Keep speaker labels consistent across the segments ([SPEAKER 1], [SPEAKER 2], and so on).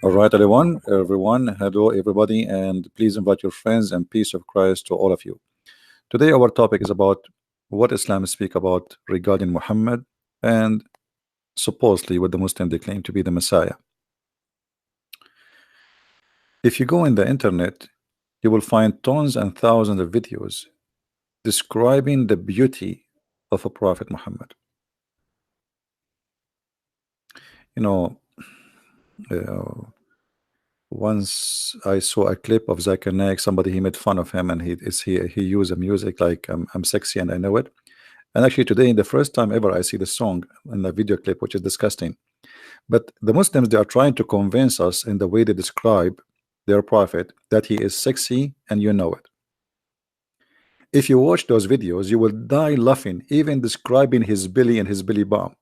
[SPEAKER 1] All right, everyone, hello, everybody, and please invite your friends and peace of Christ to all of you. Today, our topic is about what Islam speak about regarding Muhammad and supposedly what the Muslim they claim to be the Messiah. If you go in the internet, you will find tons and thousands of videos describing the beauty of a Prophet Muhammad. You know, uh, once I saw a clip of Zakir Naik, somebody he made fun of him, and he used a music like I'm sexy and I know it. And actually, today, the first time ever I see the song in the video clip, which is disgusting. But the Muslims, they are trying to convince us in the way they describe their prophet that he is sexy and you know it. If you watch those videos, you will die laughing, even describing his belly and his belly bump.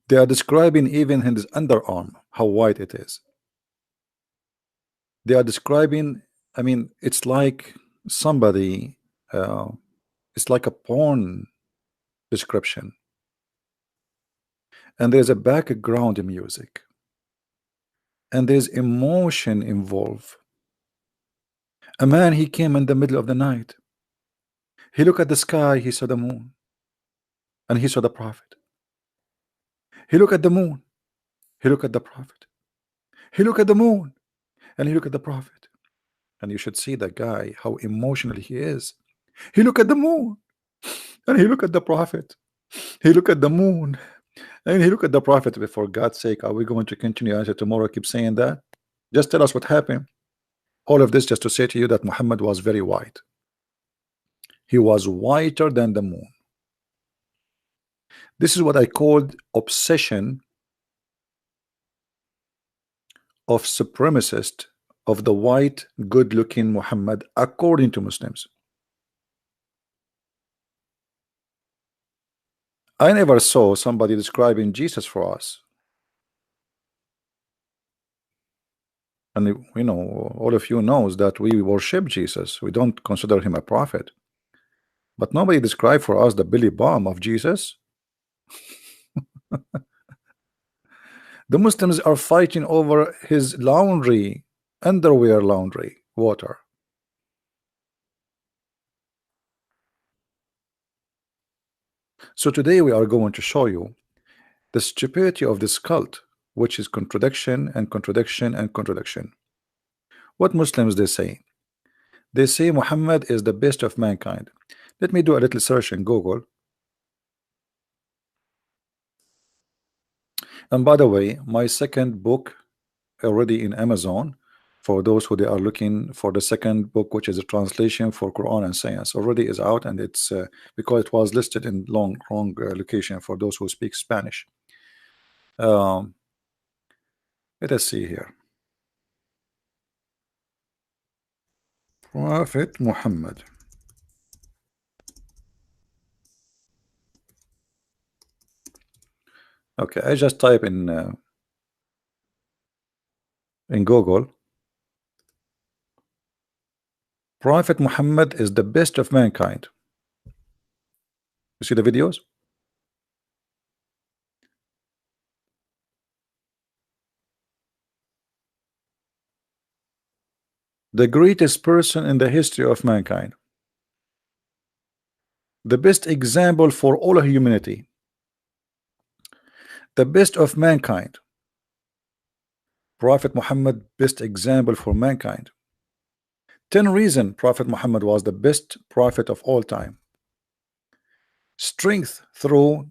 [SPEAKER 1] They are describing even his underarm, how white it is. They are describing, I mean, it's like somebody, uh, it's like a porn description. And there's a background music. And there's emotion involved. A man, he came in the middle of the night. He looked at the sky, he saw the moon, and he saw the prophet. He looked at the moon, he looked at the prophet. He looked at the moon, and he looked at the prophet. And you should see that guy, how emotional he is. He looked at the moon, and he looked at the prophet. He looked at the moon, and he looked at the prophet. For God's sake, are we going to continue until tomorrow? Keep saying that? Just tell us what happened. All of this just to say to you that Muhammad was very white. He was whiter than the moon. This is what I called obsession of supremacist of the white good-looking Muhammad according to Muslims. I never saw somebody describing Jesus for us. And you know, all of you knows that we worship Jesus. We don't consider him a prophet. But nobody described for us the belly bump of Jesus. The Muslims are fighting over his laundry, underwear laundry, water. So today we are going to show you the stupidity of this cult, which is contradiction and contradiction and contradiction. What Muslims they say? They say Muhammad is the best of mankind. Let me do a little search in Google. And by the way, my second book already in Amazon, for those who they are looking for the second book, which is a translation for Quran and Science, already is out, and it's because it was listed in wrong location for those who speak Spanish. Um, let us see here. Prophet Muhammad. Okay, I just type in Google. Prophet Muhammad is the best of mankind. You see the videos? The greatest person in the history of mankind. The best example for all of humanity. The best of mankind. Prophet Muhammad, best example for mankind. 10 reasons Prophet Muhammad was the best prophet of all time. Strength through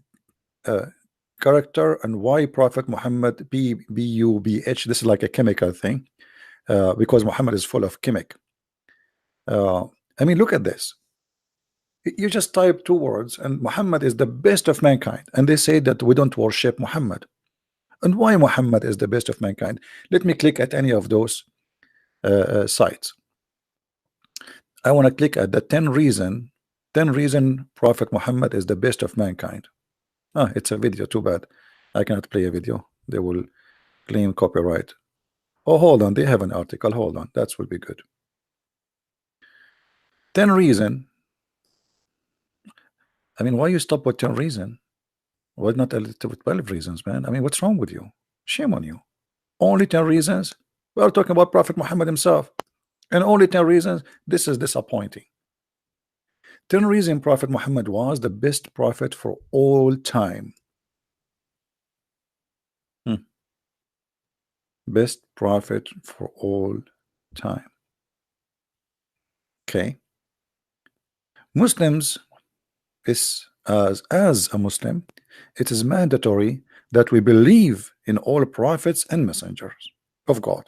[SPEAKER 1] character, and why Prophet Muhammad BUBH. This is like a chemical thing because Muhammad is full of chemic. I mean, look at this. You just type two words, and Muhammad is the best of mankind, and they say that we don't worship Muhammad. And why Muhammad is the best of mankind? Let me click at any of those sites. I want to click at the 10 reason Prophet Muhammad is the best of mankind. Ah, it's a video, too bad. I cannot play a video. They will claim copyright. Oh, hold on, they have an article. Hold on, that will be good. 10 reason. I mean, why you stop with 10 reason? Why not a little with 12 reasons, man? I mean, what's wrong with you? Shame on you. Only 10 reasons. We are talking about Prophet Muhammad himself, and only 10 reasons. This is disappointing. 10 reasons Prophet Muhammad was the best prophet for all time. Hmm. Best prophet for all time. Okay. Muslims is as a Muslim, it is mandatory that we believe in all prophets and messengers of God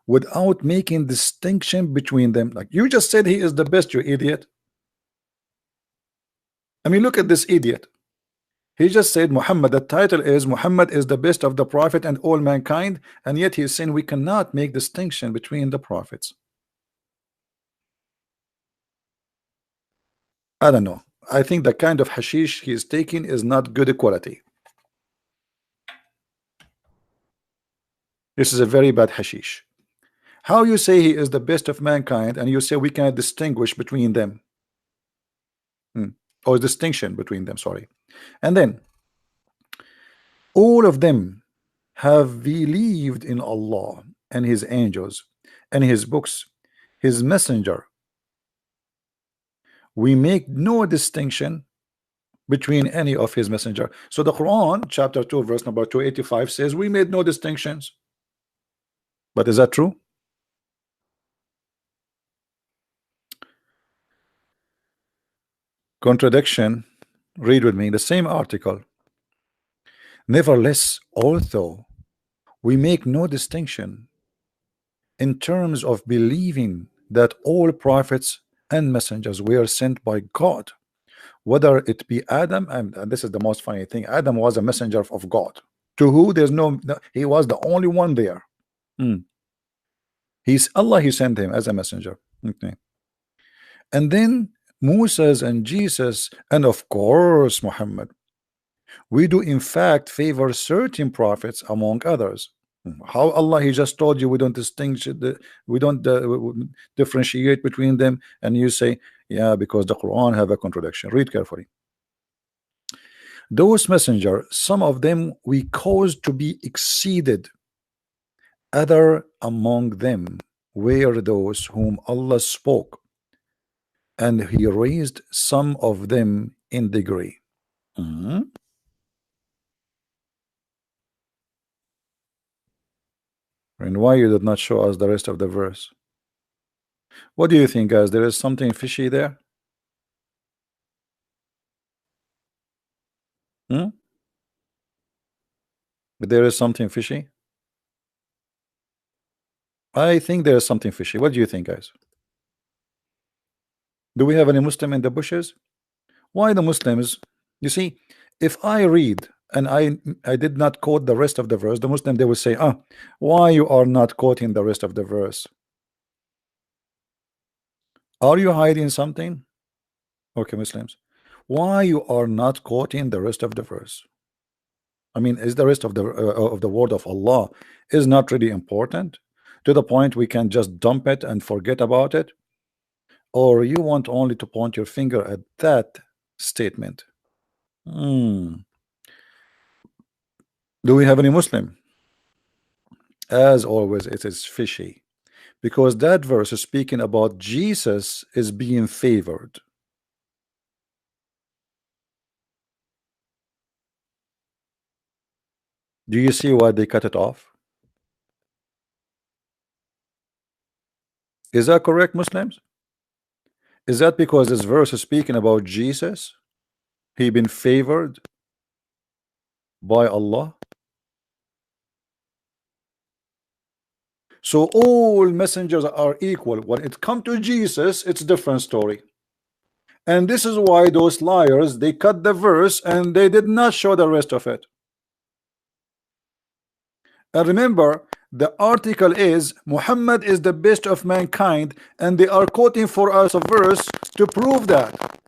[SPEAKER 1] without making distinction between them. Like you just said, he is the best, you idiot. I mean, look at this idiot. He just said Muhammad, the title is Muhammad is the best of the prophet and all mankind, and yet he is saying we cannot make distinction between the prophets. I don't know. I think the kind of hashish he is taking is not good quality. This is a very bad hashish. How you say he is the best of mankind and you say we cannot distinguish between them? Or distinction between them, sorry. And then all of them have believed in Allah and his angels and his books, his messenger. We make no distinction between any of his messenger. So the Quran chapter 2 verse number 285 says we made no distinctions. But is that true? Contradiction. Read with me the same article. Nevertheless, although we make no distinction in terms of believing that all prophets and messengers were sent by God, whether it be Adam, and this is the most funny thing, Adam was a messenger of God. To who there's he was the only one there. He's Allah, he sent him as a messenger. Okay. And then Moses and Jesus, and of course Muhammad. We do in fact favor certain prophets among others. How Allah, he just told you we don't distinguish we don't differentiate between them, and you say yeah, because the Quran have a contradiction. Read carefully. Those messenger, some of them we caused to be exceeded, other among them were those whom Allah spoke, and he raised some of them in degree. And why you did not show us the rest of the verse? What do you think, guys? There is something fishy there? But there is something fishy. I think there is something fishy. What do you think, guys? Do we have any Muslim in the bushes? Why the Muslims? You see, if I read and I did not quote the rest of the verse, the Muslim, they will say, why you are not quoting the rest of the verse? Are you hiding something? Okay, Muslims, why you are not quoting the rest of the verse? I mean, is the rest of the word of Allah is not really important to the point we can just dump it and forget about it? Or you want only to point your finger at that statement? Do we have any Muslim? As always, it is fishy, because that verse is speaking about Jesus is being favored. Do you see why they cut it off? Is that correct, Muslims? Is that because this verse is speaking about Jesus? He been favored by Allah? So all messengers are equal. When it comes to Jesus, it's a different story. And this is why those liars, they cut the verse and they did not show the rest of it. And remember, the article is Muhammad is the best of mankind, and they are quoting for us a verse to prove that.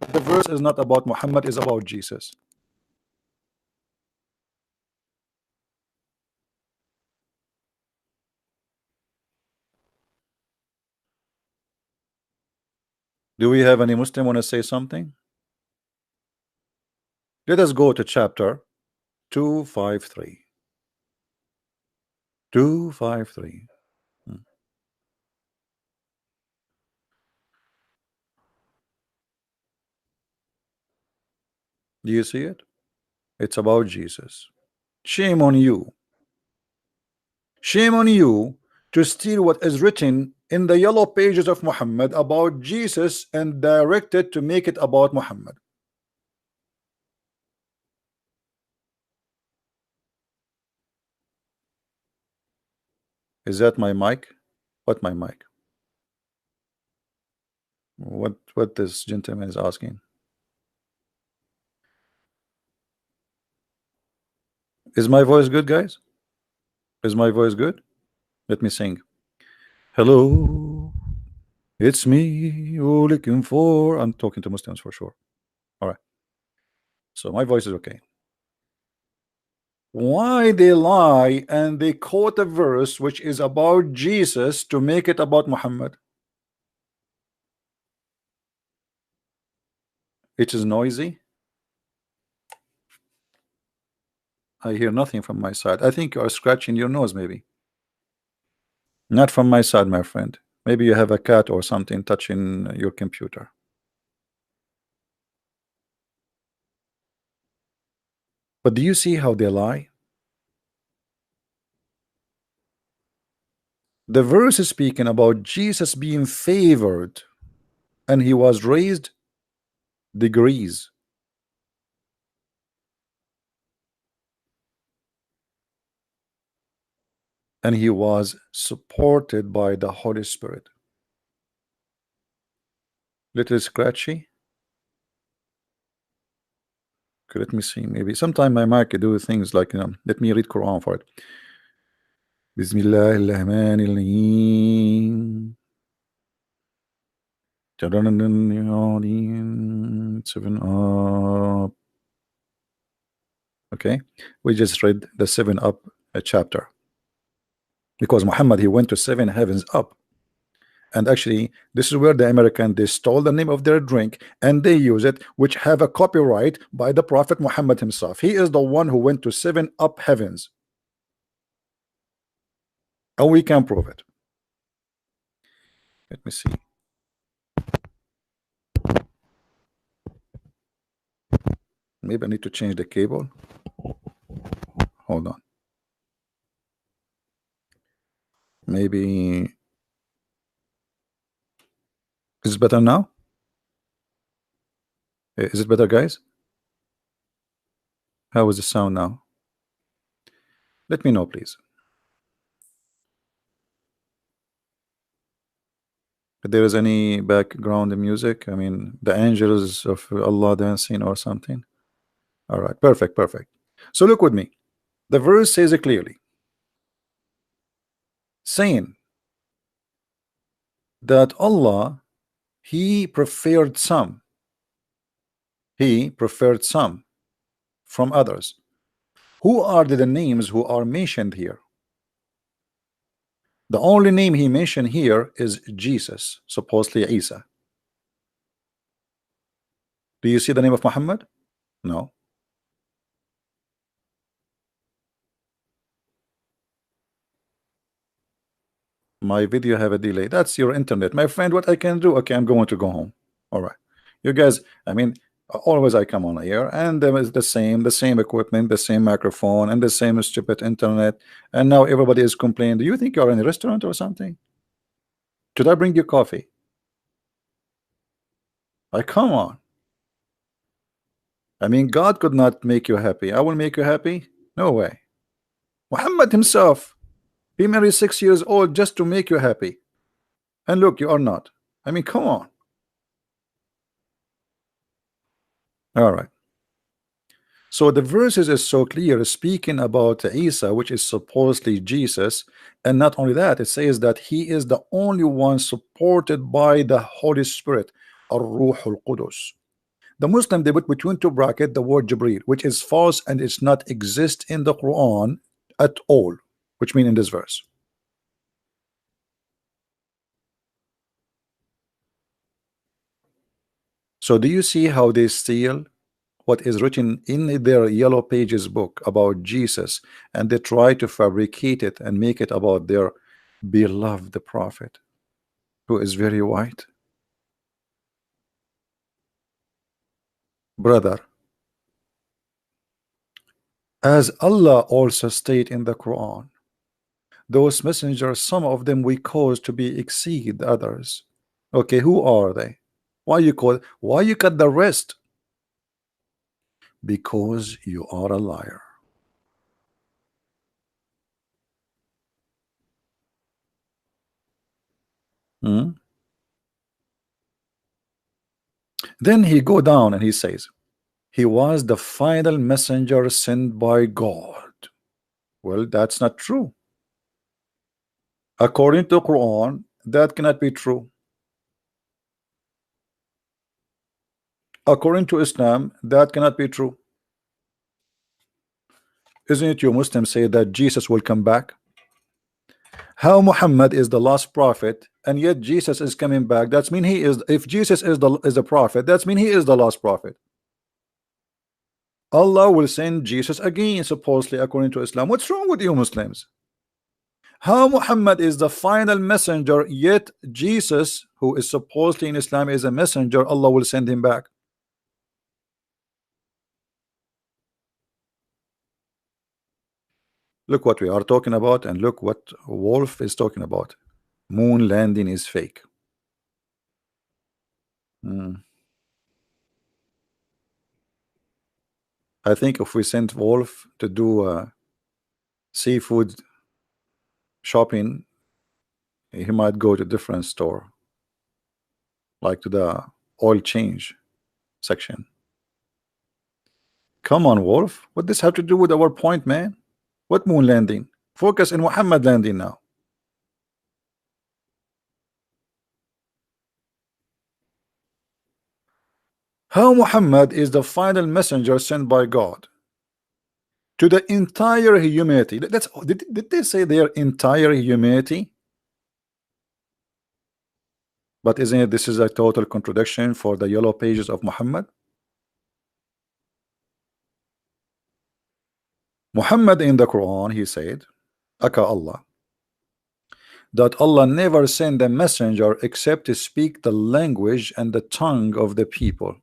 [SPEAKER 1] The verse is not about Muhammad, is about Jesus. Do we have any Muslim want to say something? Let us go to chapter 253. 253. Do you see it? It's about Jesus. Shame on you. Shame on you to steal what is written in the yellow pages of Muhammad about Jesus and direct it to make it about Muhammad. Is that my mic? What my mic? What this gentleman is asking? Is my voice good, guys? Is my voice good? Let me sing. Hello, it's me you're looking for. I'm talking to Muslims for sure. All right. So my voice is okay. Why they lie and they quote a verse which is about Jesus to make it about Muhammad? It is noisy. I hear nothing from my side. I think you are scratching your nose, maybe. Not from my side, my friend. Maybe you have a cat or something touching your computer. But do you see how they lie? The verse is speaking about Jesus being favored and he was raised degrees. And he was supported by the Holy Spirit. Little scratchy. Okay, let me see. Maybe sometime my mic do things like, let me read Quran for it. Bismillahirrahmanirrahim. 7 up. Okay, we just read the 7 up chapter because Muhammad he went to 7 heavens up. And actually, this is where the American they stole the name of their drink and they use it, which have a copyright by the Prophet Muhammad himself. He is the one who went to 7 up heavens, and we can prove it. Let me see. Maybe I need to change the cable. Hold on. Maybe is it better now? Is it better, guys? How is the sound now? Let me know, please. If there is any background music, I mean, the angels of Allah dancing or something. All right, perfect, perfect. So look with me. The verse says it clearly, saying that Allah, He preferred some. He preferred some from others. Who are the names who are mentioned here? The only name he mentioned here is Jesus, supposedly Isa. Do you see the name of Muhammad? No. My video have a delay. That's your internet, my friend. What I can do? Okay, I'm going to go home. All right, you guys. I mean, always I come on here, and there is the same equipment, the same microphone, and the same stupid internet. And now everybody is complaining. Do you think you're in a restaurant or something? Should I bring you coffee? Like, come on. I mean, God could not make you happy. I will make you happy? No way. Muhammad himself, he married 6 years old just to make you happy. And look, you are not. I mean, come on. All right. So the verses is so clear, speaking about Isa, which is supposedly Jesus, and not only that, it says that he is the only one supported by the Holy Spirit, Ar-Ruh al-Qudus. The Muslim they put between two brackets the word Jibreel, which is false and it's not exist in the Quran at all, which mean in this verse. So do you see how they steal what is written in their yellow pages book about Jesus, and they try to fabricate it and make it about their beloved prophet, who is very white. Brother, as Allah also state in the Quran, those messengers, some of them we cause to be exceed others. Okay, who are they? Why you cut the rest? Because you are a liar. Hmm? Then he go down and he says, he was the final messenger sent by God. Well, that's not true. According to Quran, that cannot be true. According to Islam, that cannot be true. Isn't it you Muslims say that Jesus will come back? How Muhammad is the last prophet and yet Jesus is coming back? That's mean he is, if Jesus is the prophet, that's mean he is the last prophet. Allah will send Jesus again, supposedly, according to Islam. What's wrong with you Muslims? How Muhammad is the final messenger, yet Jesus, who is supposedly in Islam, is a messenger, Allah will send him back. Look what we are talking about, and look what Wolf is talking about. Moon landing is fake. I think if we sent Wolf to do seafood shopping, he might go to a different store, like to the oil change section. Come on, Wolf. What does have to do with our point, man? What moon landing? Focus in Muhammad landing now. How Muhammad is the final messenger sent by God to the entire humanity. Did they say their entire humanity? But isn't it this is a total contradiction for the yellow pages of Muhammad? Muhammad in the Quran, he said, Aka Allah, that Allah never sent a messenger except to speak the language and the tongue of the people.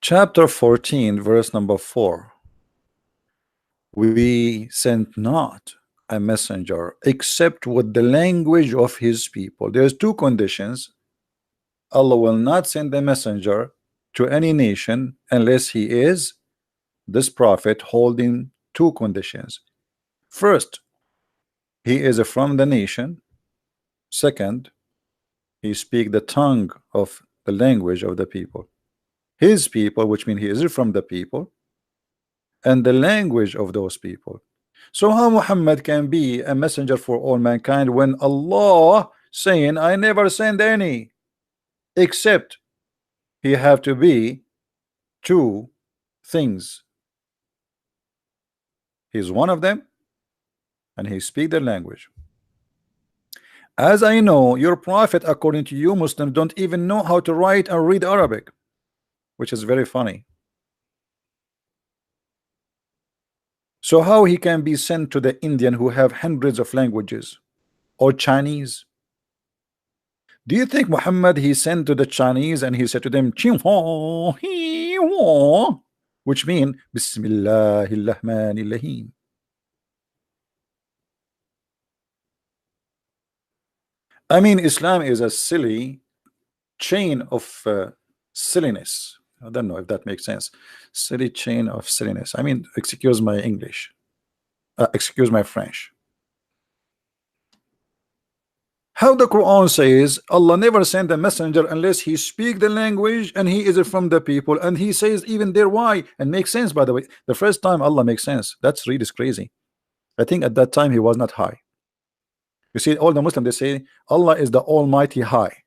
[SPEAKER 1] Chapter 14, verse number 4. We sent not a messenger except with the language of his people. There's two conditions. Allah will not send a messenger to any nation unless he is this prophet holding two conditions. First, he is from the nation. Second, he speak the tongue of the language of the people. His people, which means he is from the people, and the language of those people. So how Muhammad can be a messenger for all mankind when Allah saying, I never send any, except he have to be two things. He's one of them, and he speak their language. As I know, your prophet, according to you Muslims, don't even know how to write and read Arabic, which is very funny. So how he can be sent to the Indian who have hundreds of languages, or Chinese? Do you think Muhammad he sent to the Chinese and he said to them, which mean Bismillahirrahmanirrahim? I mean, Islam is a silly chain of silliness. I don't know if that makes sense. Silly chain of silliness. I mean, excuse my English. Excuse my French. How the Quran says Allah never sent a messenger unless he speak the language and he is from the people, and he says even there why, and makes sense, by the way. The first time Allah makes sense. That's really crazy. I think at that time he was not high. You see, all the Muslims they say Allah is the Almighty High.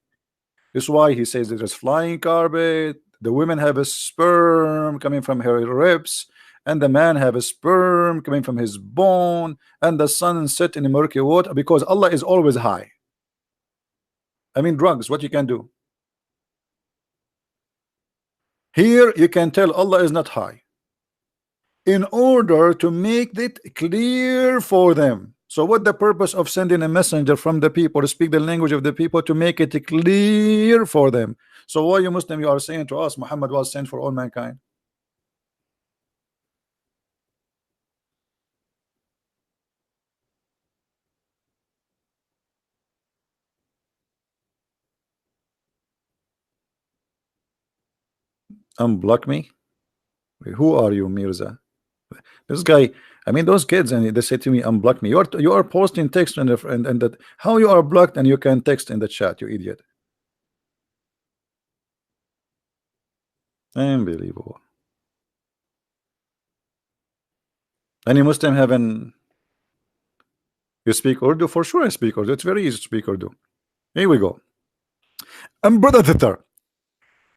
[SPEAKER 1] This is why he says there's flying carpet, the women have a sperm coming from her ribs, and the man have a sperm coming from his bone, and the sun set in the murky water, because Allah is always high. I mean, drugs, what you can do here, you can tell Allah is not high in order to make it clear for them. So what the purpose of sending a messenger from the people to speak the language of the people, to make it clear for them? So why you Muslim, you are saying to us Muhammad was sent for all mankind? Unblock me? Who are you, Mirza? This guy, I mean, those kids, and they say to me, unblock me. You are posting text and that, how you are blocked and you can text in the chat, you idiot. Unbelievable. Any Muslim having, you speak Urdu? For sure I speak Urdu. It's very easy to speak Urdu. Here we go. And brother Tatar,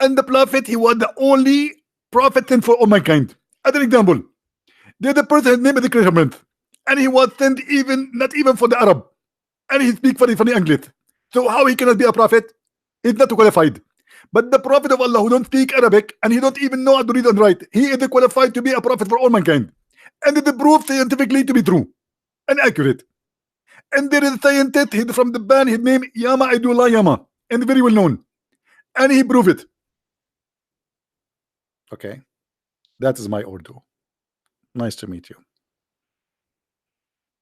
[SPEAKER 1] and the prophet, he was the only prophet sent for all mankind. As an example, there's a person, his name is the Christian, and he was sent even not even for the Arab, and he speaks funny English. So how he cannot be a prophet? He's not qualified. But the prophet of Allah who don't speak Arabic and he don't even know how to read and write, he is qualified to be a prophet for all mankind, and it is proved scientifically to be true and accurate. And there is a scientist from the band, his name Yama Aidullah Yama, and very well known, and he proved it. Okay, that is my Urdu. Nice to meet you.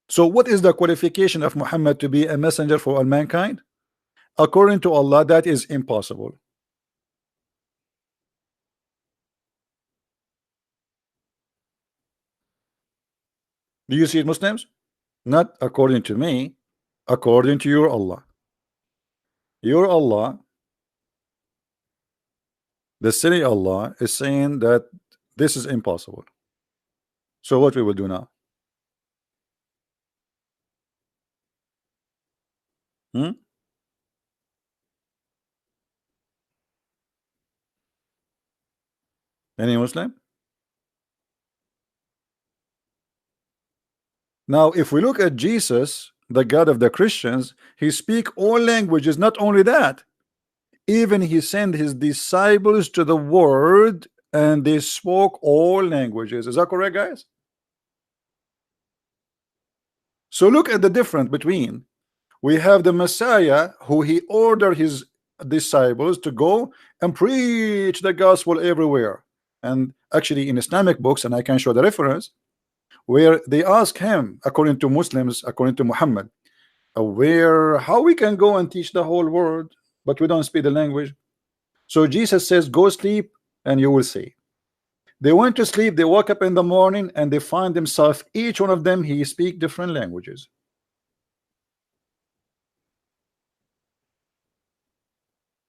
[SPEAKER 1] So what is the qualification of Muhammad to be a messenger for all mankind? According to Allah, that is impossible. Do you see it, Muslims? Not according to me, according to your Allah. Your Allah, the silly Allah, is saying that this is impossible. So what we will do now? Any Muslim? Now, if we look at Jesus, the God of the Christians, he speak all languages. Not only that, even he sent his disciples to the world and they spoke all languages. Is that correct, guys? So look at the difference between, we have the Messiah who he ordered his disciples to go and preach the gospel everywhere. And actually in Islamic books, and I can show the reference, where they ask him, according to Muslims, according to Muhammad, how we can go and teach the whole world, but we don't speak the language. So Jesus says, go sleep and you will see. They went to sleep, they woke up in the morning and they find themselves, each one of them, he speak different languages.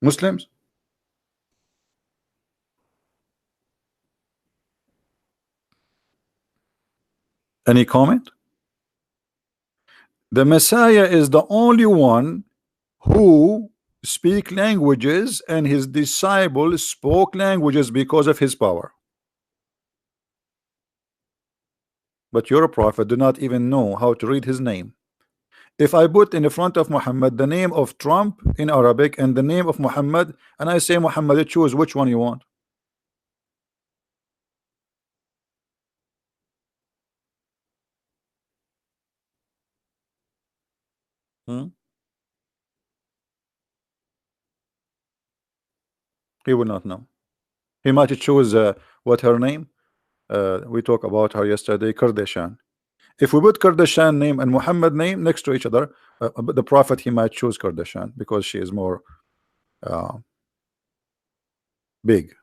[SPEAKER 1] Muslims? Any comment? The Messiah is the only one who speak languages, and his disciples spoke languages because of his power. But your prophet do not even know how to read his name. If I put in the front of Muhammad the name of Trump in Arabic and the name of Muhammad, and I say, Muhammad, choose which one you want. He will not know. He might choose what her name, we talked about her yesterday, Kardashian. If we put Kardashian name and Muhammad name next to each other, the prophet, he might choose Kardashian because she is more big.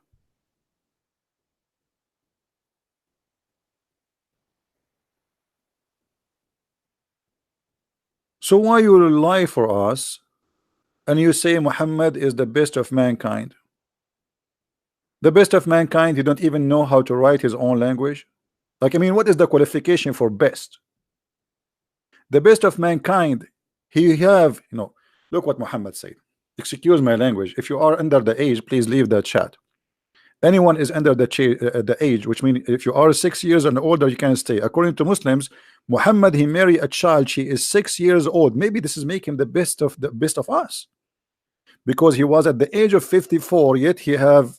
[SPEAKER 1] So why you lie for us and you say Muhammad is the best of mankind? The best of mankind, you don't even know how to write his own language. Like, I mean, what is the qualification for best? The best of mankind, he have, look what Muhammad said. Excuse my language. If you are under the age, please leave the chat. Anyone is under the age, which means if you are 6 years and older, you can stay. According to Muslims, Muhammad, he married a child, she is 6 years old. Maybe this is making the best of us, because he was at the age of 54, yet he have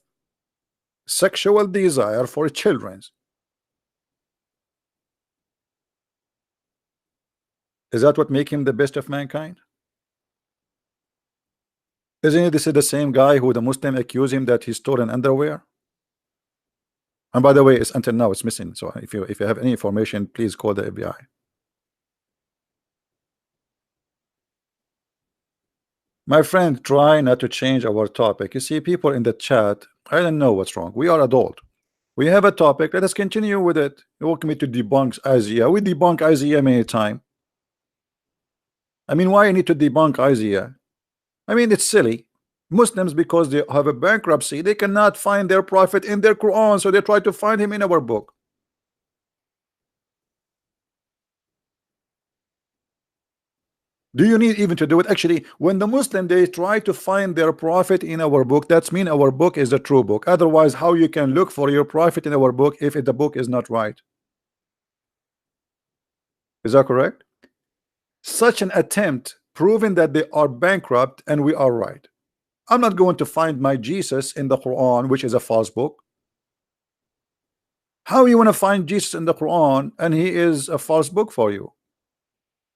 [SPEAKER 1] sexual desire for children. Is that what make him the best of mankind? Isn't it this is the same guy who the Muslim accuse him that he stole an underwear? And by the way, it's until now it's missing. So if you have any information, please call the FBI. My friend, try not to change our topic. You see, people in the chat, I don't know what's wrong. We are adult. We have a topic. Let us continue with it. You want me to debunk Isaiah? We debunk Isaiah many times. I mean, why I need to debunk Isaiah? I mean, it's silly. Muslims, because they have a bankruptcy, they cannot find their prophet in their Quran, so they try to find him in our book. Do you need even to do it? Actually, when the Muslim, they try to find their prophet in our book, that's mean our book is the true book. Otherwise, how you can look for your prophet in our book if the book is not right? Is that correct? Such an attempt proving that they are bankrupt and we are right. I'm not going to find my Jesus in the Quran, which is a false book. How you want to find Jesus in the Quran and he is a false book for you?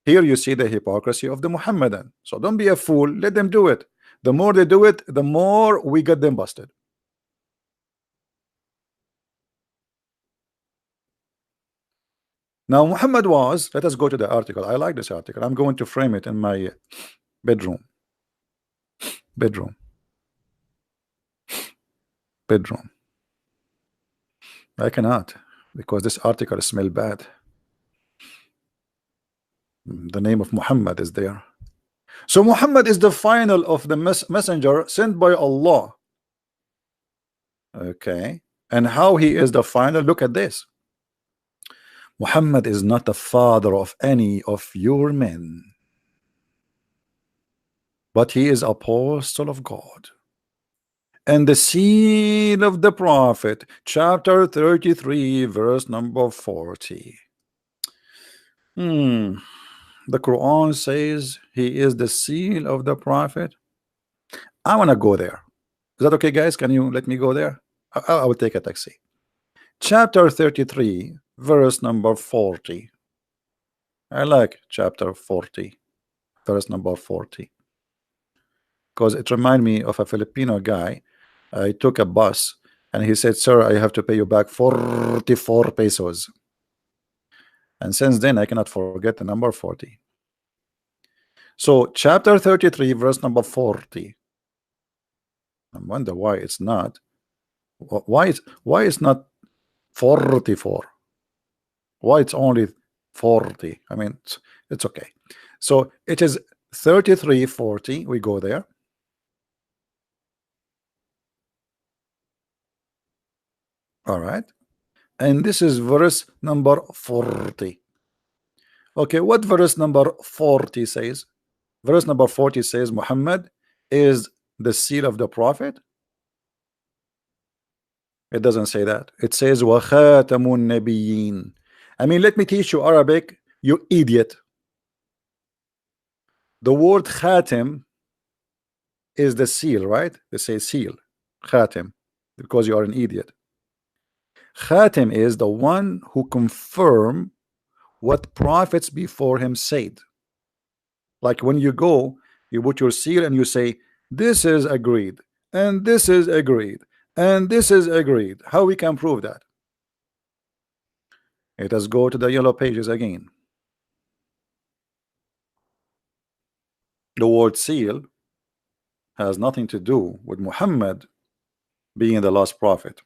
[SPEAKER 1] Here you see the hypocrisy of the Muhammadan. So don't be a fool, let them do it. The more they do it, the more we get them busted. Now Muhammad was, let us go to the article. I like this article. I'm going to frame it in my bedroom. I cannot, because this article smells bad. The name of Muhammad is there. So Muhammad is the final of the messenger sent by Allah. Okay, and how he is the final? Look at this. Muhammad is not the father of any of your men, but he is apostle of God and the seal of the prophet. Chapter 33 verse number 40. The Quran says he is the seal of the prophet. I want to go there. Is that okay, guys? Can you let me go there? I will take a taxi. Chapter 33 verse number 40. I like chapter 40 verse number 40 because it reminds me of a Filipino guy. I took a bus and he said, sir, I have to pay you back 44 pesos. And since then I cannot forget the number 40. So chapter 33 verse number 40. I wonder why it's not. Why it's not 44? Why it's only 40? I mean, it's okay. So it is 33:40. We go there. All right. And this is verse number 40. Okay, what verse number 40 says? Verse number 40 says Muhammad is the seal of the prophet. It doesn't say that. It says wa khatamun nabiyyin. I mean, let me teach you Arabic, you idiot. The word khatim is the seal, right? They say seal, khatim, because you are an idiot. Khatim is the one who confirm what prophets before him said. Like when you go, you put your seal and you say, this is agreed, and this is agreed, and this is agreed. How we can prove that? Let us go to the yellow pages again. The word seal has nothing to do with Muhammad being the last prophet.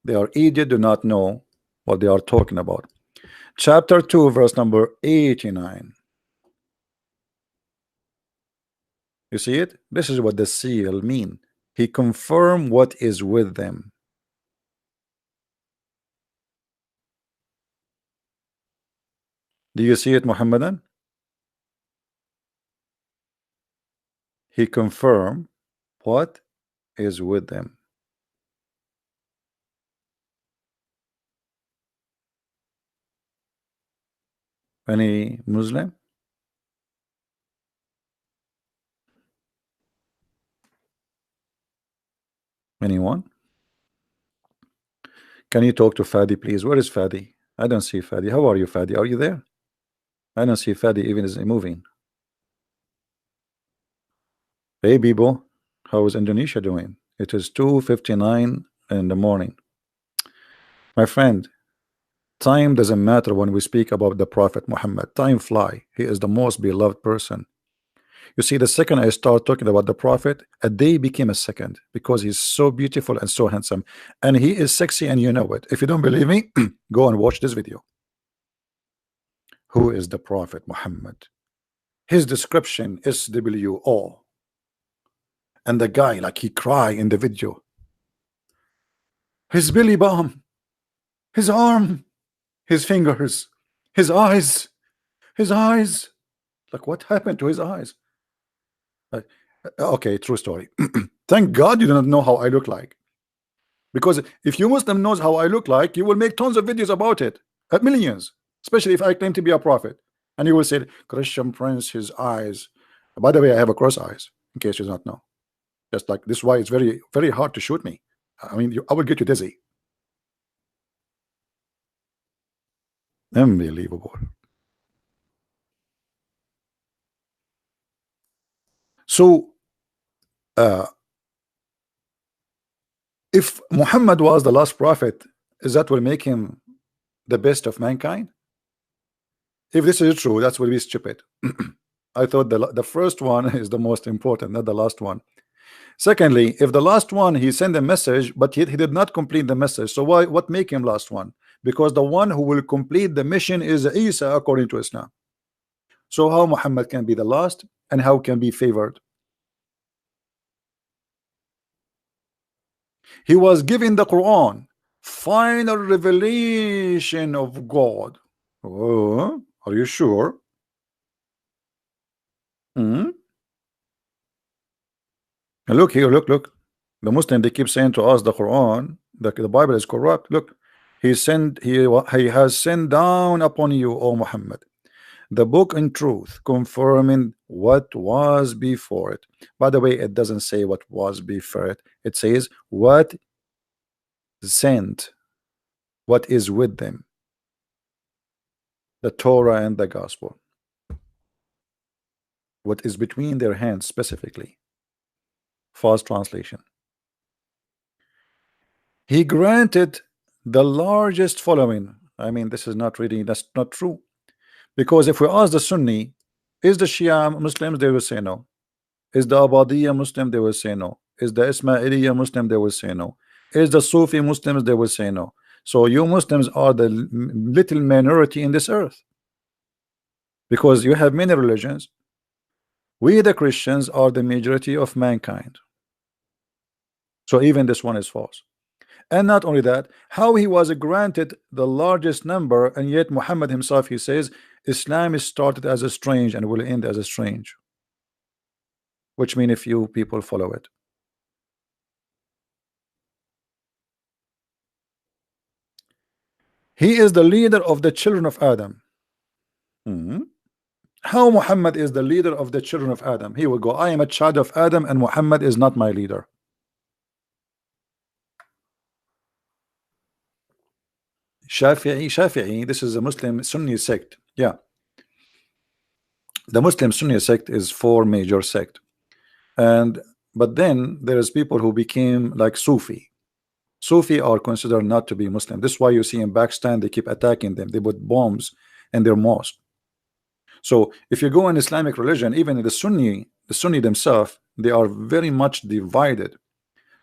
[SPEAKER 1] They are idiot, do not know what they are talking about. Chapter 2 verse number 89. You see it? This is what the seal mean. He confirmed what is with them. Do you see it, Muhammadan? He confirmed what is with them. Any Muslim? Anyone? Can you talk to Fadi, please? Where is Fadi? I don't see Fadi. How are you, Fadi? Are you there? I don't see Fadi even is moving. Hey, Bibo. How is Indonesia doing? It is 2:59 in the morning. My friend, time doesn't matter when we speak about the Prophet Muhammad. Time fly. He is the most beloved person. You see, the second I start talking about the Prophet, a day became a second because he's so beautiful and so handsome. And he is sexy, and you know it. If you don't believe me, go and watch this video. Who is the Prophet Muhammad? His description is SWO. And the guy, like, he cry in the video. His belly bump, his arm, his fingers, his eyes, his eyes. Like, what happened to his eyes? Okay, true story. Thank God you do not know how I look like. Because if you Muslim knows how I look like, you will make tons of videos about it. Millions. Especially if I claim to be a prophet. And you will say, Christian Prince, his eyes. By the way, I have a cross eyes, in case you do not know. Just like this, why it's very, very hard to shoot me. I mean, I will get you dizzy. Unbelievable. So, if Muhammad was the last prophet, is that will make him the best of mankind? If this is true, that will be stupid. I thought the first one is the most important, not the last one. Secondly, if the last one he sent a message, but he did not complete the message, so what make him last one? Because the one who will complete the mission is Isa, according to Islam. So how Muhammad can be the last, and how can be favored? He was given the Quran, final revelation of God. Oh, are you sure? Hmm? Look here, look. The Muslim, they keep saying to us the Quran, the Bible is corrupt. Look, he has sent down upon you, O Muhammad, the book in truth, confirming what was before it. By the way, it doesn't say what was before it. It says what sent, what is with them, the Torah and the Gospel. What is between their hands specifically. False translation. He granted the largest following. I mean, this is not really, that's not true. Because if we ask the Sunni, is the Shia Muslims, they will say no. Is the Abadiyya Muslim, they will say no. Is the Ismailiyya Muslim, they will say no. Is the Sufi Muslims, they will say no. So you Muslims are the little minority in this earth. Because you have many religions. We the Christians are the majority of mankind. So even this one is false. And not only that, how he was granted the largest number, and yet Muhammad himself, he says Islam is started as a strange and will end as a strange, which means if you people follow it. He is the leader of the children of Adam. How Muhammad is the leader of the children of Adam? He will go, I am a child of Adam and Muhammad is not my leader. Shafi'i, this is a Muslim Sunni sect. Yeah. The Muslim Sunni sect is four major sect. But then there is people who became like Sufi. Sufi are considered not to be Muslim. This is why you see in Pakistan they keep attacking them. They put bombs in their mosque. So if you go in Islamic religion, even in the Sunni themselves, they are very much divided.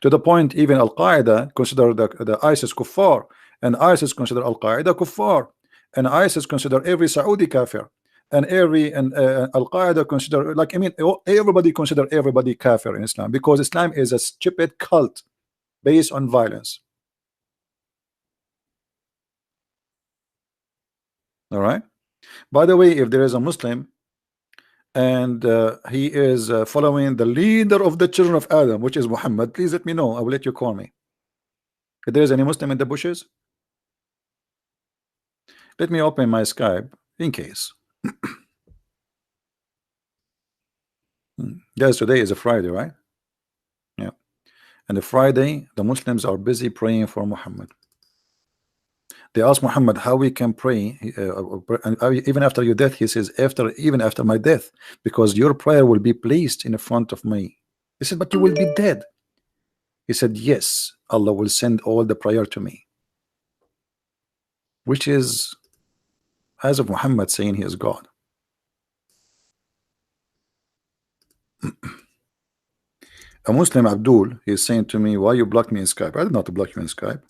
[SPEAKER 1] To the point even Al-Qaeda consider the ISIS kuffar, and ISIS consider Al-Qaeda kuffar, and ISIS consider every Saudi kafir, and Al-Qaeda consider, like, I mean, everybody consider everybody kafir in Islam, because Islam is a stupid cult based on violence. All right. By the way, if there is a Muslim and he is following the leader of the children of Adam, which is Muhammad, please let me know. I will let you call me. If there is any Muslim in the bushes, let me open my Skype in case. Yes, today is a Friday, right? Yeah. And the Friday, the Muslims are busy praying for Muhammad. They ask Muhammad how we can pray, and even after your death. He says, even after my death, because your prayer will be placed in front of me. He said, but you will be dead. He said, yes, Allah will send all the prayer to me, which is as of Muhammad saying he is God. A Muslim, Abdul, he is saying to me, why you block me in Skype? I did not block you in Skype.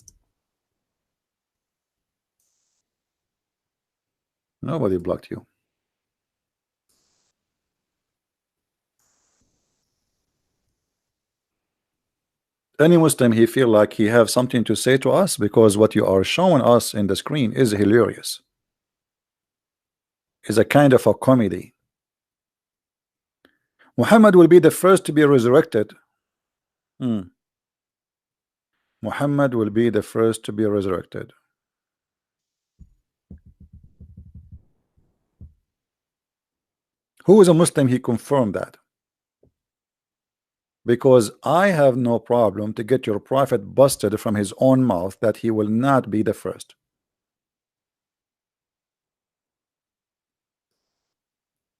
[SPEAKER 1] Nobody blocked you. Any Muslim, he feel like he have something to say to us because what you are showing us in the screen is hilarious. Is a kind of a comedy. Muhammad will be the first to be resurrected. Muhammad will be the first to be resurrected. Who is a Muslim? He confirmed that. Because I have no problem to get your prophet busted from his own mouth that he will not be the first.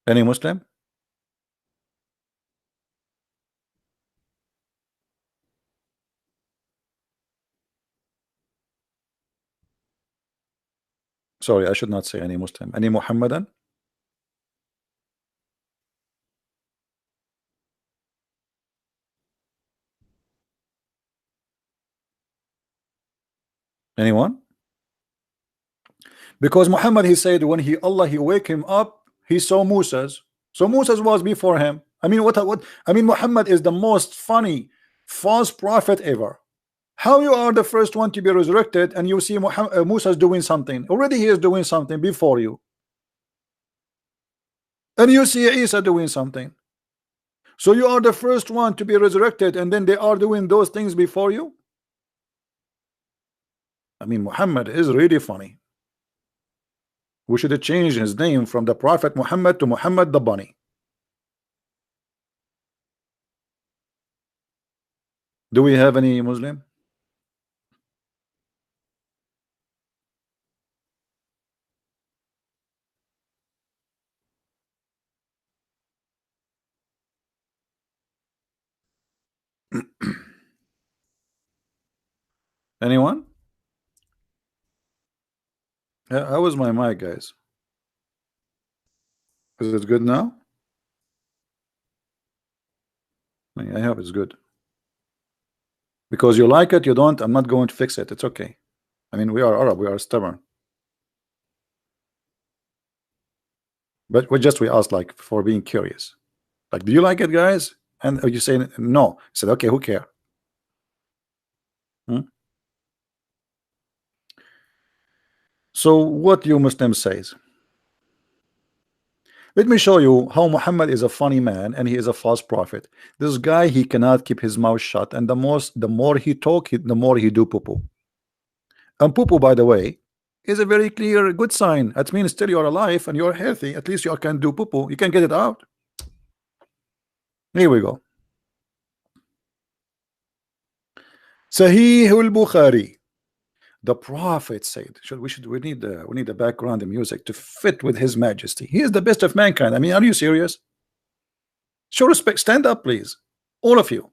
[SPEAKER 1] Any Muslim? Sorry, I should not say any Muslim. Any Muhammadan? Anyone? Because Muhammad, he said when Allah he wake him up, he saw Moses. So Moses was before him. I mean, what I mean, Muhammad is the most funny false prophet ever. How you are the first one to be resurrected and you see Moses doing something? Already he is doing something before you. And you see Isa doing something. So you are the first one to be resurrected and then they are doing those things before you? I mean, Muhammad is really funny. We should change his name from the Prophet Muhammad to Muhammad the Bunny. Do we have any Muslim? Anyone? How was my mic, guys? Is it good now? I hope it's good. Because you like it, you don't, I'm not going to fix it. It's okay. I mean, we are Arab, we are stubborn. But we asked like for being curious. Like, do you like it, guys? And you say no. I said, okay, who care? Hmm? So what you Muslim says? Let me show you how Muhammad is a funny man and he is a false prophet. This guy, he cannot keep his mouth shut, and the more he talk, the more he do poo-poo. And poo-poo, by the way, is a very clear good sign. That means still you are alive and you are healthy. At least you can do poo-poo. You can get it out. Here we go. Sahih al-Bukhari. The Prophet said, we need the background and music to fit with His Majesty. He is the best of mankind. I mean, are you serious? Show respect. Stand up, please, all of you.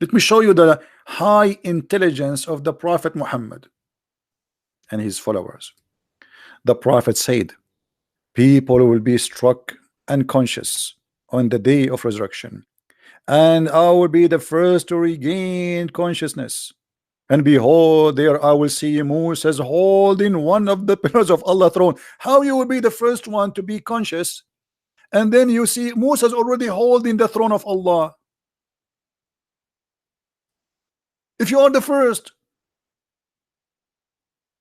[SPEAKER 1] Let me show you the high intelligence of the Prophet Muhammad and his followers. The Prophet said, people will be struck unconscious on the day of resurrection, and I will be the first to regain consciousness. And behold, there I will see Moses holding one of the pillars of Allah's throne. How you will be the first one to be conscious, and then you see Moses already holding the throne of Allah? If you are the first,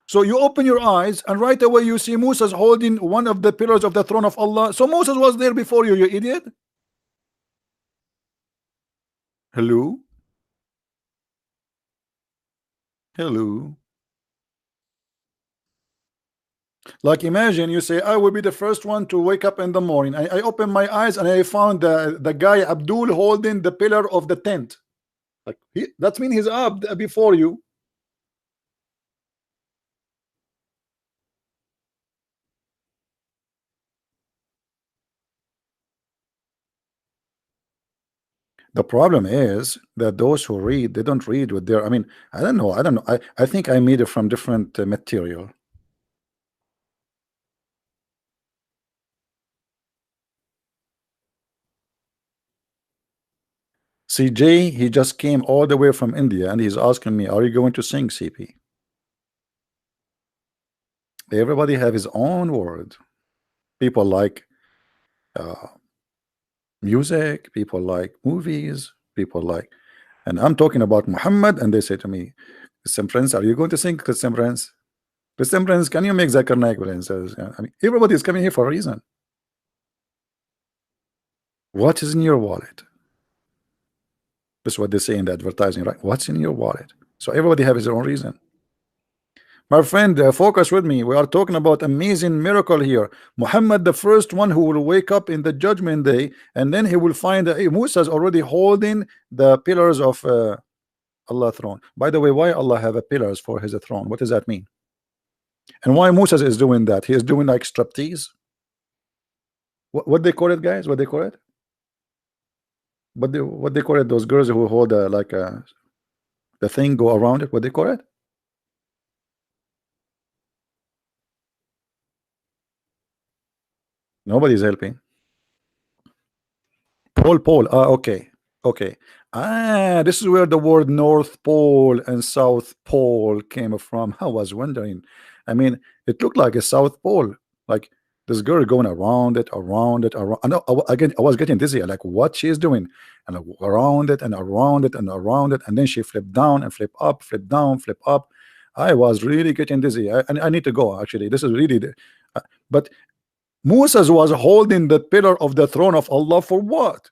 [SPEAKER 1] so you open your eyes and right away you see Moses holding one of the pillars of the throne of Allah. So Moses was there before you, you idiot. Hello? Hello? Like imagine you say, I will be the first one to wake up in the morning. I open my eyes and I found the guy Abdul holding the pillar of the tent. Like that means he's up before you. The problem is that those who read, they don't read with their. I mean, I don't know. I don't know. I think I made it from different material. CJ, he just came all the way from India and he's asking me, "Are you going to sing, CP?" Everybody have his own word. People like uh, music. People like movies. People like, and I'm talking about Muhammad, and they say to me, "Christian Prince, are you going to sing, Christian Prince? Christian Prince, can you make Zakir Naik?" And says, I mean, everybody is coming here for a reason. What is in your wallet? That's what they say in the advertising, right? What's in your wallet? So everybody has his own reason. My friend, focus with me. We are talking about amazing miracle here. Muhammad, the first one who will wake up in the judgment day, and then he will find Musa is already holding the pillars of Allah throne. By the way, why Allah have a pillars for his throne? What does that mean? And why Musa is doing that? He is doing like striptease. What they call it, guys? What they call it? What they call it? Those girls who hold like the thing go around it. What they call it? Nobody's helping. Pole. Ah, okay. Okay. Ah, this is where the word North Pole and South Pole came from. I was wondering. I mean, it looked like a South Pole. Like this girl going around it, around it, around. Again, I was getting dizzy. Like what she's doing, and around it, and around it, and around it, and then she flipped down and flip up, flip down, flip up. I was really getting dizzy. I need to go. Actually, this is really. But Moses was holding the pillar of the throne of Allah for what?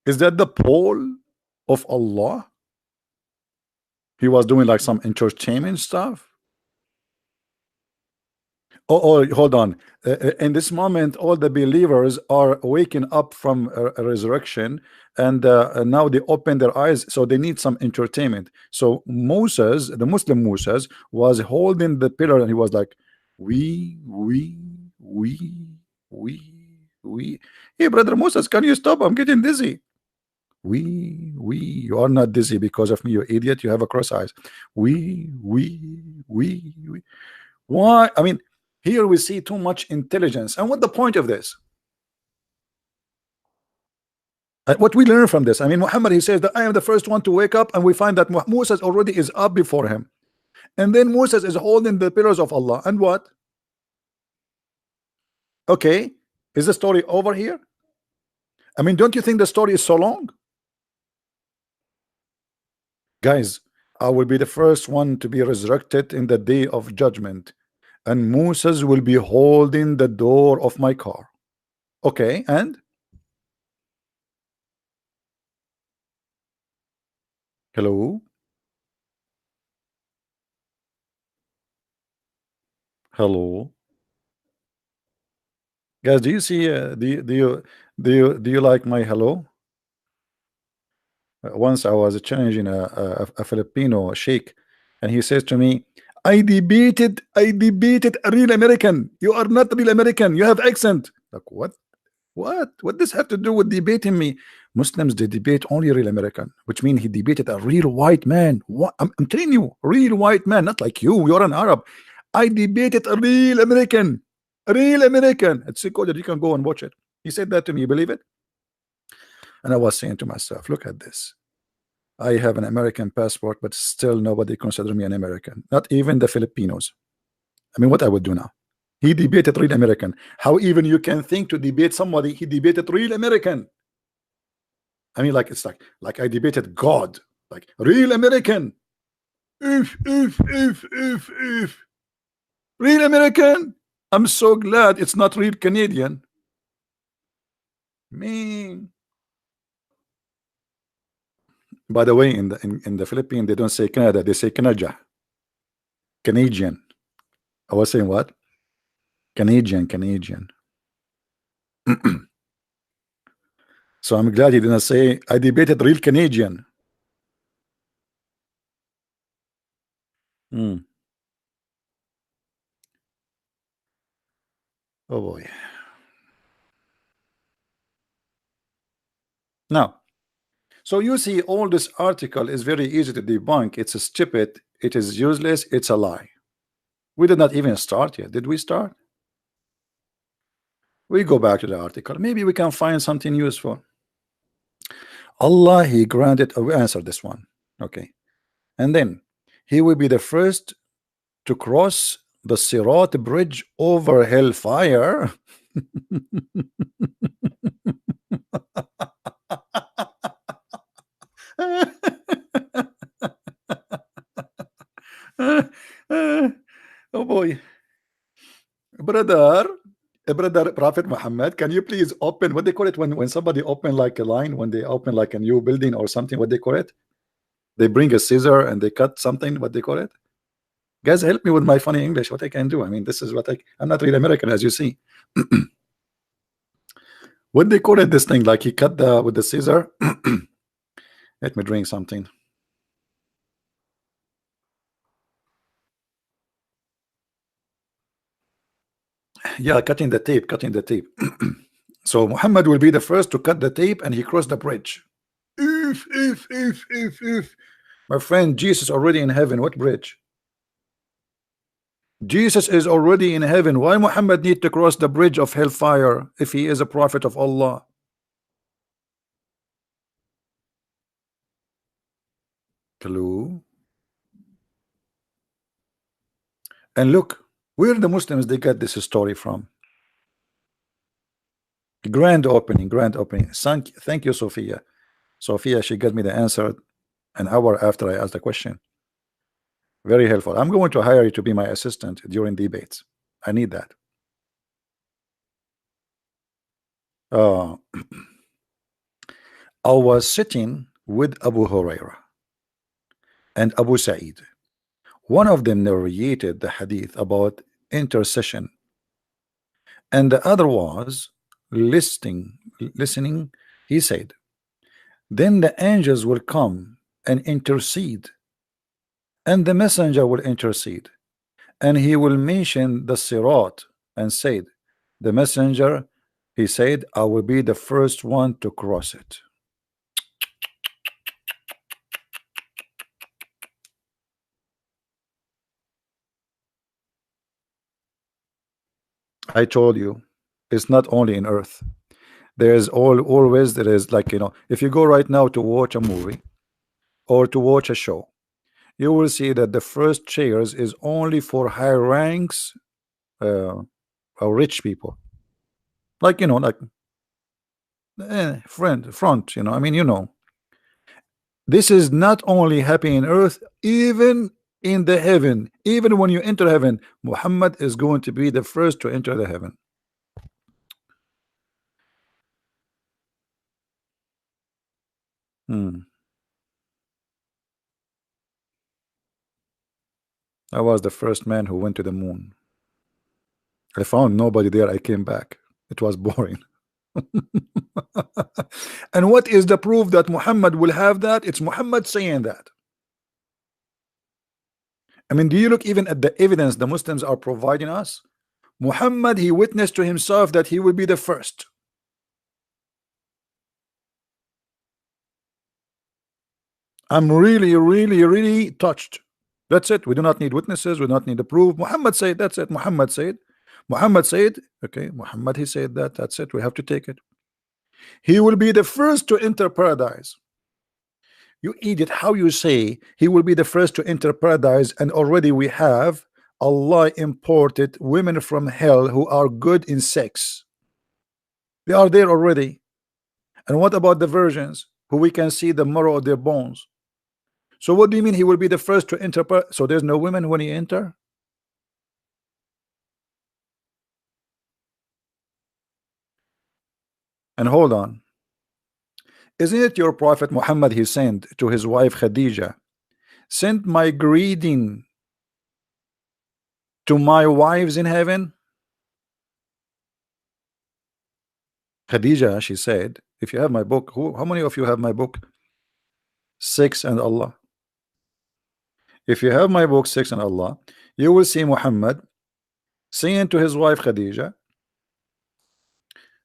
[SPEAKER 1] Is that the pole of Allah? He was doing like some entertainment stuff. Oh, hold on. In this moment, all the believers are waking up from a resurrection, and now they open their eyes, so they need some entertainment. So Moses, the Muslim Moses, was holding the pillar, and he was like, we, we. Hey, brother Moses, can you stop? I'm getting dizzy. You are not dizzy because of me, you idiot. You have a cross eyes. We. Why? I mean, here we see too much intelligence. And what the point of this? What we learn from this? I mean, Muhammad, he says that I am the first one to wake up, and we find that Moses already is up before him. And then Moses is holding the pillars of Allah. And what? Okay, is the story over here? I mean, don't you think the story is so long? Guys, I will be the first one to be resurrected in the day of judgment, and Moses will be holding the door of my car. Okay, and hello, hello, guys. Do you see? Do you like my hello? Once I was challenging a Filipino sheikh, and he says to me, I debated a real American. You are not real American. You have accent. Like what? What does have to do with debating me? Muslims, they debate only real American, which means he debated a real white man. What? I'm telling you, real white man, not like you. You're an Arab. I debated a real American. A real American. It's recorded. You can go and watch it. He said that to me. You believe it? And I was saying to myself, look at this. I have an American passport, but still nobody consider me an American. Not even the Filipinos. I mean, what I would do now? He debated real American. How even you can think to debate somebody? He debated real American. I mean, like it's like I debated God, like real American. If real American. I'm so glad it's not real Canadian. Me. By the way, in the Philippines, they don't say Canada, they say Canada. Canadian. I was saying what? Canadian. So I'm glad he didn't say I debated real Canadian. Hmm. Oh boy. Now, so you see, all this article is very easy to debunk. It's a stupid, it is useless, it's a lie. We did not even start yet. Did we start? We go back to the article. Maybe we can find something useful. Allah, He granted, we answer this one. Okay. And then He will be the first to cross the Sirat bridge over hellfire. Oh boy. Brother, brother Prophet Muhammad, can you please open what they call it when somebody open like a line, when they open like a new building or something, what they call it? They bring a scissor and they cut something, what they call it? Guys, help me with my funny English, what I can do. I mean, this is what I'm not really American, as you see. What they call it, this thing, like he cut the with the scissor. Let me drink something. Yeah, cutting the tape, cutting the tape. So Muhammad will be the first to cut the tape and he crossed the bridge. If. My friend, Jesus already in heaven. What bridge? Jesus is already in heaven. Why Muhammad need to cross the bridge of hellfire if he is a prophet of Allah? Clue. And look, where the Muslims they got this story from? Grand opening, grand opening. Thank you, Sophia. Sophia, she got me the answer an hour after I asked the question. Very helpful. I'm going to hire you to be my assistant during debates. I need that. Uh, I was sitting with Abu Huraira and Abu Sa'id. One of them narrated the hadith about intercession, and the other was listening. He said, then the angels will come and intercede, and the messenger will intercede, and he will mention the sirat and said, the messenger, he said, I will be the first one to cross it. I told you, it's not only in earth. There's always there is, like, if you go right now to watch a movie or to watch a show, you will see that the first chairs is only for high ranks, or rich people, like, like front, I mean, this is not only happy in earth, even in the heaven. Even when you enter heaven, Muhammad is going to be the first to enter the heaven. I was the first man who went to the moon. I found nobody there. I came back. It was boring. And what is the proof that Muhammad will have that? It's Muhammad saying that. I mean, do you look even at the evidence the Muslims are providing us? Muhammad, he witnessed to himself that he will be the first. I'm really, really, really touched. That's it. We do not need witnesses. We do not need to prove. Muhammad said, that's it. Muhammad said. Muhammad said, okay, Muhammad, he said that. That's it. We have to take it. He will be the first to enter paradise. You idiot, how you say he will be the first to enter paradise, and already we have Allah imported women from hell who are good in sex. They are there already. And what about the virgins who we can see the marrow of their bones? So what do you mean he will be the first to enter? So there's no women when he enter? And hold on, isn't it your prophet Muhammad he sent to his wife Khadija, sent my greeting to my wives in heaven? Khadija, she said, if you have my book, how many of you have my book? Six and Allah. If you have my book, Six and Allah, you will see Muhammad saying to his wife Khadija,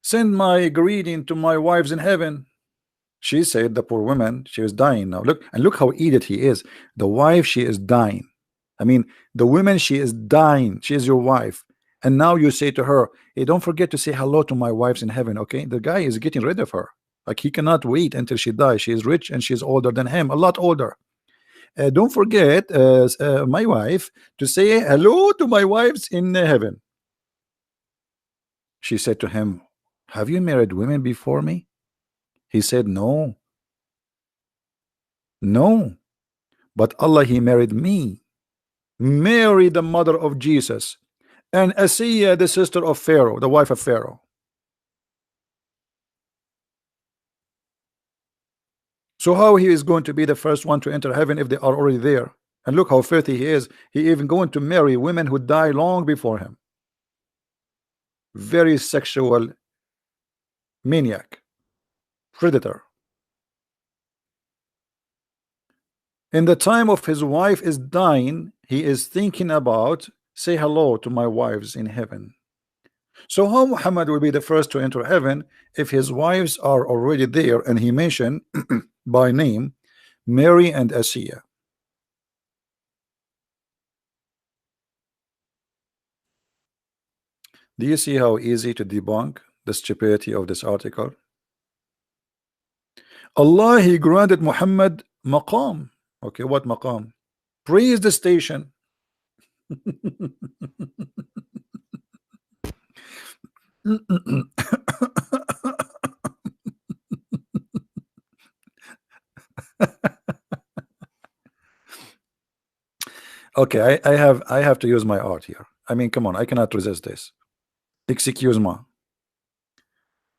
[SPEAKER 1] send my greeting to my wives in heaven. She said, the poor woman, she was dying now. Look, and look how idiot he is. The wife, she is dying. I mean, the woman, she is dying. She is your wife. And now you say to her, hey, don't forget to say hello to my wives in heaven, okay? The guy is getting rid of her. Like, he cannot wait until she dies. She is rich and she's older than him, a lot older. Don't forget, my wife, to say hello to my wives in heaven. She said to him, have you married women before me? He said, no, no. But Allah, He married me. Mary, the mother of Jesus, and Asiya, the sister of Pharaoh, the wife of Pharaoh. So how he is going to be the first one to enter heaven if they are already there? And look how filthy he is. He even going to marry women who die long before him. Very sexual maniac, predator. In the time of his wife is dying, he is thinking about, say hello to my wives in heaven. So how Muhammad will be the first to enter heaven if his wives are already there, and he mentioned by name Mary and Asiya? Do you see how easy to debunk the stupidity of this article? Allah, He granted Muhammad maqam. Okay, what maqam? Praise the station. Okay, I have to use my art here. I mean, come on, I cannot resist this. Excuse me.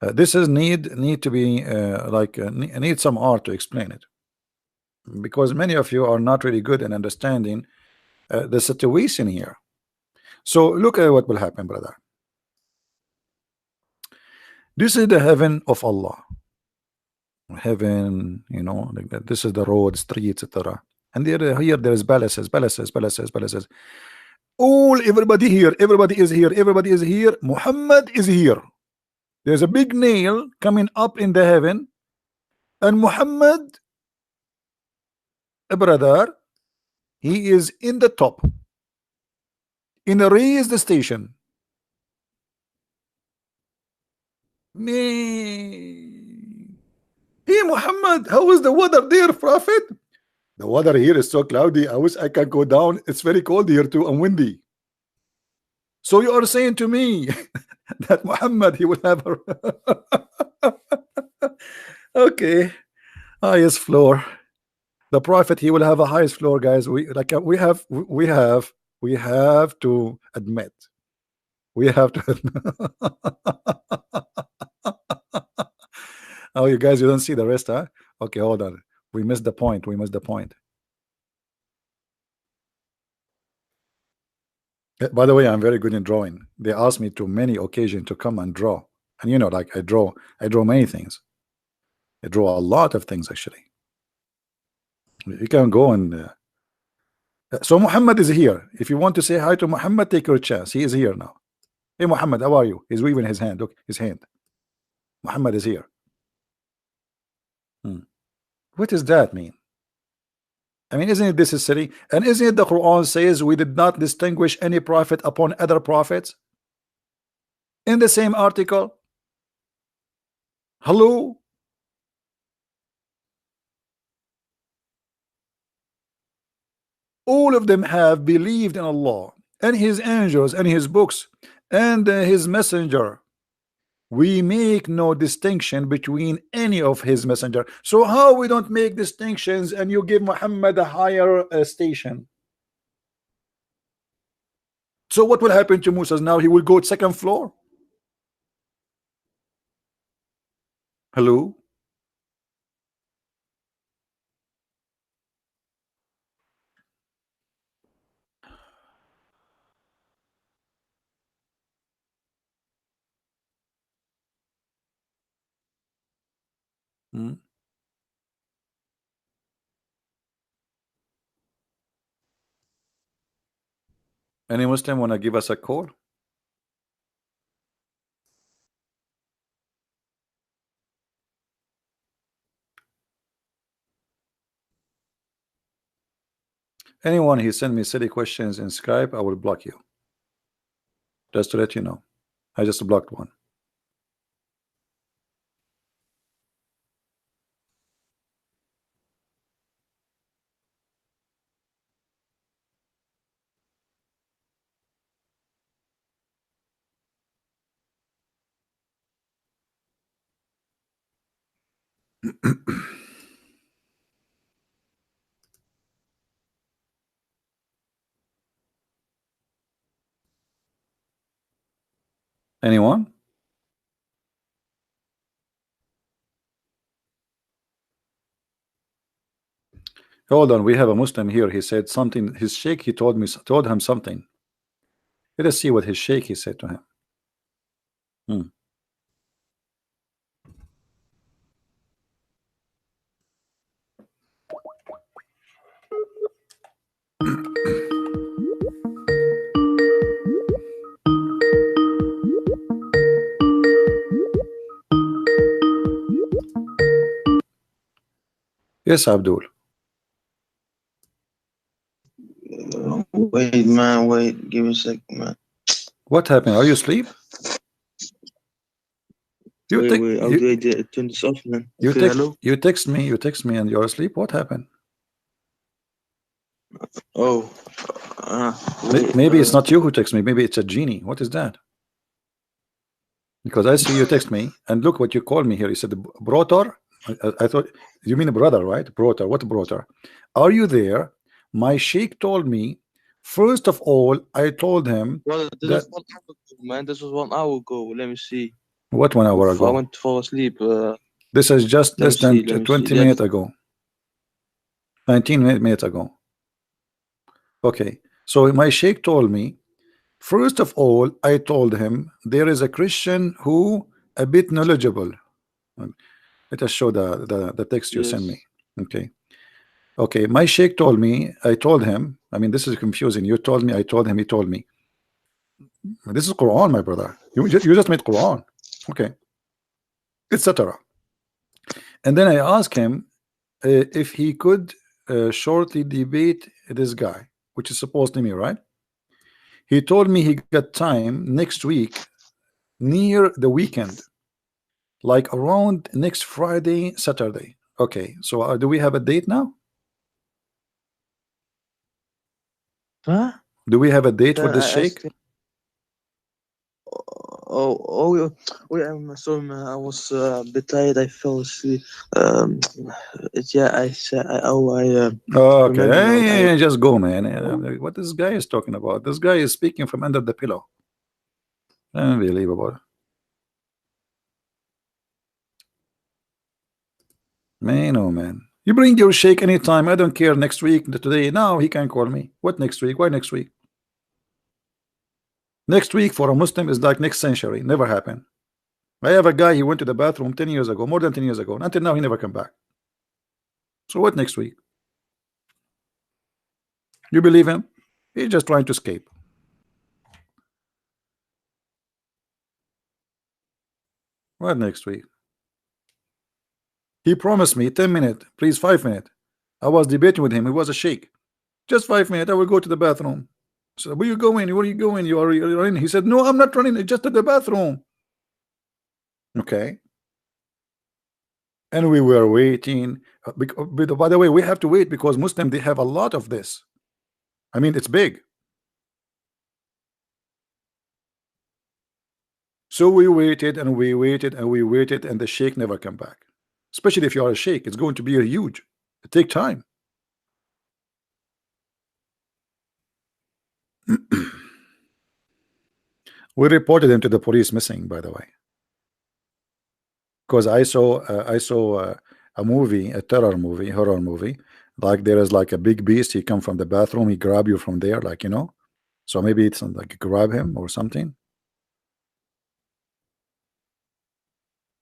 [SPEAKER 1] This is need to be need some art to explain it, because many of you are not really good in understanding the situation here. So look at what will happen, brother. This is the heaven of Allah. Heaven, you know, like that. This is the road, streets, etc. And here there is palaces, palaces, palaces, palaces. All everybody here, everybody is here, everybody is here. Muhammad is here. There's a big nail coming up in the heaven, and Muhammad, a brother, he is in the top, in a raised station. Me. Hey Muhammad, how is the weather there, Prophet? The weather here is so cloudy. I wish I could go down. It's very cold here too and windy. So you are saying to me that Muhammad, he will have her. Okay, highest floor. The Prophet, he will have a highest floor, guys. We have to admit. We have to. Oh, you guys, you don't see the rest, huh? Okay, hold on. We missed the point. We missed the point. By the way, I'm very good in drawing. They asked me to many occasions to come and draw, and you know, like I draw many things. I draw a lot of things actually. You can go and. So Muhammad is here. If you want to say hi to Muhammad, take your chance. He is here now. Hey Muhammad, how are you? He's waving his hand. Look, his hand. Muhammad is here. Hmm. What does that mean? I mean, isn't it this is silly? And isn't it the Quran says we did not distinguish any prophet upon other prophets? In the same article. Hello? All of them have believed in Allah and His angels and His books and His messenger. We make no distinction between any of His messenger. So how we don't make distinctions and you give Muhammad a higher station? So what will happen to Musa now? He will go to second floor. Hello? Hmm? Any Muslim want to give us a call? Anyone he send me silly questions in Skype, I will block you. Just to let you know. I just blocked one. Anyone? Hold on, we have a Muslim here. He said something. His sheikh, he told him something. Let us see what his sheikh he said to him. Hmm. Yes, Abdul.
[SPEAKER 2] Wait, man, wait. Give me a sec, man.
[SPEAKER 1] What happened? Are you asleep? You
[SPEAKER 2] Wait,
[SPEAKER 1] take
[SPEAKER 2] wait. How
[SPEAKER 1] you
[SPEAKER 2] do I turn this off, man? Okay, hello?
[SPEAKER 1] you text me and you're asleep. What happened?
[SPEAKER 2] Oh, wait.
[SPEAKER 1] Maybe it's not you who text me. Maybe it's a genie. What is that? Because I see you text me and look what you called me here. You said brotor. I thought you mean brother, right? Brotor. What brotor? Are you there? My sheikh told me. First of all, I told him
[SPEAKER 2] Well, this
[SPEAKER 1] that
[SPEAKER 2] was 1 hour ago, man. This was 1 hour ago. Let me see.
[SPEAKER 1] what 1 hour
[SPEAKER 2] If I
[SPEAKER 1] ago.
[SPEAKER 2] went to fall asleep,
[SPEAKER 1] This is just
[SPEAKER 2] let me
[SPEAKER 1] less
[SPEAKER 2] see.
[SPEAKER 1] than
[SPEAKER 2] Let me see.
[SPEAKER 1] 20
[SPEAKER 2] Yes.
[SPEAKER 1] minutes ago. 19 minutes ago. Okay. So my sheikh told me. First of all, I told him there is a Christian who a bit knowledgeable. Let us show the text you send me.
[SPEAKER 2] Yes.
[SPEAKER 1] Okay. Okay. My sheikh told me, I told him, I mean, this is confusing. You told me, I told him, he told me. This is Quran, my brother. You just made Quran. Okay. Etc. And then I asked him if he could shortly debate this guy, which is supposedly me, right? He told me he got time next week near the weekend, like around next Friday, Saturday. Okay, so do we have a date now?
[SPEAKER 2] Huh?
[SPEAKER 1] Do we have a date for
[SPEAKER 2] Then
[SPEAKER 1] this
[SPEAKER 2] I
[SPEAKER 1] shake?
[SPEAKER 2] asked him. Oh, yeah, I'm sorry, man. I was a bit tired. I fell asleep. Um, yeah, I said,
[SPEAKER 1] Okay,
[SPEAKER 2] remember now.
[SPEAKER 1] just go, man. What this guy is talking about? This guy is speaking from under the pillow. Unbelievable. Man, oh man. You bring your shake anytime. I don't care. Next week, today, now he can call me. What next week? Why next week? Next week for a Muslim is like next century. Never happen. I have a guy, he went to the bathroom 10 years ago, more than 10 years ago. And until now, he never come back. So what next week? You believe him? He's just trying to escape. What next week? He promised me 10 minutes, please 5 minutes. I was debating with him. He was a sheikh. Just 5 minutes. I will go to the bathroom. So where you going? Where you going? You're in. He said, no, I'm not running. It's just to the bathroom. Okay. And we were waiting. By the way, we have to wait because Muslim, they have a lot of this. I mean, it's big. So we waited and we waited and we waited, and the sheikh never come back. Especially if you are a sheikh, it's going to be a huge. It take time. We reported him to the police missing, by the way, because I saw a movie, a terror movie, horror movie. Like there is like a big beast. He come from the bathroom. He grab you from there, like you know. So maybe it's like grab him or something.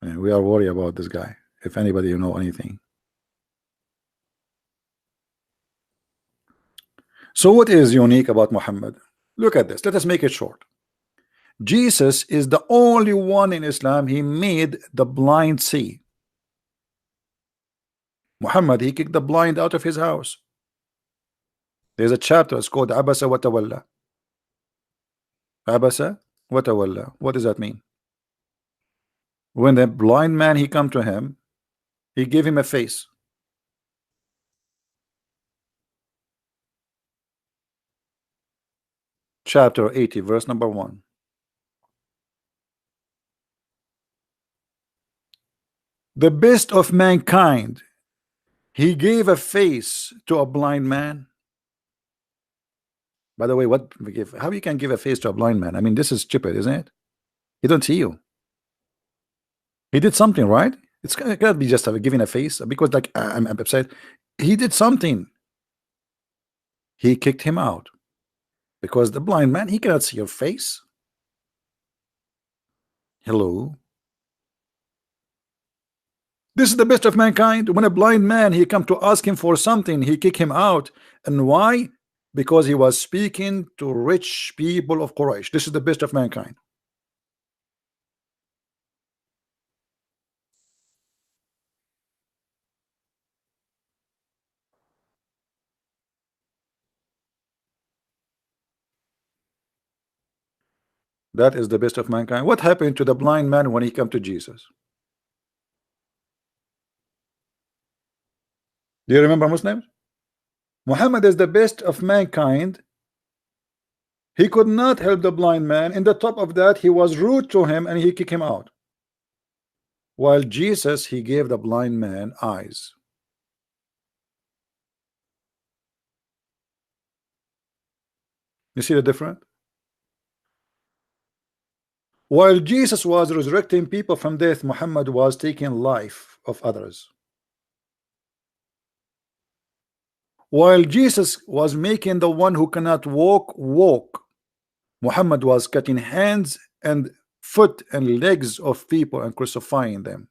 [SPEAKER 1] And we are worried about this guy. if anybody you know anything. So what is unique about Muhammad? Look at this. Let us make it short. Jesus is the only one in Islam. He made the blind see. Muhammad, he kicked the blind out of his house. There's a chapter, it's called Abasa wa Tawalla. Abasa wa Tawalla. What does that mean? When the blind man he come to him, he gave him a face. Chapter 80, verse number 1. The best of mankind, he gave a face to a blind man. By the way, how you can give a face to a blind man? I mean, this is stupid, isn't it? He don't see you. He did something, right? It cannot be just giving a face, because like I'm upset. He did something. He kicked him out because the blind man, he cannot see your face. Hello. This is the best of mankind. When a blind man he come to ask him for something, he kick him out. And why? Because he was speaking to rich people of Quraysh. This is the best of mankind. That is the best of mankind. What happened to the blind man when he came to Jesus? Do you remember, Muslims? Muhammad is the best of mankind. He could not help the blind man. In the top of that, he was rude to him and he kicked him out. While Jesus, he gave the blind man eyes. You see the difference? While Jesus was resurrecting people from death, Muhammad was taking life of others. While Jesus was making the one who cannot walk, Muhammad was cutting hands and foot and legs of people and crucifying them.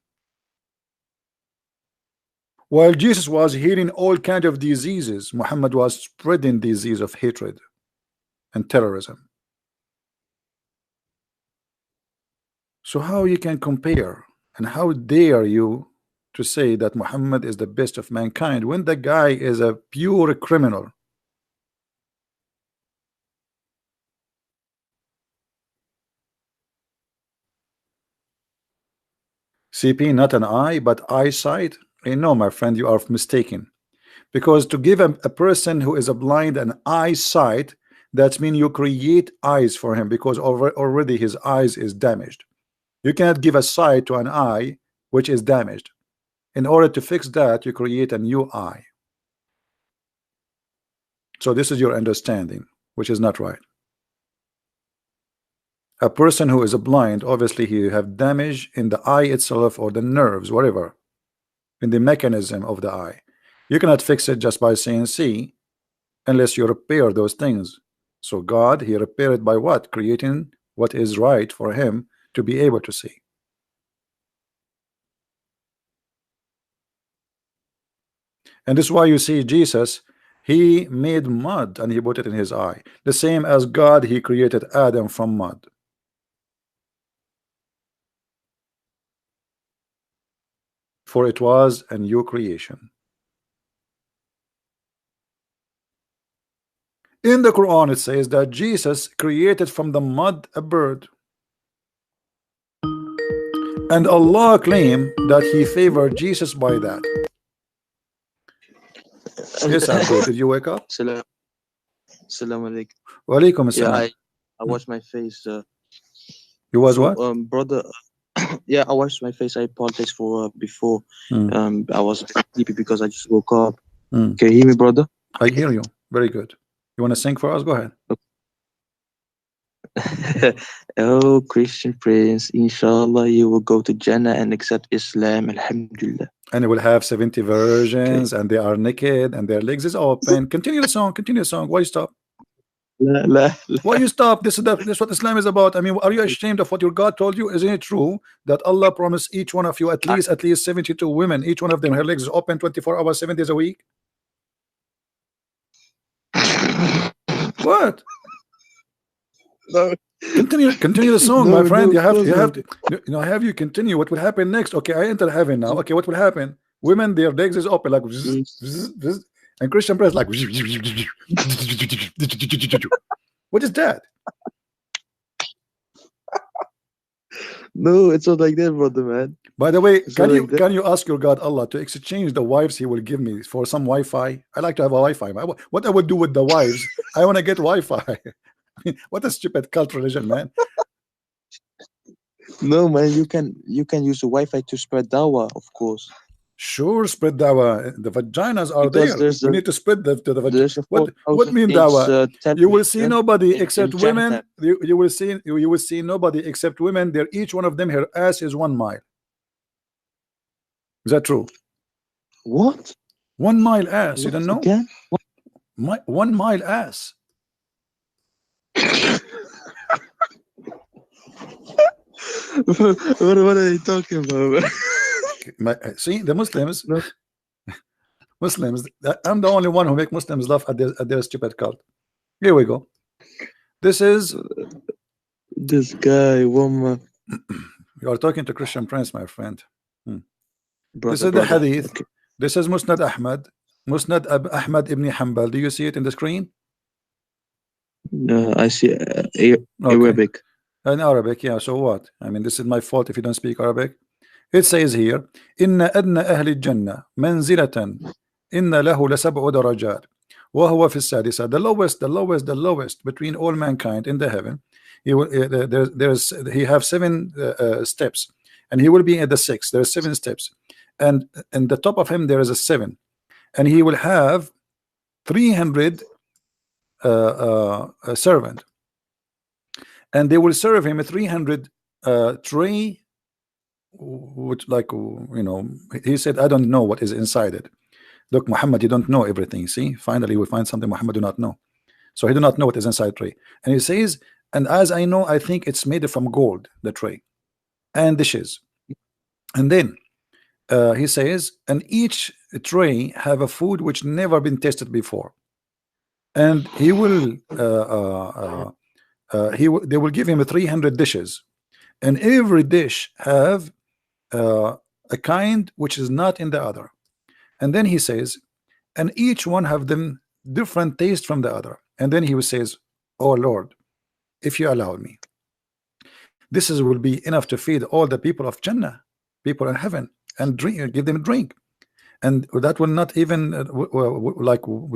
[SPEAKER 1] While Jesus was healing all kinds of diseases, Muhammad was spreading disease of hatred and terrorism. So how you can compare, and how dare you to say that Muhammad is the best of mankind when the guy is a pure criminal? CP, not an eye but eyesight? No, my friend, you are mistaken. Because to give a person who is a blind an eyesight, that means you create eyes for him, because already his eyes is damaged. You cannot give a sight to an eye which is damaged. In order to fix that, you create a new eye. So this is your understanding, which is not right. A person who is a blind, obviously he have damage in the eye itself, or the nerves, whatever, in the mechanism of the eye. You cannot fix it just by saying see, unless you repair those things. So God, he repaired by what? Creating what is right for him to be able to see. And this is why you see Jesus, he made mud and he put it in his eye. The same as God, he created Adam from mud. For it was a new creation. In the Quran it says that Jesus created from the mud a bird. And Allah claimed that he favored Jesus by that. Yes, Abdul, did you wake up?
[SPEAKER 2] Salam alaikum.
[SPEAKER 1] Wa alaikum
[SPEAKER 2] Yeah,
[SPEAKER 1] assalam.
[SPEAKER 2] I washed my face.
[SPEAKER 1] You was what?
[SPEAKER 2] Brother. Yeah, I washed my face. I apologize for before. I was a bit sleepy because I just woke up. Can you hear me, brother?
[SPEAKER 1] I hear you. Very good. You want to sing for us? Go ahead.
[SPEAKER 2] Oh, Christian Prince, inshallah, you will go to Jannah and accept Islam, alhamdulillah.
[SPEAKER 1] And it will have 70 versions, and they are naked, and their legs is open. Continue the song. Continue the song. Why stop?
[SPEAKER 2] لا لا.
[SPEAKER 1] Why you stop? This is what Islam is about. I mean, are you ashamed of what your God told you? Isn't it true that Allah promised each one of you at least 72 women, each one of them her legs is open 24 hours, 7 days a week? What?
[SPEAKER 2] No,
[SPEAKER 1] Continue the song, my
[SPEAKER 2] no,
[SPEAKER 1] friend.
[SPEAKER 2] no,
[SPEAKER 1] You
[SPEAKER 2] of
[SPEAKER 1] have to
[SPEAKER 2] course not.
[SPEAKER 1] have you continue. What will happen next? Okay, I enter heaven now. Okay, what will happen? Women, their legs is open like
[SPEAKER 2] Mm.
[SPEAKER 1] and Christian press like what is that?
[SPEAKER 2] No, it's not like that, brother, man.
[SPEAKER 1] By the way,
[SPEAKER 2] It's
[SPEAKER 1] can
[SPEAKER 2] not
[SPEAKER 1] you
[SPEAKER 2] like that.
[SPEAKER 1] can you ask your God Allah to exchange the wives He will give me for some Wi-Fi? I like to have a Wi-Fi. What I would do with the wives? I want to get Wi-Fi. What a stupid cult religion, man.
[SPEAKER 2] No, man, you can use the Wi-Fi to spread dawah, of course,
[SPEAKER 1] Sure, spread dawa. The vaginas are
[SPEAKER 2] because
[SPEAKER 1] there. We need to spread to the
[SPEAKER 2] there's a
[SPEAKER 1] what
[SPEAKER 2] 4,000
[SPEAKER 1] mean
[SPEAKER 2] inch
[SPEAKER 1] dawa? You will see
[SPEAKER 2] television
[SPEAKER 1] nobody
[SPEAKER 2] in
[SPEAKER 1] except women.
[SPEAKER 2] Jannah.
[SPEAKER 1] You will see nobody except women. There, each one of them, her ass is 1 mile. Is that true?
[SPEAKER 2] What?
[SPEAKER 1] 1 mile ass. You
[SPEAKER 2] What
[SPEAKER 1] don't know?
[SPEAKER 2] again?
[SPEAKER 1] 1 mile ass.
[SPEAKER 2] What are you talking about?
[SPEAKER 1] See the Muslims.
[SPEAKER 2] No,
[SPEAKER 1] Muslims. I'm the only one who make Muslims laugh at their stupid cult. Here we go. This is
[SPEAKER 2] this guy, woman,
[SPEAKER 1] you are talking to Christian Prince, my friend. Hmm. This
[SPEAKER 2] brother,
[SPEAKER 1] is the
[SPEAKER 2] brother.
[SPEAKER 1] hadith.
[SPEAKER 2] Okay.
[SPEAKER 1] This is Musnad Ahmad. Musnad Ahmad ibn Hanbal. Do you see it in the screen?
[SPEAKER 2] I see
[SPEAKER 1] Okay.
[SPEAKER 2] Arabic.
[SPEAKER 1] In Arabic, yeah. So what? I mean, this is my fault if you don't speak Arabic. It says here, إن أدنى أهل الجنة منزلة إن له لسبع درجات وهو في السادسة. The lowest between all mankind in the heaven. He will he have 7 steps, and he will be at the 6th. There are 7 steps, and the top of him there is a 7, and he will have 300 servant, and they will serve him a 300 tray, which like he said, I don't know what is inside it. Look, Muhammad, you don't know everything. See, finally we find something Muhammad do not know. So he do not know what is inside tray, and he says, and as I know, I think it's made from gold, the tray and dishes. And then he says, and each tray have a food which never been tasted before, and he will they will give him 300 dishes, and every dish have a kind which is not in the other. And then he says, and each one have them different taste from the other. And then he says, oh Lord, if you allow me, this will be enough to feed all the people of Jannah, people in heaven, and drink, give them a drink. And that will not even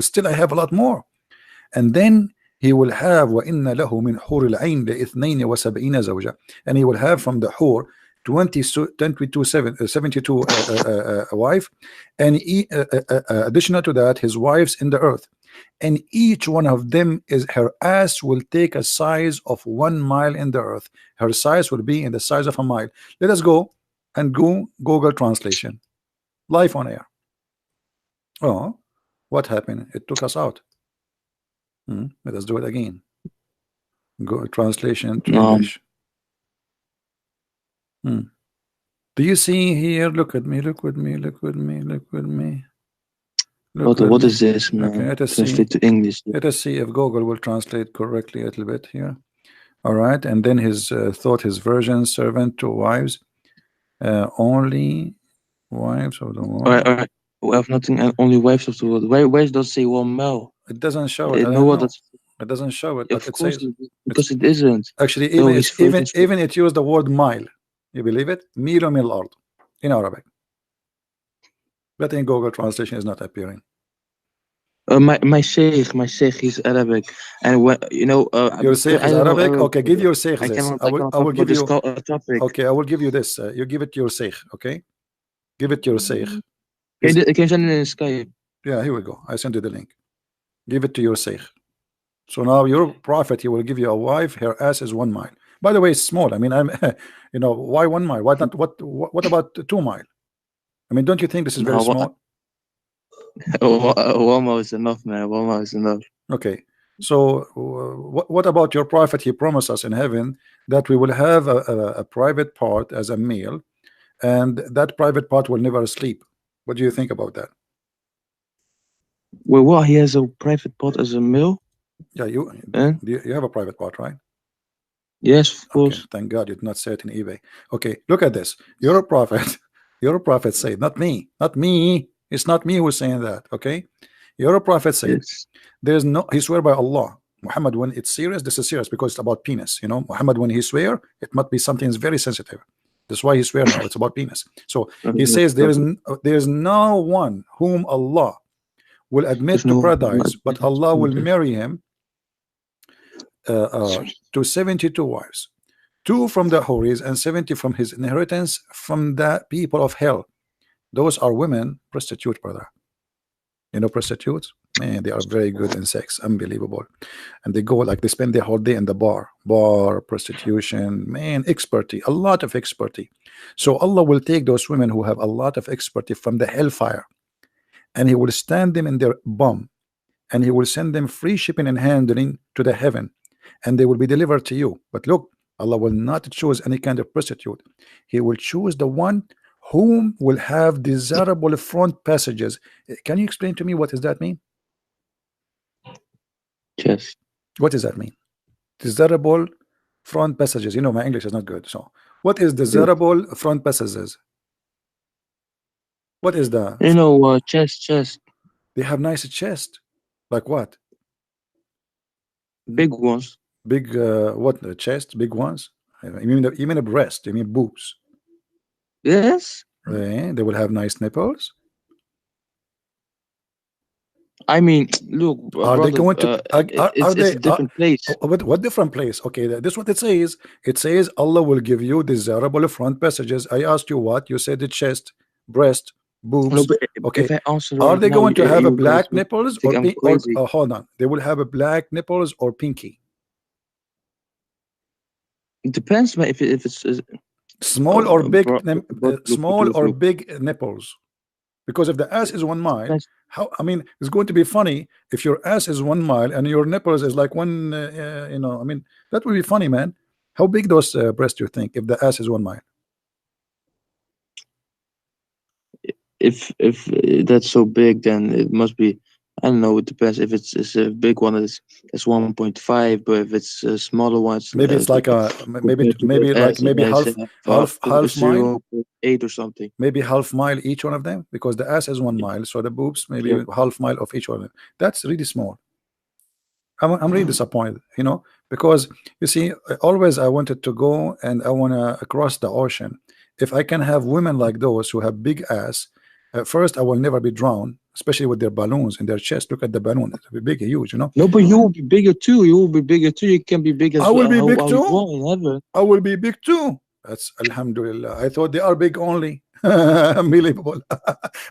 [SPEAKER 1] still I have a lot more. And then he will have وَإِنَّ لَهُ مِنْ حُورِ الْعَيْنِ لِإِثْنَيْنِ وَسَبْعِينَ زَوْجًا, and he will have from the hur 72 wife, and additional to that his wives in the earth, and each one of them is her ass will take a size of 1 mile in the earth. Her size will be in the size of a mile. Let us go and go Google translation live on air. Oh, what happened? It took us out. Let us do it again. Go translation to
[SPEAKER 2] No,
[SPEAKER 1] English. Do you see here? Look at me. Look with me. Look with me. Look with me. Look
[SPEAKER 2] what
[SPEAKER 1] with
[SPEAKER 2] what
[SPEAKER 1] me.
[SPEAKER 2] is this, man?
[SPEAKER 1] Okay, let us see.
[SPEAKER 2] Translate to English.
[SPEAKER 1] Let us see if Google will translate correctly a little bit here. All right, and then his thought, his version, servant to wives, only wives of the world.
[SPEAKER 2] All right. We have nothing. Only wives of the world. Where does it say 1 mile?
[SPEAKER 1] It doesn't show it. I
[SPEAKER 2] No,
[SPEAKER 1] don't
[SPEAKER 2] what?
[SPEAKER 1] know. It doesn't show it, but
[SPEAKER 2] Of
[SPEAKER 1] it
[SPEAKER 2] course,
[SPEAKER 1] says it's
[SPEAKER 2] because it isn't.
[SPEAKER 1] actually
[SPEAKER 2] So his version.
[SPEAKER 1] even it used the word mile. You believe it? Milo min al-ard in Arabic. But in Google translation is not appearing.
[SPEAKER 2] My sheikh, he's Arabic, and when
[SPEAKER 1] Your
[SPEAKER 2] because
[SPEAKER 1] sheikh
[SPEAKER 2] I
[SPEAKER 1] is
[SPEAKER 2] don't know
[SPEAKER 1] Arabic.
[SPEAKER 2] Arabic,
[SPEAKER 1] Okay, give your sheikh
[SPEAKER 2] I
[SPEAKER 1] this.
[SPEAKER 2] cannot
[SPEAKER 1] I
[SPEAKER 2] I
[SPEAKER 1] will
[SPEAKER 2] cannot talk
[SPEAKER 1] give
[SPEAKER 2] about this
[SPEAKER 1] you.
[SPEAKER 2] topic.
[SPEAKER 1] Okay, I will give you this. You give it to your sheikh. Okay, give it to your sheikh.
[SPEAKER 2] Can you send it in Skype?
[SPEAKER 1] Yeah, here we go. I sent you the link. Give it to your sheikh. So now your prophet, he will give you a wife. Her ass is 1 mile. By the way, it's small. I mean, I'm, why 1 mile? Why not? What about 2 mile? I mean, don't you think this is very
[SPEAKER 2] No,
[SPEAKER 1] small?
[SPEAKER 2] 1 mile is enough, man. 1 mile is enough.
[SPEAKER 1] Okay. So what about your prophet? He promised us in heaven that we will have a private part as a meal, and that private part will never sleep. What do you think about that?
[SPEAKER 2] Well, what, he has a private pot as a meal?
[SPEAKER 1] Yeah,
[SPEAKER 2] Eh?
[SPEAKER 1] you have a private part, right?
[SPEAKER 2] Yes, of
[SPEAKER 1] Okay,
[SPEAKER 2] course.
[SPEAKER 1] thank God you did not say it in eBay. Okay, look at this. You're a prophet. You're a prophet say, not me, not me. It's not me who's saying that. Okay, you're a prophet say.
[SPEAKER 2] Yes.
[SPEAKER 1] There's no, he swear by Allah. Muhammad, when it's serious, this is serious because it's about penis. You know, Muhammad, when he swear, it must be something very sensitive. That's why he swear now. It's about penis. So he says there is no one whom Allah will
[SPEAKER 2] There's
[SPEAKER 1] admit to
[SPEAKER 2] no.
[SPEAKER 1] paradise, but Allah will marry him uh, uh, to 72 wives, two from the Houris and 70 from his inheritance from the people of hell. Those are women prostitute, brother. You know prostitutes? Man, they are very good in sex, unbelievable. And they go like they spend their whole day in the bar prostitution, man, expertise, a lot of expertise. So Allah will take those women who have a lot of expertise from the hellfire, and He will stand them in their bum, and He will send them free shipping and handling to the heaven, and they will be delivered to you. But look, Allah will not choose any kind of prostitute. He will choose the one whom will have desirable front passages. Can you explain to me what does that mean?
[SPEAKER 2] Yes.
[SPEAKER 1] What does that mean? Desirable front passages. You know, my English is not good. So, what is
[SPEAKER 2] Yes.
[SPEAKER 1] desirable front passages? What is the?
[SPEAKER 2] You know, chest,
[SPEAKER 1] They have nice chest. Like what?
[SPEAKER 2] big ones.
[SPEAKER 1] Big what? Chest? Big ones? You mean a breast? You mean boobs?
[SPEAKER 2] Yes.
[SPEAKER 1] They will have nice nipples.
[SPEAKER 2] I mean, look,
[SPEAKER 1] Are they
[SPEAKER 2] brother.
[SPEAKER 1] going to? Are
[SPEAKER 2] It's
[SPEAKER 1] they?
[SPEAKER 2] a different place.
[SPEAKER 1] What different place? Okay, this is what it says. It says Allah will give you desirable front passages. I asked you what? You said the chest, breast,
[SPEAKER 2] No,
[SPEAKER 1] boobs.
[SPEAKER 2] but
[SPEAKER 1] Okay,
[SPEAKER 2] if I answer
[SPEAKER 1] are
[SPEAKER 2] right
[SPEAKER 1] they
[SPEAKER 2] now,
[SPEAKER 1] going to have a
[SPEAKER 2] you guys
[SPEAKER 1] black
[SPEAKER 2] will
[SPEAKER 1] nipples
[SPEAKER 2] think
[SPEAKER 1] or
[SPEAKER 2] I'm
[SPEAKER 1] pink? Or
[SPEAKER 2] crazy.
[SPEAKER 1] hold on, they will have a black nipples or pinky,
[SPEAKER 2] It depends, man. If it's
[SPEAKER 1] small or big,
[SPEAKER 2] but look,
[SPEAKER 1] small or
[SPEAKER 2] look.
[SPEAKER 1] big nipples. Because if the ass is 1 mile,
[SPEAKER 2] Depends.
[SPEAKER 1] how? I mean, it's going to be funny if your ass is 1 mile and your nipples is like one. You know, I mean, that would be funny, man. How big those breasts do you think if the ass is 1 mile?
[SPEAKER 2] If that's so big, then it must be. I don't know. It depends. If it's a big one, it's 1.5. But if it's a smaller one, it's,
[SPEAKER 1] Maybe it's like a
[SPEAKER 2] compared to the S,
[SPEAKER 1] maybe
[SPEAKER 2] it's
[SPEAKER 1] half mile,
[SPEAKER 2] 0.8 or something.
[SPEAKER 1] maybe half mile each one of them because the ass is 1 mile, so the boobs maybe
[SPEAKER 2] Yeah.
[SPEAKER 1] half mile of each one of them. That's really small. I'm really disappointed, you know, because you see, always I wanted to go and I want to cross the ocean. If I can have women like those who have big ass, first I will never be drowned, especially with their balloons in their chest. Look at the balloon; it's big, huge, you know.
[SPEAKER 2] No, but you will be bigger too. You will be bigger too. You can be big
[SPEAKER 1] I
[SPEAKER 2] as
[SPEAKER 1] will be big
[SPEAKER 2] how you
[SPEAKER 1] too.
[SPEAKER 2] want in heaven.
[SPEAKER 1] I will be big too. That's Alhamdulillah. I thought they are big only. Unbelievable.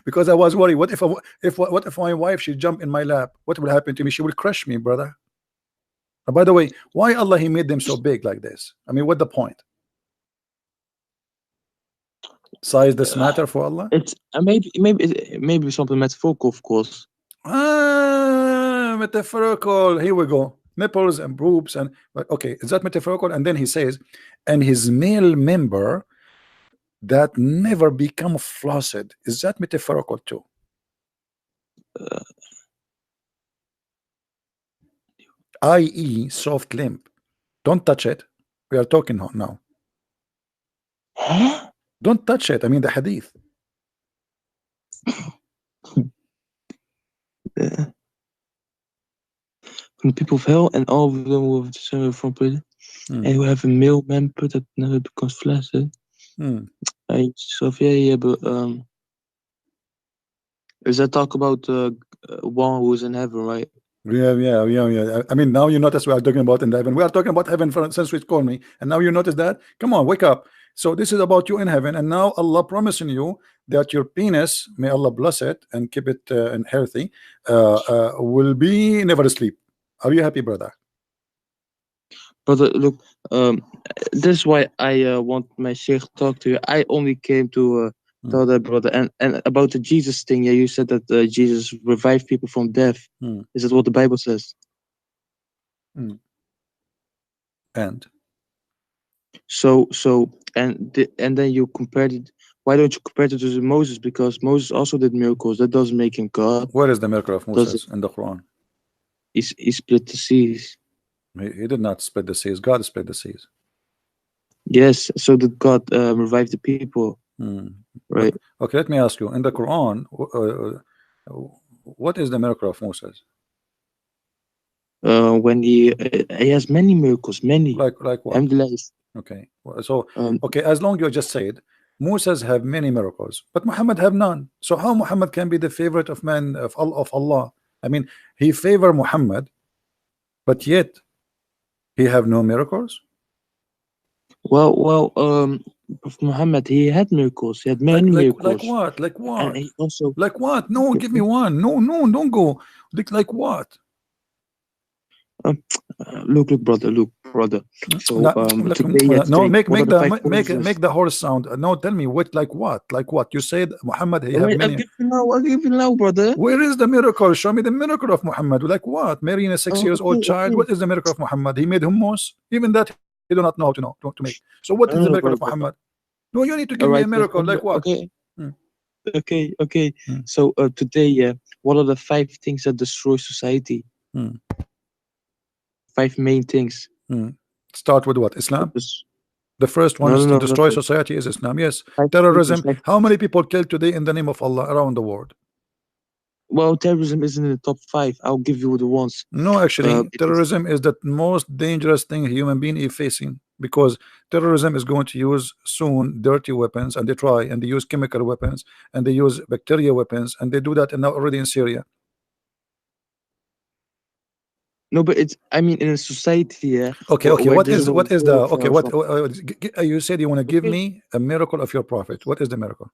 [SPEAKER 1] Because I was worried. What if my wife she jump in my lap? What will happen to me? She will crush me, brother. By the way, why Allah He made them so big like this? I mean, what the point? Size does matter for Allah?
[SPEAKER 2] It's maybe something metaphorical, of course.
[SPEAKER 1] Metaphorical. Here we go. Nipples and boobs and okay, is that metaphorical? And then he says, and his male member that never become flaccid. Is that metaphorical too? I.e. soft limp. Don't touch it. We are talking now.
[SPEAKER 2] Huh?
[SPEAKER 1] Don't touch it. I mean the hadith.
[SPEAKER 2] Uh, from the people of hell, and all of them will descend from prison, and you have a male member that never becomes flaccid. So yeah, but is that talk about one who's in heaven, right?
[SPEAKER 1] Yeah. I mean, now you notice we are talking about in heaven. We are talking about heaven since we called me, and now you notice that. Come on, wake up. So this is about you in heaven, and now Allah promising you that your penis, may Allah bless it and keep it and healthy, will be never asleep. Are you happy, brother?
[SPEAKER 2] But look, this is why I want my sheikh to talk to you. I only came to tell that, brother. And about the Jesus thing, yeah, you said that Jesus revived people from death. Is that what the Bible says?
[SPEAKER 1] Mm. And
[SPEAKER 2] And then you compared it. Why don't you compare it to Moses? Because Moses also did miracles. That doesn't make him God,
[SPEAKER 1] where is the miracle of
[SPEAKER 2] does it?
[SPEAKER 1] Moses in the Quran?
[SPEAKER 2] He split the seas.
[SPEAKER 1] He did not split the seas. God split the seas.
[SPEAKER 2] Yes, so did God revive the people,
[SPEAKER 1] Mm.
[SPEAKER 2] right?
[SPEAKER 1] Okay, let me ask you. In the Quran, what is the miracle of Moses?
[SPEAKER 2] When he has many miracles, many.
[SPEAKER 1] Like what?
[SPEAKER 2] Alhamdulillah.
[SPEAKER 1] Okay. So
[SPEAKER 2] Um,
[SPEAKER 1] okay, as long you just said Moses have many miracles, but Muhammad have none. So how Muhammad can be the favorite of man of Allah? I mean, he favor Muhammad, but yet he have no miracles.
[SPEAKER 2] Prophet Muhammad, he had miracles. He had many
[SPEAKER 1] Like
[SPEAKER 2] miracles,
[SPEAKER 1] what? Like
[SPEAKER 2] and
[SPEAKER 1] what?
[SPEAKER 2] he also.
[SPEAKER 1] Like what? No,
[SPEAKER 2] Okay,
[SPEAKER 1] give me one. No, no, don't go. Like what?
[SPEAKER 2] um, look, brother, look, brother. So
[SPEAKER 1] No, like,
[SPEAKER 2] today,
[SPEAKER 1] no,
[SPEAKER 2] yesterday, what are the five
[SPEAKER 1] make
[SPEAKER 2] wonders?
[SPEAKER 1] the horse sound. No, tell me what, like what? Like what? You said Muhammad, he have
[SPEAKER 2] Wait, I'll
[SPEAKER 1] many.
[SPEAKER 2] give you now. I'll give you now, brother.
[SPEAKER 1] Where is the miracle? Show me the miracle of Muhammad. Like what? Marrying a 6 years old
[SPEAKER 2] Okay,
[SPEAKER 1] child.
[SPEAKER 2] okay.
[SPEAKER 1] What is the miracle of Muhammad? He made hummus. Even that he do not know how to to make. So what is the
[SPEAKER 2] No,
[SPEAKER 1] miracle
[SPEAKER 2] no,
[SPEAKER 1] of
[SPEAKER 2] brother,
[SPEAKER 1] Muhammad?
[SPEAKER 2] brother.
[SPEAKER 1] No, you need to give
[SPEAKER 2] All
[SPEAKER 1] me a
[SPEAKER 2] right, let's
[SPEAKER 1] miracle.
[SPEAKER 2] come
[SPEAKER 1] Like
[SPEAKER 2] back.
[SPEAKER 1] what?
[SPEAKER 2] Okay,
[SPEAKER 1] Hmm,
[SPEAKER 2] okay.
[SPEAKER 1] hmm,
[SPEAKER 2] So today, what are the five things that destroy society?
[SPEAKER 1] hmm,
[SPEAKER 2] Five main things.
[SPEAKER 1] hmm. Start with what?
[SPEAKER 2] That
[SPEAKER 1] Islam.
[SPEAKER 2] is
[SPEAKER 1] The first one
[SPEAKER 2] no,
[SPEAKER 1] is
[SPEAKER 2] no,
[SPEAKER 1] to
[SPEAKER 2] no, no,
[SPEAKER 1] destroy
[SPEAKER 2] no.
[SPEAKER 1] society is Islam. Yes.
[SPEAKER 2] Five
[SPEAKER 1] Terrorism.
[SPEAKER 2] five
[SPEAKER 1] How many people killed today in the name of Allah around the world?
[SPEAKER 2] Well, terrorism isn't in the top five. I'll give you the ones.
[SPEAKER 1] No, actually,
[SPEAKER 2] It is
[SPEAKER 1] terrorism is the most dangerous thing a human being is facing because terrorism is going to use soon dirty weapons, and they try and they use chemical weapons and they use bacteria weapons, and they do that now already in Syria.
[SPEAKER 2] no, but it's. I mean, in a society,
[SPEAKER 1] Okay, okay.
[SPEAKER 2] where there's no
[SPEAKER 1] What is the okay?
[SPEAKER 2] warfare or
[SPEAKER 1] What
[SPEAKER 2] something.
[SPEAKER 1] you said you want to give
[SPEAKER 2] Okay.
[SPEAKER 1] me a miracle of your prophet? What is the miracle?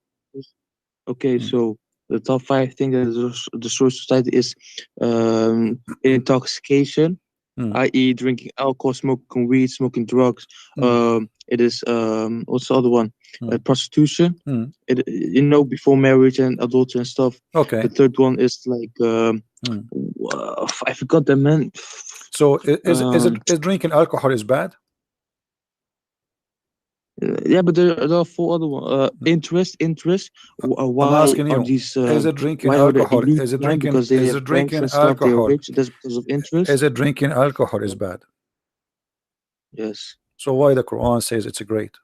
[SPEAKER 2] Okay,
[SPEAKER 1] Hmm,
[SPEAKER 2] so the top five things that destroy society is intoxication,
[SPEAKER 1] hmm,
[SPEAKER 2] i.e., drinking alcohol, smoking weed, smoking drugs.
[SPEAKER 1] hmm,
[SPEAKER 2] It is what's the other one?
[SPEAKER 1] hmm,
[SPEAKER 2] Prostitution.
[SPEAKER 1] hmm.
[SPEAKER 2] Before marriage and adultery and stuff. The
[SPEAKER 1] Okay.
[SPEAKER 2] third one is like
[SPEAKER 1] Hmm.
[SPEAKER 2] I forgot the man.
[SPEAKER 1] So
[SPEAKER 2] Um,
[SPEAKER 1] is drinking alcohol is bad?
[SPEAKER 2] yeah, but there are four other ones. Interest.
[SPEAKER 1] I'm
[SPEAKER 2] Why
[SPEAKER 1] asking
[SPEAKER 2] are
[SPEAKER 1] you,
[SPEAKER 2] these?
[SPEAKER 1] is it drinking
[SPEAKER 2] Why are the
[SPEAKER 1] alcohol?
[SPEAKER 2] elite blind? Because they
[SPEAKER 1] Is
[SPEAKER 2] have
[SPEAKER 1] it
[SPEAKER 2] banks
[SPEAKER 1] drinking
[SPEAKER 2] and stuff. They are
[SPEAKER 1] alcohol?
[SPEAKER 2] rich. That's because of interest.
[SPEAKER 1] Is it drinking alcohol is bad?
[SPEAKER 2] Yes.
[SPEAKER 1] So why the Quran says it's great?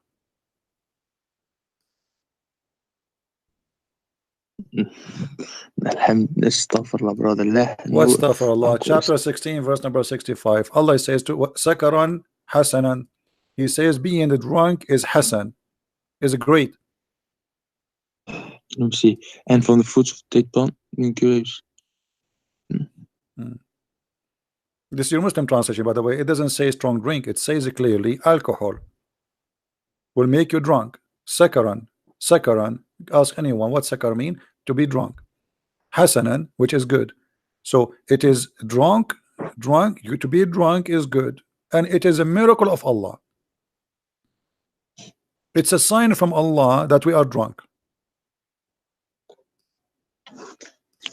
[SPEAKER 2] Astaghfirullah, brother.
[SPEAKER 1] What's
[SPEAKER 2] No,
[SPEAKER 1] stuff for Allah?
[SPEAKER 2] of
[SPEAKER 1] Chapter 16, verse number 65. Allah says to Sakaran Hasanan. He says being drunk is Hasan, is great.
[SPEAKER 2] Let me see. And from the fruits of the date and grapes.
[SPEAKER 1] Hmm. This is your Muslim translation, by the way. It doesn't say strong drink, it says clearly alcohol will make you drunk. Sakaran. Sakaran. Ask anyone what sakar mean? To be drunk. Hasanan, which is good. So it is drunk, to be drunk is good, and it is a miracle of Allah. It's a sign from Allah that we are drunk.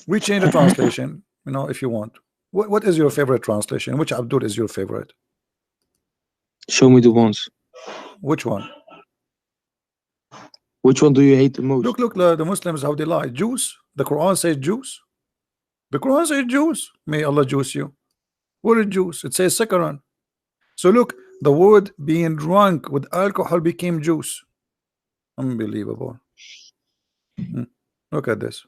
[SPEAKER 1] We change the translation, if you want. What is your favorite translation? Which Abdul is your favorite?
[SPEAKER 2] Show me the ones.
[SPEAKER 1] Which one?
[SPEAKER 2] Which one do you hate the most?
[SPEAKER 1] Look, the Muslims how they lie. Juice. The Quran says juice. The Quran says juice. May Allah juice you. What is juice? It says sakaran. So look, the word being drunk with alcohol became juice. Unbelievable. Hmm. Look at this.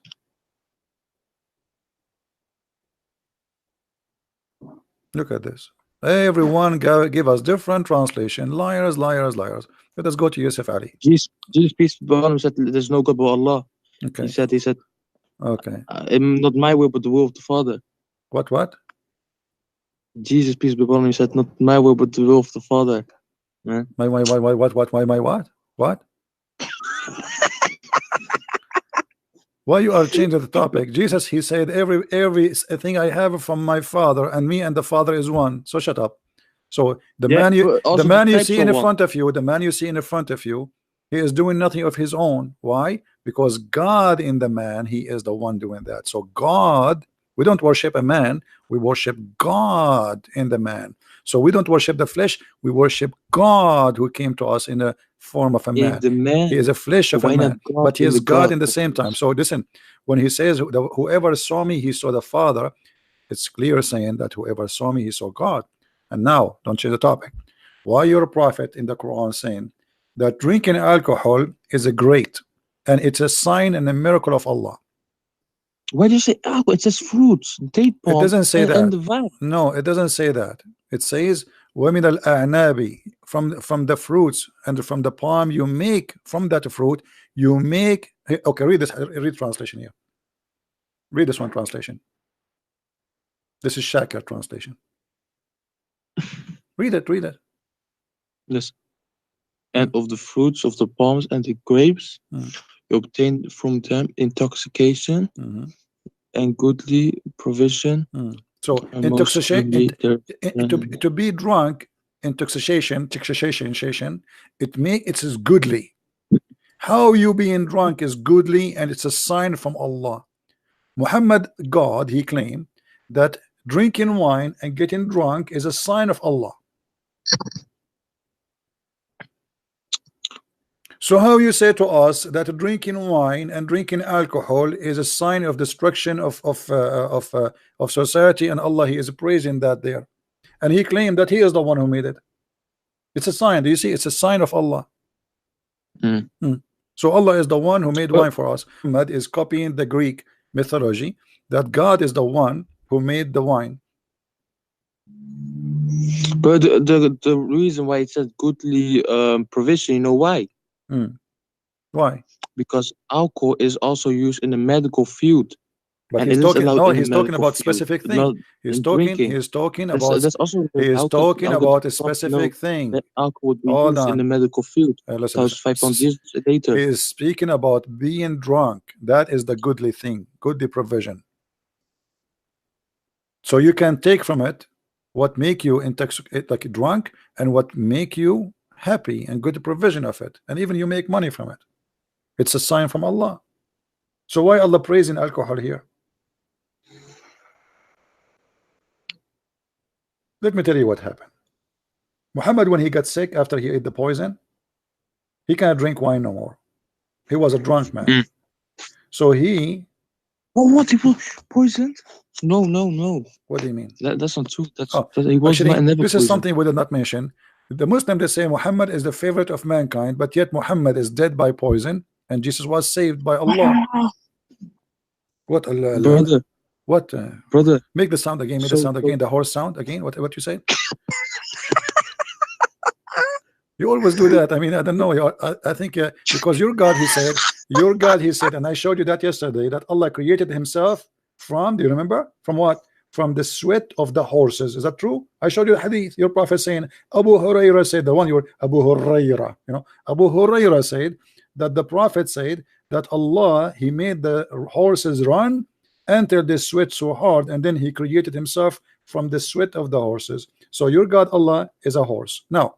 [SPEAKER 1] Look at this. Everyone give us different translation. Liars, liars, liars. Let us go to Yusuf Ali.
[SPEAKER 2] Jesus, peace be upon him, said, "There's no God but Allah."
[SPEAKER 1] Okay.
[SPEAKER 2] He said,
[SPEAKER 1] Okay.
[SPEAKER 2] "Not my will, but the will of the Father."
[SPEAKER 1] What?
[SPEAKER 2] Jesus, peace be upon him, said, "Not my will, but the will of the Father." Man,
[SPEAKER 1] My what? What? Why you are changing the topic? Jesus, he said every thing I have from my Father, and me and the Father is one. So shut up. So
[SPEAKER 2] yeah, but
[SPEAKER 1] the
[SPEAKER 2] also the
[SPEAKER 1] man you
[SPEAKER 2] types
[SPEAKER 1] see
[SPEAKER 2] are
[SPEAKER 1] in
[SPEAKER 2] one.
[SPEAKER 1] front of you, the man you see in front of you, he is doing nothing of his own. Why? Because God in the man, he is the one doing that. So God We don't worship a man, we worship God in the man. So we don't worship the flesh, we worship God who came to us in the form of a
[SPEAKER 2] In
[SPEAKER 1] man.
[SPEAKER 2] the
[SPEAKER 1] He
[SPEAKER 2] man,
[SPEAKER 1] is a flesh of a
[SPEAKER 2] why not
[SPEAKER 1] man,
[SPEAKER 2] God
[SPEAKER 1] but he
[SPEAKER 2] in
[SPEAKER 1] is
[SPEAKER 2] the
[SPEAKER 1] God
[SPEAKER 2] God?
[SPEAKER 1] in the same time. So listen, when he says whoever saw me, he saw the Father, it's clear saying that whoever saw me, he saw God. And now, don't change the topic. Why your prophet in the Quran saying that drinking alcohol is a great and it's a sign and a miracle of Allah?
[SPEAKER 2] Why do you say alcohol? It says fruits, date
[SPEAKER 1] It
[SPEAKER 2] palm,
[SPEAKER 1] doesn't say
[SPEAKER 2] and
[SPEAKER 1] that.
[SPEAKER 2] the vine.
[SPEAKER 1] No, it doesn't say that. It says وَمِنَ الْأَعْنَابِ, from the fruits and from the palm you make, from that fruit you make. Okay, read this. Read translation here. Read this one translation. This is Shakir translation. Read it. Read it.
[SPEAKER 2] Yes. And
[SPEAKER 1] Mm,
[SPEAKER 2] of the fruits of the palms and the grapes,
[SPEAKER 1] mm,
[SPEAKER 2] you obtain from them intoxication
[SPEAKER 1] mhm,
[SPEAKER 2] and goodly provision,
[SPEAKER 1] mm. So
[SPEAKER 2] and most
[SPEAKER 1] intoxication,
[SPEAKER 2] certainly there.
[SPEAKER 1] to be drunk, intoxication, it is goodly. How you being drunk is goodly, and it's a sign from Allah. Muhammad, God, he claimed that drinking wine and getting drunk is a sign of Allah. So how you say to us that drinking wine and drinking alcohol is a sign of destruction of society, and Allah, he is praising that there, and he claimed that he is the one who made it. It's a sign. Do you see? It's a sign of Allah.
[SPEAKER 2] Mm.
[SPEAKER 1] Hmm. So Allah is the one who made
[SPEAKER 2] But,
[SPEAKER 1] wine for us. Muhammad is copying the Greek mythology that God is the one who made the wine.
[SPEAKER 2] but the reason why it says goodly provision, you know why?
[SPEAKER 1] Hmm. Why?
[SPEAKER 2] Because alcohol is also used in the medical field,
[SPEAKER 1] But
[SPEAKER 2] and
[SPEAKER 1] he's
[SPEAKER 2] it is
[SPEAKER 1] talking,
[SPEAKER 2] allowed
[SPEAKER 1] no,
[SPEAKER 2] in the
[SPEAKER 1] he's talking
[SPEAKER 2] medical
[SPEAKER 1] about
[SPEAKER 2] field,
[SPEAKER 1] specific
[SPEAKER 2] but
[SPEAKER 1] thing.
[SPEAKER 2] not in drinking.
[SPEAKER 1] He's talking
[SPEAKER 2] That's
[SPEAKER 1] about,
[SPEAKER 2] that's also
[SPEAKER 1] he is talking
[SPEAKER 2] how could
[SPEAKER 1] about a
[SPEAKER 2] the Prophet know
[SPEAKER 1] specific thing.
[SPEAKER 2] that alcohol would be
[SPEAKER 1] Hold
[SPEAKER 2] used in the
[SPEAKER 1] on.
[SPEAKER 2] medical field
[SPEAKER 1] Listen, listen.
[SPEAKER 2] 1,500 years later?
[SPEAKER 1] He is speaking about being drunk. That is the goodly thing, goodly provision. So you can take from it what make you intoxicated, like drunk, and what make you happy, and good provision of it, and even you make money from it. It's a sign from Allah. So why Allah praising alcohol here? Let me tell you what happened. Muhammad, when he got sick after he ate the poison, he cannot drink wine no more. He was a drunk man.
[SPEAKER 2] Mm.
[SPEAKER 1] So he,
[SPEAKER 2] Oh, what? He was poisoned? No, no, no.
[SPEAKER 1] what do you mean?
[SPEAKER 2] That's not true.
[SPEAKER 1] Oh,
[SPEAKER 2] He was not
[SPEAKER 1] actually,
[SPEAKER 2] never
[SPEAKER 1] this is
[SPEAKER 2] poisoned.
[SPEAKER 1] something we did not mention. The Muslim, they say Muhammad is the favorite of mankind, but yet Muhammad is dead by poison, and Jesus was saved by Allah.
[SPEAKER 2] Ah,
[SPEAKER 1] What Allah, Allah?
[SPEAKER 2] brother,
[SPEAKER 1] What?
[SPEAKER 2] brother.
[SPEAKER 1] Make the sound again. Make the sound
[SPEAKER 2] So
[SPEAKER 1] again. The horse sound again. What you say? You always do that. I mean, I don't know. I think because your God, he said, your God, he said, and I showed you that yesterday, that Allah created himself from, do you remember? From what? From the sweat of the horses. Is that true? I showed you a hadith. Your prophet saying, Abu Huraira said, the one you were, Abu Huraira, Abu Huraira said that the prophet said that Allah, he made the horses run until they sweat so hard, and then he created himself from the sweat of the horses. So your God, Allah, is a horse. Now,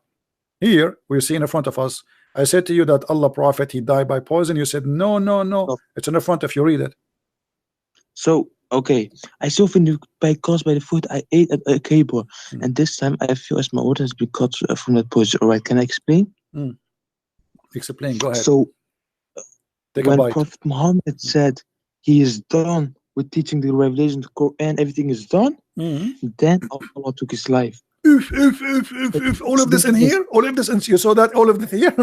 [SPEAKER 1] here we see in front of us. I said to you that Allah Prophet, he died by poison. You said no, no, no.
[SPEAKER 2] no.
[SPEAKER 1] It's in the front if you read it.
[SPEAKER 2] So okay, I suffered by caused by the food I ate at a cable,
[SPEAKER 1] Mm.
[SPEAKER 2] and this time I feel as my order has been cut from that poison. All right, can I explain?
[SPEAKER 1] Mm. Explain. Go ahead.
[SPEAKER 2] So
[SPEAKER 1] Take a
[SPEAKER 2] when
[SPEAKER 1] bite.
[SPEAKER 2] Prophet Muhammad said he is done with teaching the revelation, the Quran, everything is done,
[SPEAKER 1] Mm.
[SPEAKER 2] then Allah took his life.
[SPEAKER 1] If all of this in
[SPEAKER 2] Yes.
[SPEAKER 1] here, all of this, and you saw that all of this here.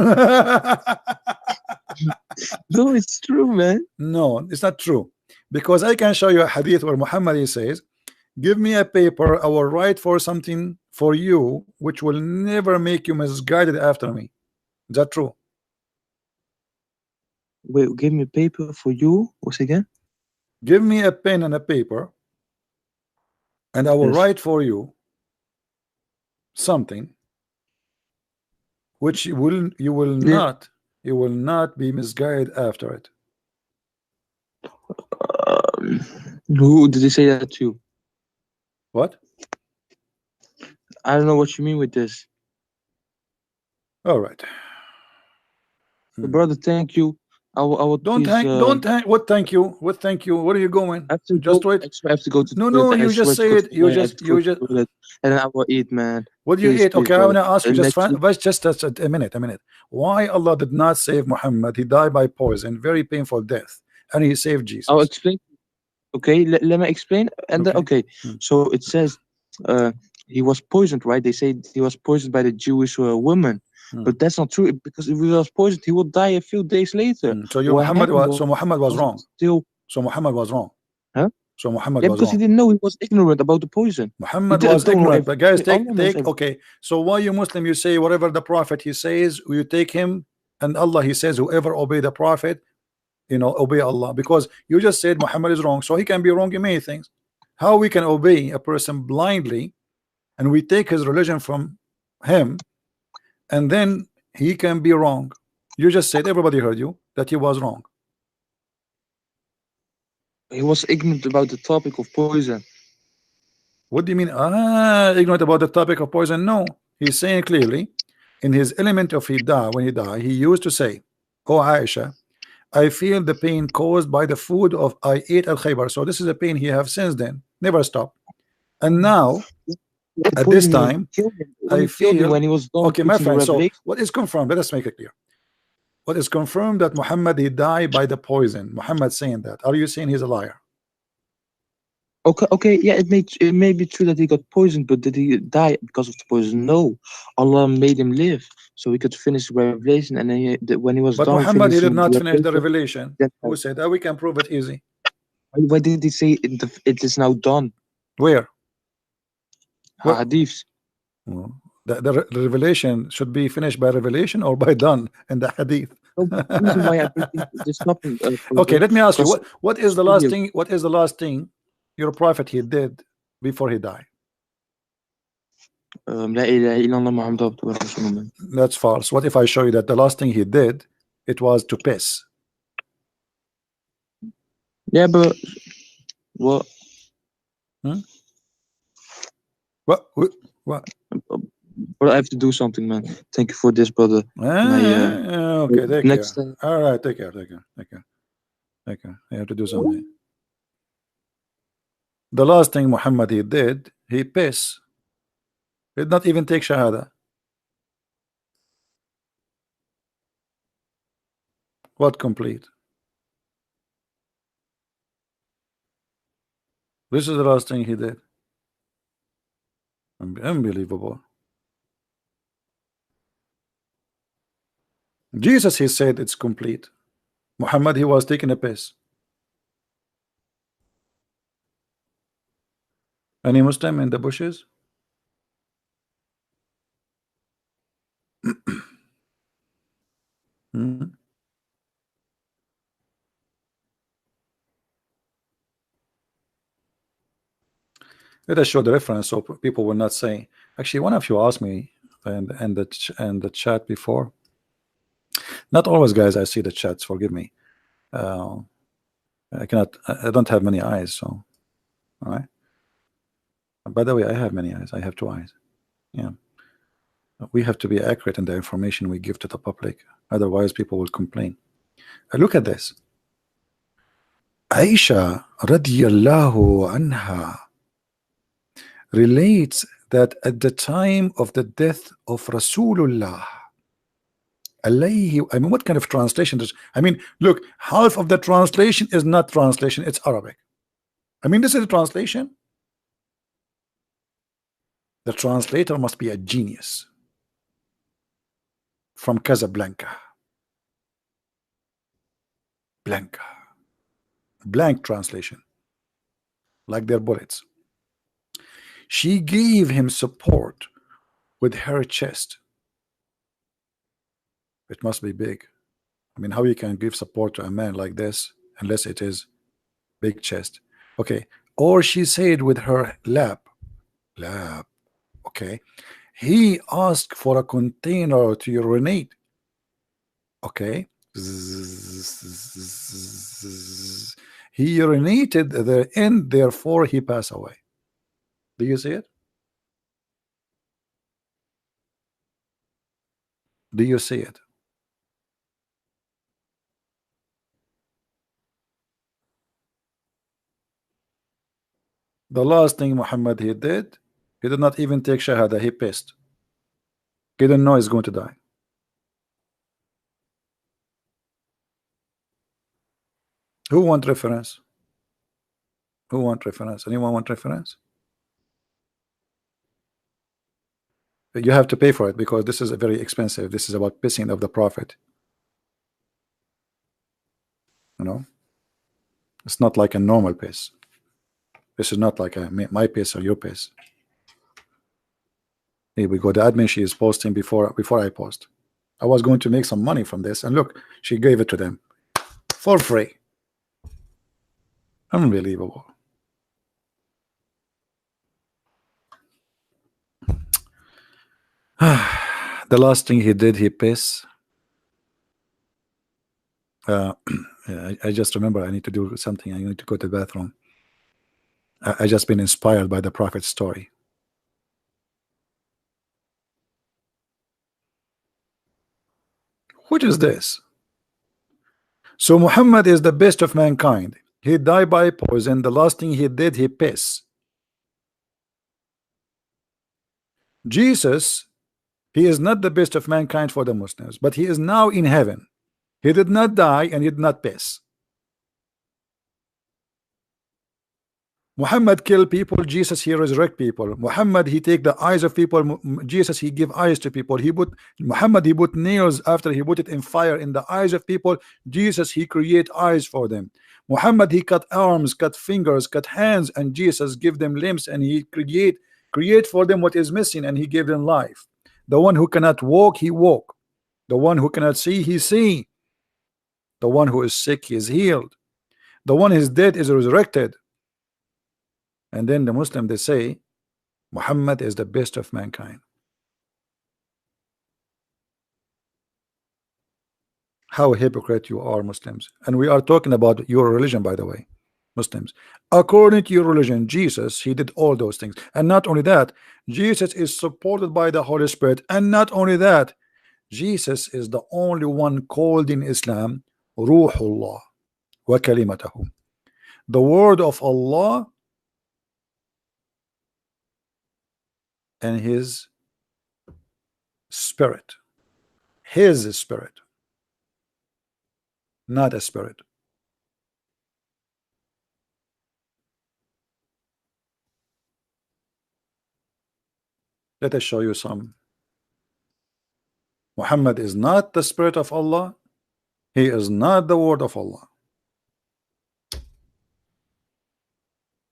[SPEAKER 2] No, it's true, man.
[SPEAKER 1] No, it's not true, because I can show you a hadith where Muhammad, he says, give me a paper, I will write for something for you which will never make you misguided after me. Is that true?
[SPEAKER 2] Wait, give me a paper for you. What's again?
[SPEAKER 1] Give me a pen and a paper, and I will
[SPEAKER 2] Yes.
[SPEAKER 1] write for you something which
[SPEAKER 2] Yeah.
[SPEAKER 1] you will not be misguided after it.
[SPEAKER 2] Um, who did he say that to?
[SPEAKER 1] What?
[SPEAKER 2] I don't know what you mean with this.
[SPEAKER 1] All right.
[SPEAKER 2] Brother, thank you. I would
[SPEAKER 1] Don't
[SPEAKER 2] please.
[SPEAKER 1] hang. Don't hang. What? Thank you. What? Thank you. Where are you going?
[SPEAKER 2] I have to
[SPEAKER 1] Just
[SPEAKER 2] go.
[SPEAKER 1] wait.
[SPEAKER 2] I swear I have to go to the
[SPEAKER 1] No, no.
[SPEAKER 2] toilet. I
[SPEAKER 1] You
[SPEAKER 2] swear
[SPEAKER 1] just
[SPEAKER 2] to God,
[SPEAKER 1] say it.
[SPEAKER 2] I have to go
[SPEAKER 1] You
[SPEAKER 2] to
[SPEAKER 1] just.
[SPEAKER 2] the toilet, and then I will eat, man.
[SPEAKER 1] What do you
[SPEAKER 2] Please,
[SPEAKER 1] eat?
[SPEAKER 2] please,
[SPEAKER 1] Okay, I want
[SPEAKER 2] brother.
[SPEAKER 1] to ask you just
[SPEAKER 2] Let's eat.
[SPEAKER 1] just a minute. A minute. Why Allah did not save Muhammad? He died by poison, very painful death, and He saved
[SPEAKER 2] I'll
[SPEAKER 1] Jesus.
[SPEAKER 2] explain. Okay, let me explain. And then,
[SPEAKER 1] Okay.
[SPEAKER 2] okay,
[SPEAKER 1] Hmm.
[SPEAKER 2] so it says, he was poisoned, right? They say he was poisoned by the Jewish woman,
[SPEAKER 1] Hmm.
[SPEAKER 2] but that's not true because if he was poisoned, he would die a few days later.
[SPEAKER 1] So your
[SPEAKER 2] What
[SPEAKER 1] Muhammad
[SPEAKER 2] happened
[SPEAKER 1] was
[SPEAKER 2] was
[SPEAKER 1] Muhammad was
[SPEAKER 2] he
[SPEAKER 1] wrong.
[SPEAKER 2] still,
[SPEAKER 1] So Muhammad was wrong.
[SPEAKER 2] huh?
[SPEAKER 1] So Muhammad
[SPEAKER 2] Yeah,
[SPEAKER 1] was
[SPEAKER 2] because he
[SPEAKER 1] wrong.
[SPEAKER 2] didn't know. He was ignorant about the poison. He
[SPEAKER 1] Muhammad
[SPEAKER 2] didn't
[SPEAKER 1] was
[SPEAKER 2] don't know
[SPEAKER 1] ignorant. But guys,
[SPEAKER 2] everything. Allah knows
[SPEAKER 1] take.
[SPEAKER 2] everything.
[SPEAKER 1] Okay. So why you Muslim? You say whatever the Prophet he says, you take him, and Allah He says whoever obey the Prophet, obey Allah, because you just said Muhammad is wrong, so he can be wrong in many things. How we can obey a person blindly and we take his religion from him, and then he can be wrong? You just said, everybody heard you, that he was wrong.
[SPEAKER 2] He was ignorant about the topic of poison.
[SPEAKER 1] What do you mean? Ignorant about the topic of poison? No, he's saying clearly in his element of he die when he died, he used to say, "Oh Aisha, I feel the pain caused by the food of I ate al Khaybar." So this is a pain he have since then, never stopped. And now
[SPEAKER 2] The
[SPEAKER 1] at this
[SPEAKER 2] poison when
[SPEAKER 1] time,
[SPEAKER 2] he
[SPEAKER 1] I
[SPEAKER 2] killed him
[SPEAKER 1] feel
[SPEAKER 2] when he was done
[SPEAKER 1] okay, my
[SPEAKER 2] preaching the
[SPEAKER 1] friend. So
[SPEAKER 2] revelation.
[SPEAKER 1] what is confirmed? Let us make it clear. What is confirmed that Muhammad he died by the poison? Muhammad saying that. Are you saying he's a liar?
[SPEAKER 2] Okay, okay, yeah, it may be true that he got poisoned, but did he die because of the poison? No, Allah made him live so he could finish the revelation, and then when he was
[SPEAKER 1] But
[SPEAKER 2] done
[SPEAKER 1] Muhammad he did
[SPEAKER 2] finishing the
[SPEAKER 1] not finish the
[SPEAKER 2] revelation,
[SPEAKER 1] revelation.
[SPEAKER 2] then
[SPEAKER 1] Who said that? We can prove it easy.
[SPEAKER 2] why did he say it is now done?
[SPEAKER 1] Where? What?
[SPEAKER 2] Hadiths.
[SPEAKER 1] Oh, the revelation should be finished by revelation or by done in the hadith.
[SPEAKER 2] So the reason why I bring this topic
[SPEAKER 1] Okay,
[SPEAKER 2] further,
[SPEAKER 1] let me ask you,
[SPEAKER 2] because
[SPEAKER 1] what is the last thing? What is the last thing your prophet he did before he died?
[SPEAKER 2] La ilaha illallah Muhammad abduhu wa rasuluh.
[SPEAKER 1] That's false. What if I show you that the last thing he did, it was to piss?
[SPEAKER 2] Yeah, but what?
[SPEAKER 1] Hmm? What?
[SPEAKER 2] But I have to do something, man. Thank you for this, brother. My
[SPEAKER 1] Okay, take care.
[SPEAKER 2] next.
[SPEAKER 1] All right, take care, take care, take care, take care. You have to do something. The last thing Muhammad he did, he piss. He did not even take shahada. What complete? This is the last thing he did. Unbelievable. Jesus, he said it's complete. Muhammad, he was taking a piss. Any Muslim in the bushes? Hmm? Let us show the reference so people will not say. Actually, one of you asked me and the chat before. Not always, guys. I see the chats. Forgive me. Uh, I cannot. I don't have many eyes. So, all right. By the way, I have many eyes. I have two eyes. Yeah. We have to be accurate in the information we give to the public. Otherwise, people will complain. Look at this. Aisha radiallahu anha relates that at the time of the death of Rasulullah, alayhi, I mean, what kind of translation is? I mean, look, half of the translation is not translation, it's Arabic. I mean, this is a translation. The translator must be a genius from Casablanca. Blanca. Blank translation, like their bullets. She gave him support with her chest. It must be big. I mean, how you can give support to a man like this unless it is big chest? Okay. Or she said with her lap. Okay. He asked for a container to urinate. Okay. He urinated the end, therefore he passed away. Do you see it? Do you see it? The last thing Muhammad he did not even take shahada. He pissed. He didn't know he's going to die. Who want reference? Who want reference? Anyone want reference? You have to pay for it because this is a very expensive. This is about pissing of the prophet. You know, it's not like a normal piss. This is not like my piss or your piss. Here we go. The admin, she is posting before I post. I was going to make some money from this, and look, she gave it to them for free. Unbelievable. The last thing he did, he piss. Yeah, I just remember I need to do something. I need to go to the bathroom. I just been inspired by the prophet's story. What is this? So Muhammad is the best of mankind. He died by poison. The last thing he did, he piss. Jesus, he is not the best of mankind for the Muslims, but he is now in heaven. He did not die and he did not piss. Muhammad kill people, Jesus he resurrect people. Muhammad he take the eyes of people, Jesus he give eyes to people. Muhammad he put nails after he put it in fire in the eyes of people. Jesus he create eyes for them. Muhammad he cut arms, cut fingers, cut hands, and Jesus give them limbs, and he create for them what is missing, and he gave them life. The one who cannot walk, he walk. The one who cannot see, he see. The one who is sick, he is healed. The one who is dead is resurrected. And then the Muslim, they say Muhammad is the best of mankind. How hypocrite you are, Muslims. And we are talking about your religion, by the way, Muslims. According to your religion, Jesus, he did all those things. And not only that, Jesus is supported by the Holy Spirit. And not only that, Jesus is the only one called in Islam Ruhullah wa kalimatahu, the word of Allah and his spirit. His spirit, not a spirit. Let us show you some. Muhammad is not the spirit of Allah. He is not the word of Allah.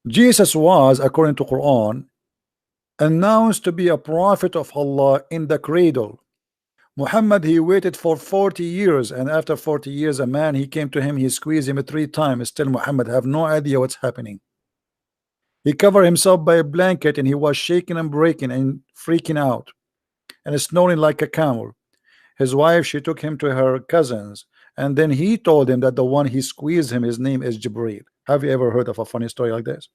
[SPEAKER 1] Jesus was, according to Quran, announced to be a prophet of Allah in the cradle. Muhammad, he waited for 40 years, and after 40 years, a man, he came to him, he squeezed him 3 times. Still Muhammad have no idea what's happening. He covered himself by a blanket, and he was shaking and breaking and freaking out and snoring like a camel. His wife, she took him to her cousins, and then he told him that the one he squeezed him, his name is Jibreel. Have you ever heard of a funny story like this?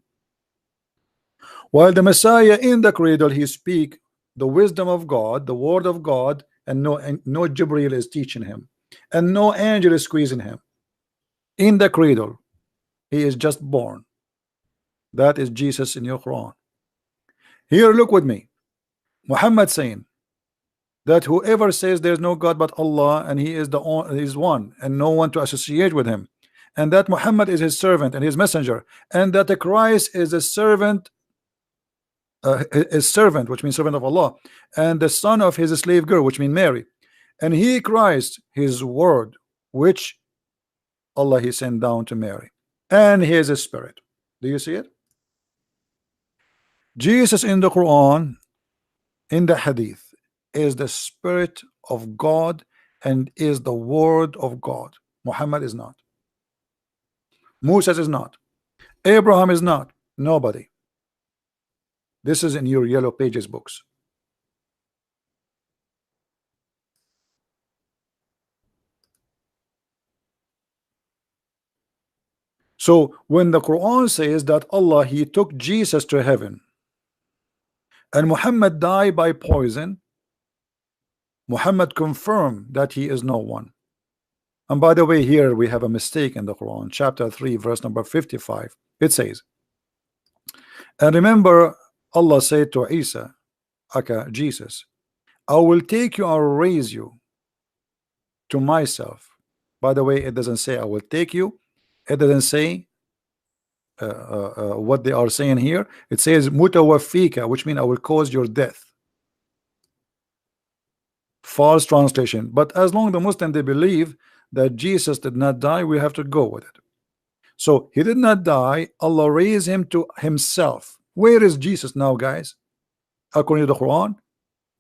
[SPEAKER 1] While the Messiah in the cradle, he speak the wisdom of God, the word of God, and no Jibreel is teaching him, and no angel is squeezing him. In the cradle, he is just born. That is Jesus in your Quran. Here, look with me. Muhammad saying that whoever says there's no God but Allah, and he is one, and no one to associate with him, and that Muhammad is his servant and his messenger, and that the Christ is a servant, which means servant of Allah, and the son of his slave girl, which means Mary, and he Christ, his word, which Allah he sent down to Mary, and he is a spirit. Do you see it? Jesus in the Quran, in the Hadith, is the spirit of God and is the word of God. Muhammad is not. Moses is not. Abraham is not. Nobody. This is in your yellow pages books. So when the Quran says that Allah he took Jesus to heaven and Muhammad died by poison, Muhammad confirmed that he is no one. And by the way, here we have a mistake in the Quran, chapter 3, verse number 55. It says, And remember, Allah said to Isa, aka Jesus, I will take you and raise you to myself. By the way, it doesn't say I will take you. It doesn't say what they are saying here. It says mutawafika, which means I will cause your death. False translation. But as long as the Muslim they believe that Jesus did not die, we have to go with it. So he did not die. Allah raised him to himself. Where is Jesus now, guys? According to the Quran,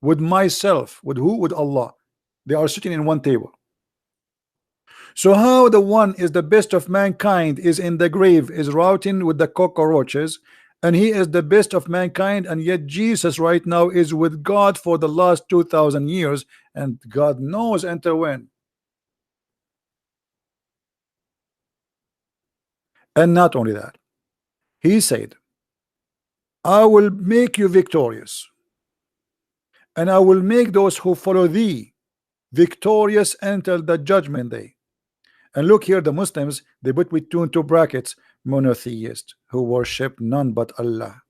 [SPEAKER 1] with myself. With who? With Allah. They are sitting in one table. So how the one is the best of mankind is in the grave, is routing with the cockroaches, and he is the best of mankind, and yet Jesus right now is with God for the last 2000 years, and God knows until when. And not only that, he said, I will make you victorious, and I will make those who follow thee victorious until the judgment day. And look here, the Muslims, they put between two brackets, monotheist, who worship none but Allah.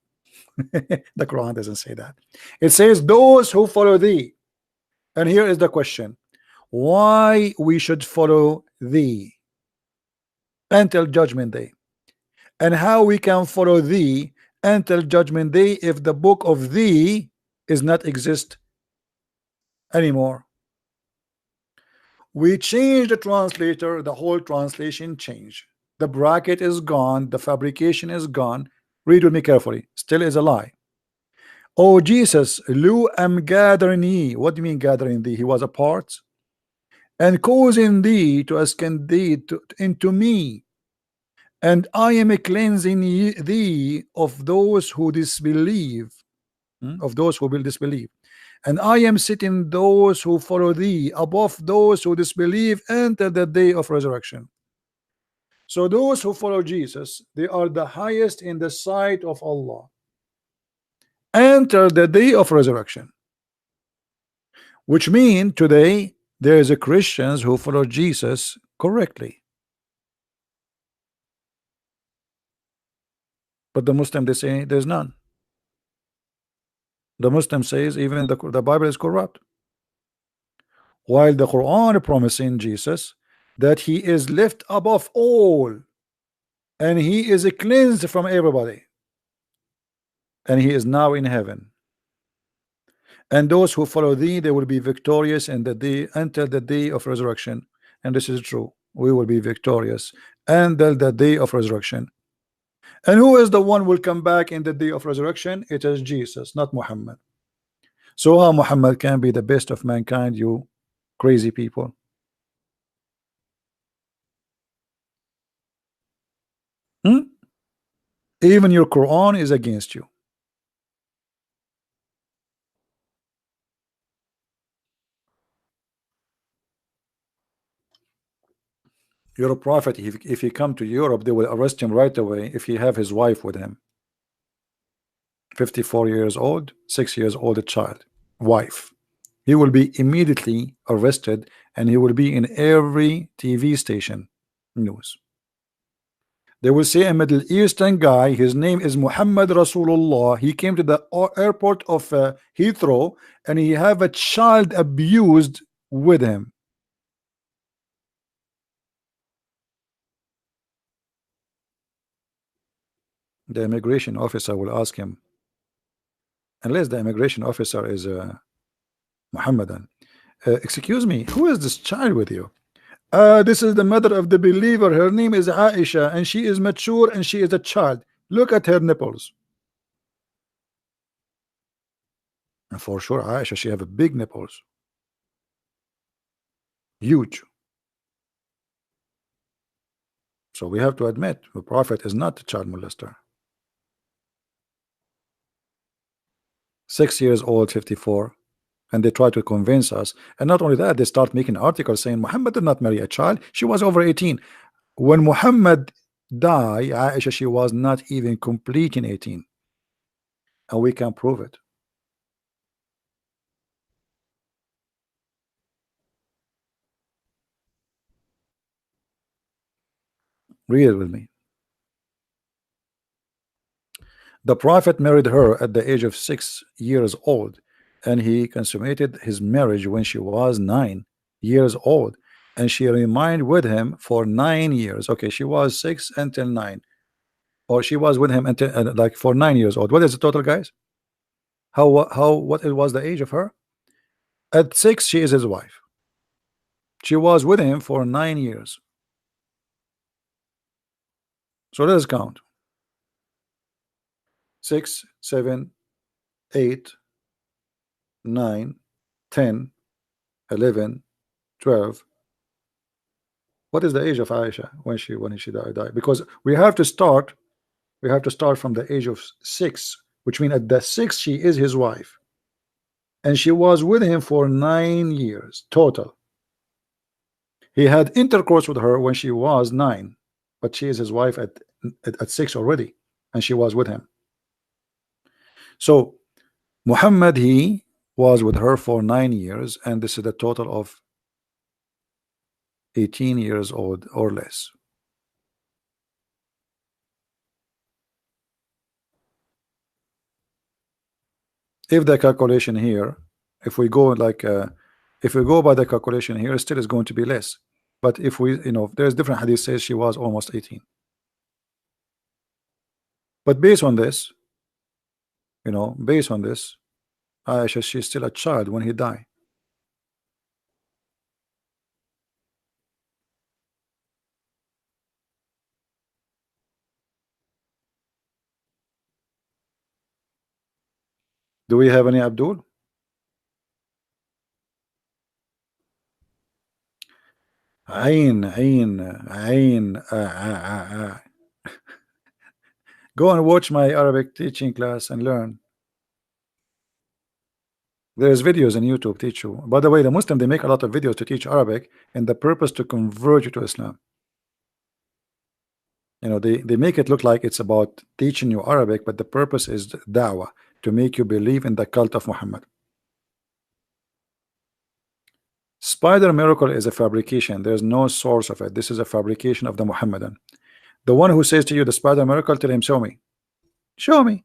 [SPEAKER 1] The Quran doesn't say that. It says those who follow thee. And here is the question, why we should follow thee until judgment day, and how we can follow thee until judgment day if the book of thee is not exist anymore. We change the translator, the whole translation change. The bracket is gone, the fabrication is gone. Read with me carefully. Still is a lie. Oh Jesus, Lu am gathering ye. What do you mean gathering thee? He was a part. And causing thee to ascend thee into me. And I am cleansing thee of those who disbelieve. Of those who will disbelieve. And I am setting those who follow thee above those who disbelieve until the day of resurrection. So those who follow Jesus, they are the highest in the sight of Allah until the day of resurrection. Which means today there is a Christians who follow Jesus correctly, but the Muslim they say there's none. The Muslim says even the Bible is corrupt, while the Quran promising Jesus that he is left above all and he is cleansed from everybody and he is now in heaven. And those who follow thee, they will be victorious in the day until the day of resurrection. And this is true, we will be victorious until the day of resurrection. And who is the one who will come back in the day of resurrection? It is Jesus, not Muhammad. So how Muhammad can be the best of mankind, you crazy people? Hmm? Even your Quran is against you. You're a prophet. If he come to Europe, they will arrest him right away if he have his wife with him. 54 years old, 6 years old a child, wife. He will be immediately arrested and he will be in every TV station news. They will say a Middle Eastern guy, his name is Muhammad Rasulullah. He came to the airport of Heathrow and he have a child abused with him. The immigration officer will ask him, unless the immigration officer is Muhammadan, excuse me, who is this child with you? This is the mother of the believer. Her name is Aisha, and she is mature and she is a child. Look at her nipples. And for sure, Aisha, she have a big nipples, huge. So we have to admit the Prophet is not a child molester. 6 years old, 54, and they try to convince us. And not only that, they start making articles saying Muhammad did not marry a child. She was over 18. When Muhammad died, Aisha, she was not even completing 18, and we can prove it. Read it with me. The Prophet married her at the age of 6 years old, and he consummated his marriage when she was 9 years old, and she remained with him for 9 years. Okay, she was 6 until 9, or she was with him until like for 9 years old. What is the total, guys? How what it was the age of her? At 6, she is his wife. She was with him for 9 years. So let us count: 6, 7, 8, 9, 10, 11, 12. What is the age of Aisha when she died? Because we have to start from the age of 6, which means at the 6 she is his wife, and she was with him for 9 years total. He had intercourse with her when she was 9, but she is his wife at 6 already, and she was with him. So Muhammad, he was with her for 9 years, and this is a total of 18 years old or less. If the calculation here, if we go like if we go by the calculation here, still is going to be less. But if we, there's different hadith says she was almost 18. But based on this, based on this, Aisha, she's still a child when he died. Do we have any Abdul? Ain. Go and watch my Arabic teaching class and learn. There's videos on YouTube teach you. By the way, the Muslim, they make a lot of videos to teach Arabic, and the purpose to convert you to Islam. They make it look like it's about teaching you Arabic, but the purpose is da'wah, to make you believe in the cult of Muhammad. Spider miracle is a fabrication. There's no source of it. This is a fabrication of the Muhammadan. The one who says to you the spider miracle, tell him, show me. Show me.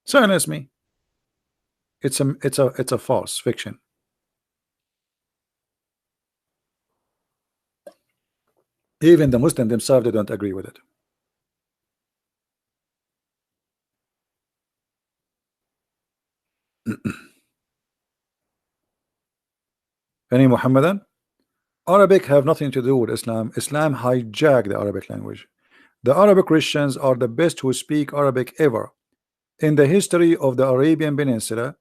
[SPEAKER 1] Silence me. It's a false fiction. Even the Muslim themselves, they don't agree with it. Any Muhammadan? Arabic have nothing to do with Islam. Islam hijacked the Arabic language. The Arabic Christians are the best who speak Arabic ever. In the history of the Arabian Peninsula,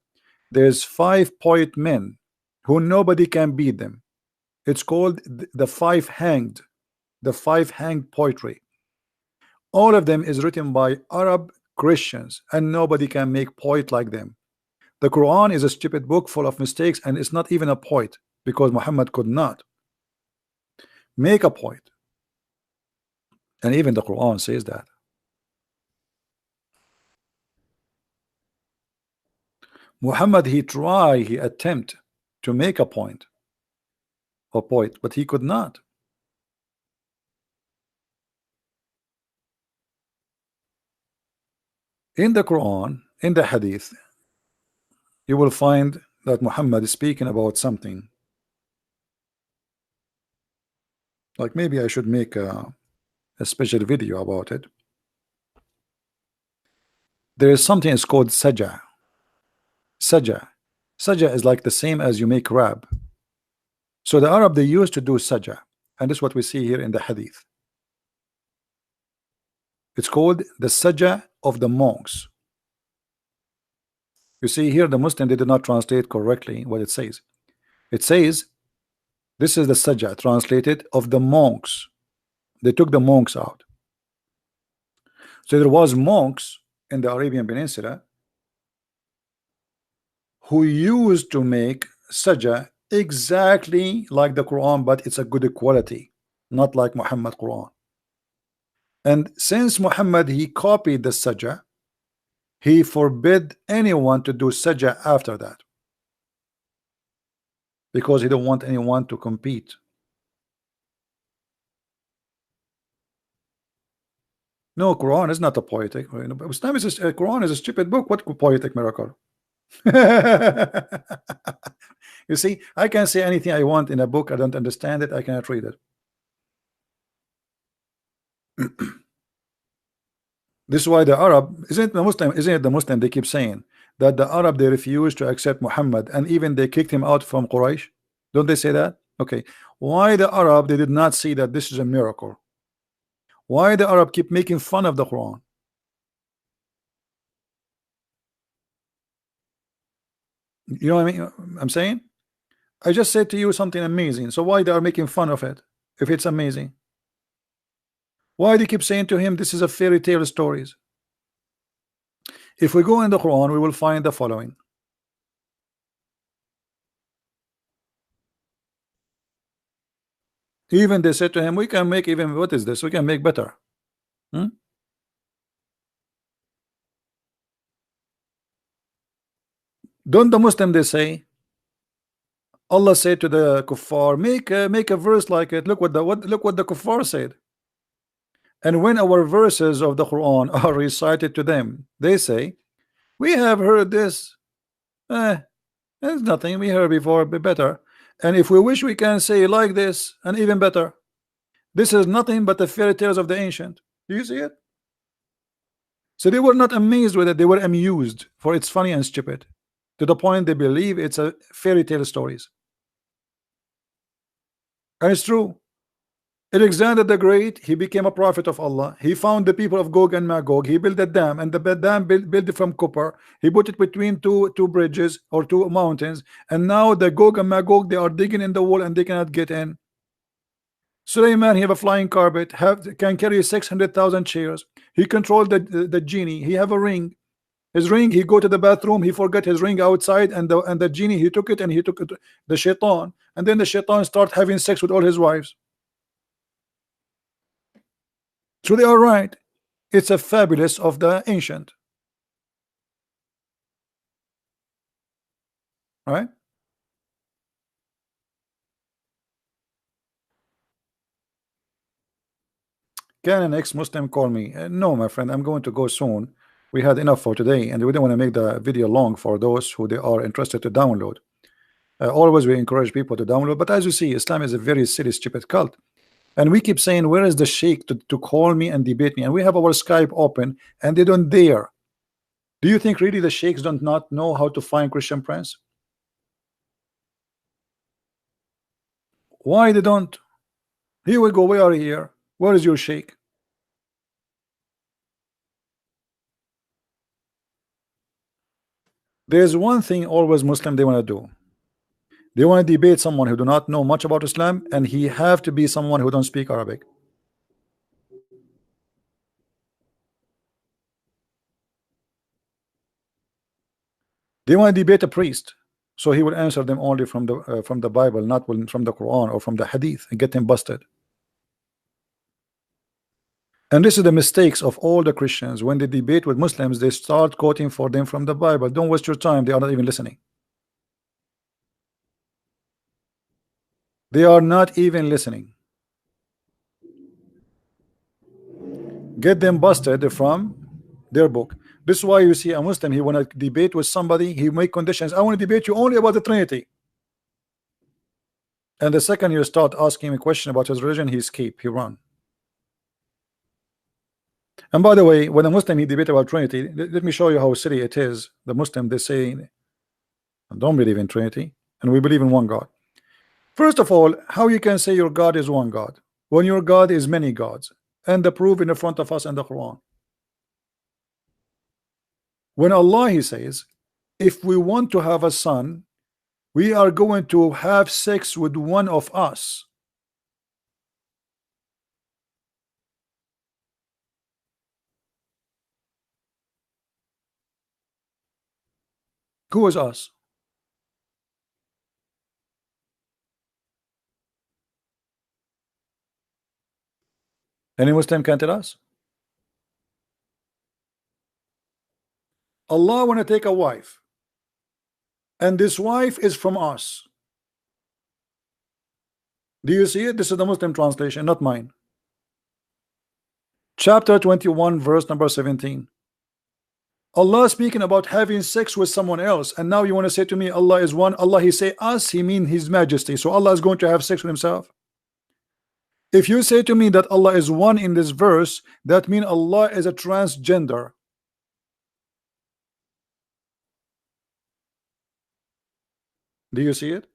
[SPEAKER 1] there's 5 poet men who nobody can beat them. It's called the five hanged poetry. All of them is written by Arab Christians, and nobody can make poet like them. The Quran is a stupid book full of mistakes, and it's not even a poet, because Muhammad could not make a poet. And even the Quran says that. Muhammad, he attempt to make a point or poet, but he could not. In the Quran, in the Hadith, you will find that Muhammad is speaking about something. Like maybe I should make a special video about it. There is something it's called Sajah. Sajah. Sajah is like the same as you make rab. So the Arab, they used to do Sajah, and this is what we see here in the Hadith. It's called the Sajah of the monks. You see here the Muslim, they did not translate correctly what it says. It says this is the Sajah translated of the monks. They took the monks out. So there was monks in the Arabian Peninsula who used to make Sajah exactly like the Quran, but it's a good quality, not like Muhammad Quran. And since Muhammad, he copied the Sajah, he forbid anyone to do Sajah after that, because he don't want anyone to compete. No, Quran is not a poetic. Islam is Quran is a stupid book. What poetic miracle? You see, I can say anything I want in a book. I don't understand it. I cannot read it. This is why the Arab isn't the Muslim, isn't it the Muslim? They keep saying that the Arab they refuse to accept Muhammad and even they kicked him out from Quraysh. Don't they say that? Okay. Why the Arab they did not see that this is a miracle? Why the Arab keep making fun of the Quran? You know what I mean? I'm saying I just said to you something amazing. So why they are making fun of it if it's amazing? Why do you keep saying to him this is a fairy tale stories? If we go in the Quran, we will find the following. Even they said to him, we can make even what is this? We can make better. Hmm? Don't the Muslim they say Allah said to the kuffar, make a verse like it. Look what the kuffar said. And when our verses of the Quran are recited to them, they say, we have heard this. There's nothing we heard before, be better. And if we wish, we can say like this and even better. This is nothing but the fairy tales of the ancient. Do you see it? So they were not amazed with it, they were amused, for it's funny and stupid, to the point they believe it's a fairy tale stories. And it's true. Alexander the Great, he became a prophet of Allah. He found the people of Gog and Magog. He built a dam, and the dam built it from copper. He put it between two bridges or two mountains, and now the Gog and Magog they are digging in the wall and they cannot get in. Suleiman, he have a flying carpet, can carry 600,000 chairs. He controlled the genie. He have a ring. His ring, he go to the bathroom, he forgot his ring outside, and the genie he took it and he took it the shaitan, and then the shaitan start having sex with all his wives. So they are right. It's a fabulous of the ancient, right? Can an ex-Muslim call me? No, my friend, I'm going to go soon. We had enough for today, and we don't want to make the video long for those who they are interested to download. Always we encourage people to download, but as you see, Islam is a very silly, stupid cult. And we keep saying, where is the sheikh to call me and debate me? And we have our Skype open, and they don't dare. Do you think really the sheikhs don't not know how to find Christian Prince? Why they don't? Here we go. We are here. Where is your sheikh? There's one thing always Muslim they want to do. They want to debate someone who do not know much about Islam, and he have to be someone who don't speak Arabic. They want to debate a priest, so he will answer them only from the Bible, not from the Quran or from the Hadith, and get him busted. And this is the mistakes of all the Christians. When they debate with Muslims, they start quoting for them from the Bible. Don't waste your time. They are not even listening. They are not even listening. Get them busted from their book. This is why you see a Muslim, he want to debate with somebody, he make conditions. I want to debate you only about the Trinity. And the second you start asking him a question about his religion, he escape, he run. And by the way, when a Muslim he debate about Trinity, let me show you how silly it is. The Muslim they say, don't believe in Trinity, and we believe in one God. First of all, how you can say your God is one God when your God is many gods? And the proof in front of us in the Quran. When Allah he says, if we want to have a son, we are going to have sex with one of us. Who is us? Any Muslim can tell us? Allah want to take a wife, and this wife is from us. Do you see it? This is the Muslim translation, not mine. Chapter 21, verse number 17. Allah speaking about having sex with someone else, and now you want to say to me Allah is one. Allah, he say us, he mean his majesty. So Allah is going to have sex with himself. If you say to me that Allah is one in this verse, that means Allah is a transgender. Do you see it?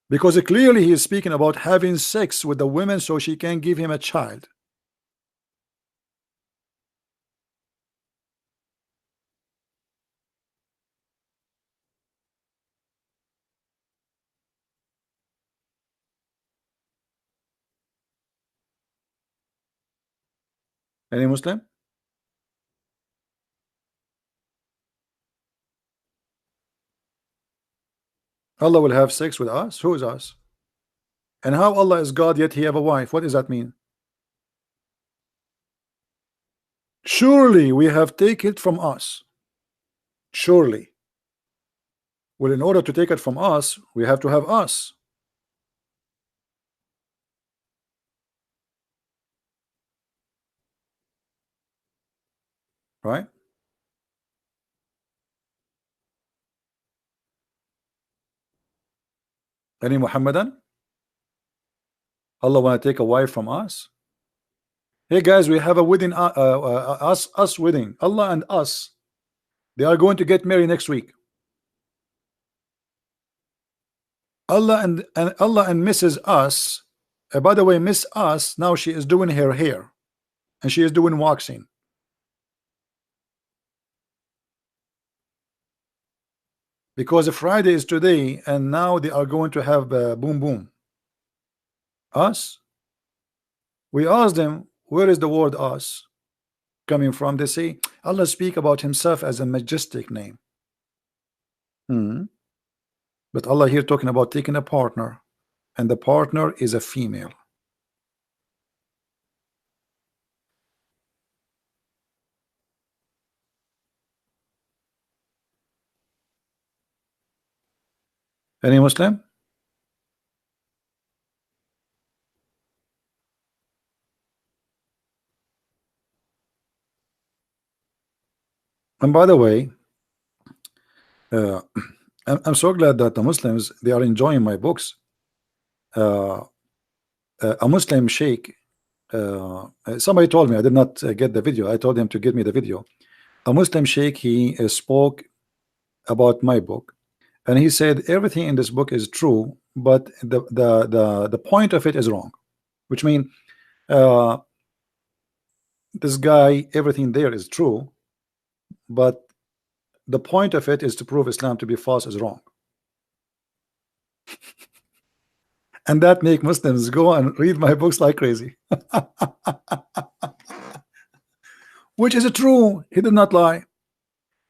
[SPEAKER 1] Because clearly he is speaking about having sex with the women so she can give him a child. Any Muslim? Allah will have sex with us? Who is us? And how Allah is God yet he have a wife? What does that mean? Surely we have taken it from us. Surely. Well, in order to take it from us, we have to have us. Right? Any Muhammadan? Allah want to take a wife from us? Hey guys, we have a wedding, us wedding. Allah and us. They are going to get married next week. Allah and Allah and Mrs. Us. By the way, Miss Us now she is doing her hair, and she is doing waxing. Because Friday is today, and now they are going to have boom boom. Us. We asked them, where is the word us coming from? They say Allah speak about himself as a majestic name. But Allah here talking about taking a partner, and the partner is a female. Any Muslim? And by the way, uh, I'm so glad that the Muslims they are enjoying my books. A Muslim sheikh, somebody told me, I did not get the video. I told him to give me the video. A Muslim sheikh, he spoke about my book, and he said everything in this book is true, but the point of it is wrong. Which means this guy, everything there is true, but the point of it is to prove Islam to be false is wrong. And that make Muslims go and read my books like crazy. Which is true. He did not lie.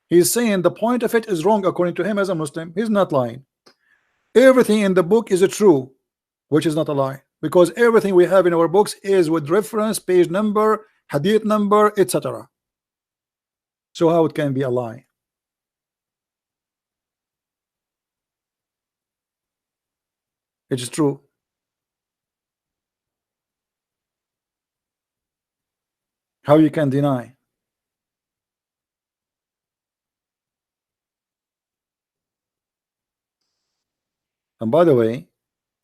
[SPEAKER 1] He's saying the point of it is wrong according to him as a Muslim. He's not lying. Everything in the book is true, which is not a lie, because everything we have in our books is with reference, page number, hadith number, etc. So how it can be a lie? It is true. How you can deny? And by the way,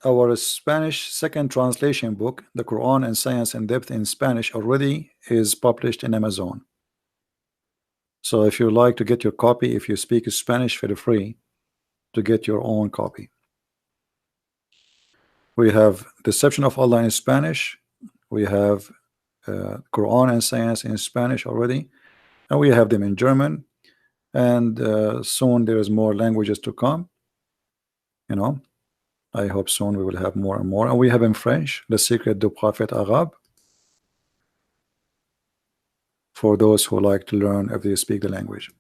[SPEAKER 1] our Spanish second translation book, the Quran and Science in Depth in Spanish, already is published in Amazon. So if you like to get your copy, if you speak Spanish, feel free to get your own copy. We have Deception of Allah in Spanish. We have Quran and Science in Spanish already, and we have them in German. And soon there is more languages to come. You know, I hope soon we will have more and more. And we have in French, Le Secret du Prophète Arabe, for those who like to learn if they speak the language.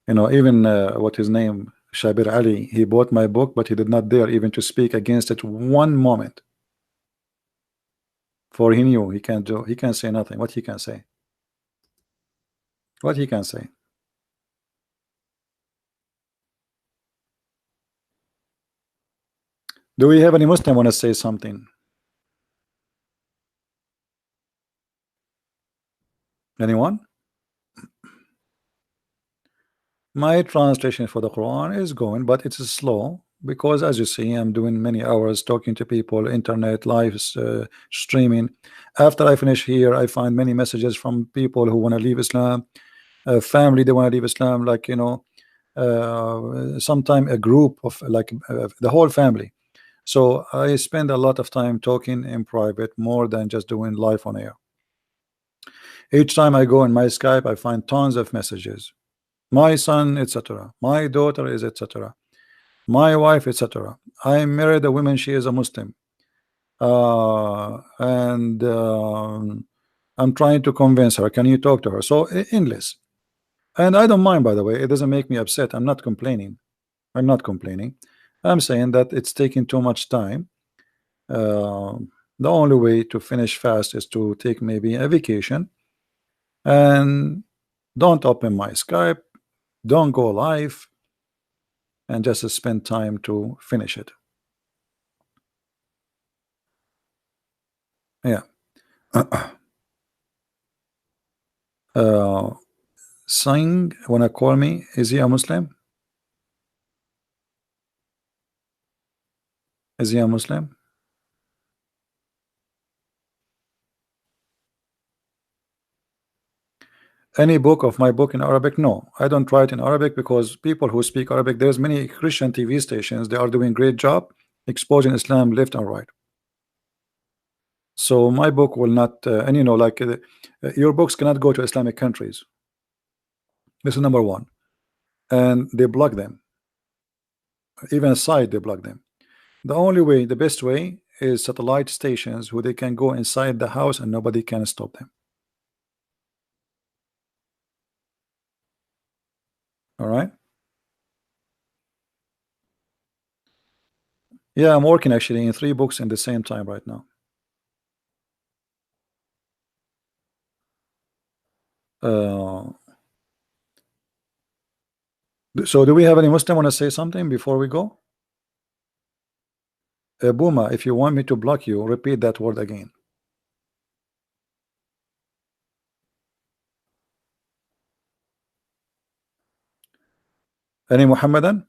[SPEAKER 1] You know, even what his name, Shabir Ali, he bought my book, but he did not dare even to speak against it one moment. For he knew he can't do, he can't say nothing. What he can say? What he can say? Do we have any Muslim want to say something? Anyone? My translation for the Quran is going, but it's slow because, as you see, I'm doing many hours talking to people, internet, live streaming. After I finish here, I find many messages from people who want to leave Islam, family they want to leave Islam, like sometime a group of the whole family. So I spend a lot of time talking in private more than just doing live on air. Each time I go in my Skype, I find tons of messages. My son, etc. My daughter is etc. My wife, etc. I married a woman, she is a Muslim. And I'm trying to convince her. Can you talk to her? So endless. And I don't mind, by the way. It doesn't make me upset. I'm not complaining. I'm not complaining. I'm saying that it's taking too much time. Uh, the only way to finish fast is to take maybe a vacation and don't open my Skype, don't go live, and just spend time to finish it. Yeah. uh, Singh wanna call me? Is he a Muslim? Is he a Muslim? Any book of my book in Arabic? No, I don't write in Arabic because people who speak Arabic, there's many Christian TV stations, they are doing great job exposing Islam left and right. So my book will not, and like your books cannot go to Islamic countries. This is number one, and they block them. Even aside, they block them. The only way, the best way, is satellite stations who they can go inside the house and nobody can stop them. All right. Yeah, I'm working actually in 3 books in the same time right now. Uh, so do we have any Muslim want to say something before we go? Boomer, if you want me to block you, repeat that word again. Any Muhammadan?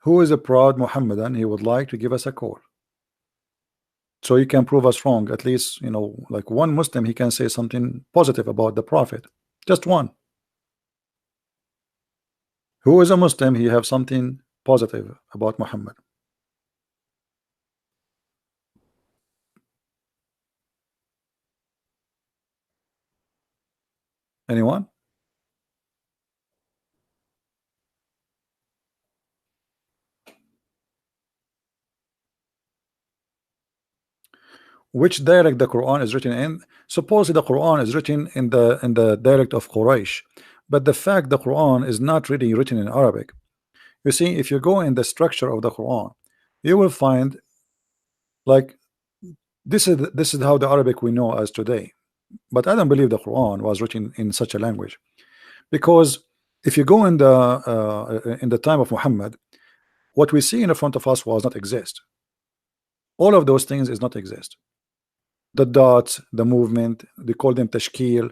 [SPEAKER 1] Who is a proud Muhammadan? He would like to give us a call. So you can prove us wrong. At least, like one Muslim, he can say something positive about the Prophet. Just one. Who is a Muslim? He have something positive about Muhammad. Anyone? Which dialect the Quran is written in? Supposedly the Quran is written in the dialect of Quraysh, but the fact the Quran is not really written in Arabic. You see, if you go in the structure of the Quran, you will find like this is how the Arabic we know as today. But I don't believe the Quran was written in such a language, because if you go in the time of Muhammad, what we see in front of us was not exist. All of those things is not exist. The dots, the movement, they call them tashkil.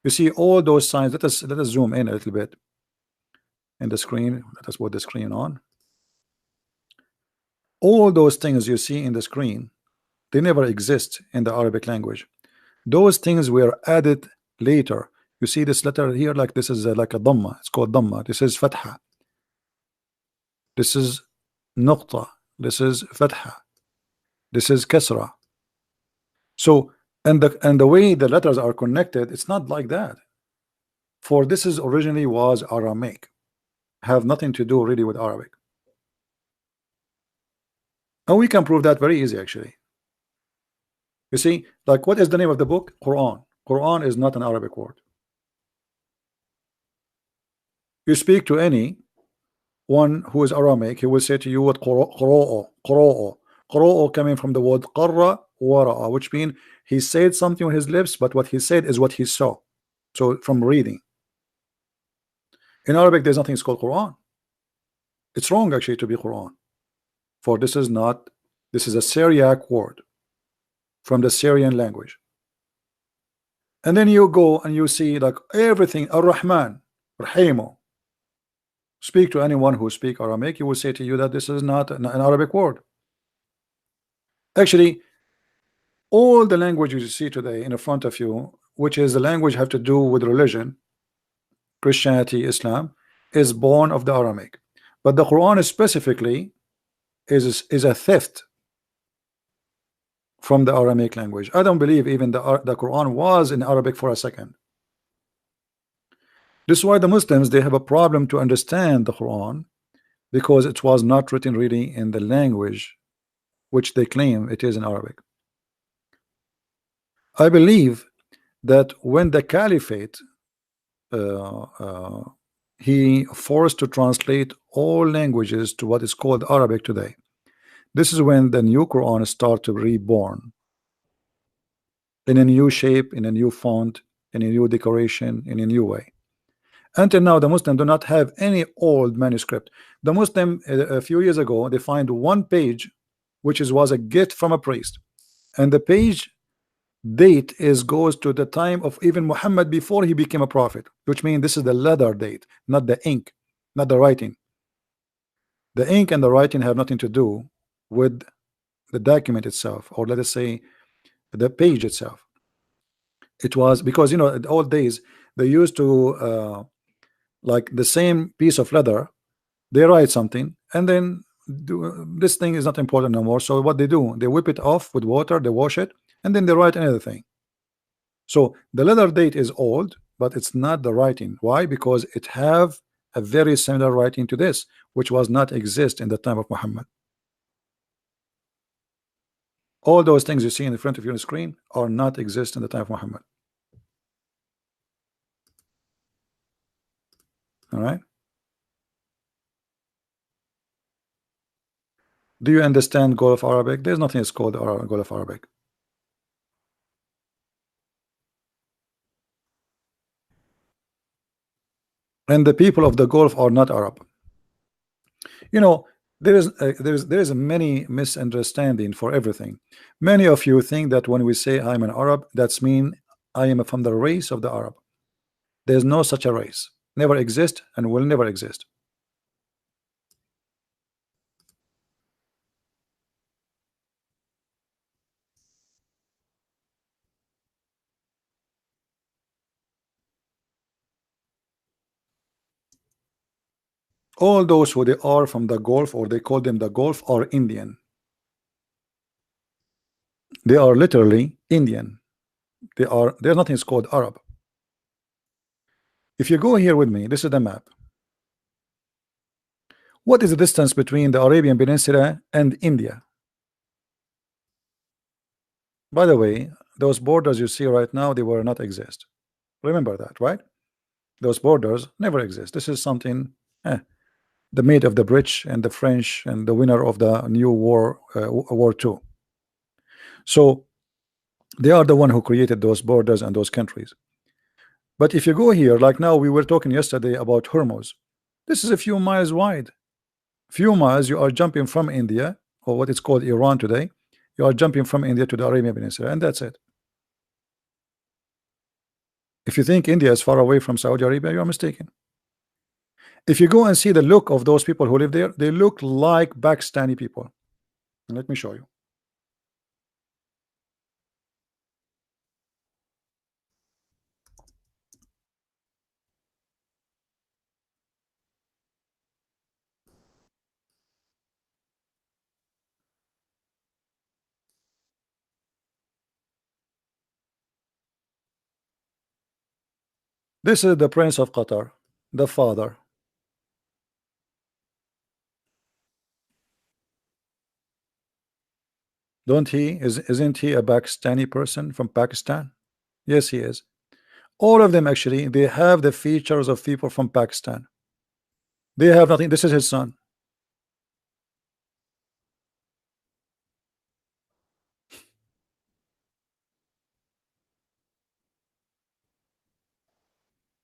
[SPEAKER 1] You see all those signs. Let us zoom in a little bit in the screen. Let us put the screen on. All those things you see in the screen, they never exist in the Arabic language. Those things were added later. You see this letter here, like this is like a dhamma. It's called dhamma. This is fatha. This is nuqta. This is fatha. This is kasra. So and the way the letters are connected, it's not like that. For this is originally was Aramaic, have nothing to do really with Arabic. And we can prove that very easy actually. You see, like what is the name of the book? Quran. Quran is not an Arabic word. You speak to any one who is Aramaic, he will say to you what qura'o coming from the word qarra wara'a, which means he said something with his lips, but what he said is what he saw. So from reading. In Arabic, there's nothing called Quran. It's wrong actually to be Quran. For this is not, this is a Syriac word from the Syrian language. And then you go and you see like everything, Ar-Rahman, Rahimu. Speak to anyone who speak Aramaic, he will say to you that this is not an Arabic word. Actually, all the languages you see today in front of you, which is the language have to do with religion, Christianity, Islam, is born of the Aramaic. But the Quran specifically is a theft from the Aramaic language. I don't believe even the Quran was in Arabic for a second. This is why the Muslims, they have a problem to understand the Quran, because it was not written really in the language which they claim it is in Arabic. I believe that when the Caliphate uh, uh, he forced to translate all languages to what is called Arabic today, this is when the new Quran started to reborn in a new shape, in a new font, in a new decoration, in a new way. Until now, the Muslim do not have any old manuscript. The Muslim, a few years ago, they find one page which was a gift from a priest, and the page date is goes to the time of even Muhammad before he became a prophet, which means this is the letter date, not the ink, not the writing. The ink and the writing have nothing to do with the document itself, or let us say the page itself. It was because, you know, in the old days they used to like the same piece of leather, they write something and then this thing is not important no more. So what they do, they whip it off with water, they wash it, and then they write another thing. So the letter date is old, but it's not the writing. Why? Because it have a very similar writing to this, which was not exist in the time of Muhammad. All those things you see in the front of your screen are not exist in the time of Muhammad. All right. Do you understand Gulf Arabic? There's nothing is called Gulf Arabic. And the people of the Gulf are not Arab. You know, there is a many misunderstanding for everything. Many of you think that when we say I'm an Arab, that's mean I am from the race of the Arab. There's no such a race. Never exist and will never exist. All those who they are from the Gulf, or they call them the Gulf, are Indian. They are literally Indian. There's nothing is called Arab. If you go here with me, this is the map. What is the distance between the Arabian Peninsula and India? By the way, those borders you see right now, they were not exist. Remember that, right? Those borders never exist. This is something the made of the British and the French and the winner of the new war, War II. So they are the one who created those borders and those countries. But if you go here, like now, we were talking yesterday about Hormuz. This is a few miles wide. Few miles, you are jumping from India, or what is called Iran today. You are jumping from India to the Arabian Peninsula, and that's it. If you think India is far away from Saudi Arabia, you are mistaken. If you go and see the look of those people who live there, they look like Pakistani people. And let me show you. This is the Prince of Qatar, the father. Isn't he a Pakistani person from Pakistan? Yes, he is. All of them actually, they have the features of people from Pakistan. They have nothing. This is his son.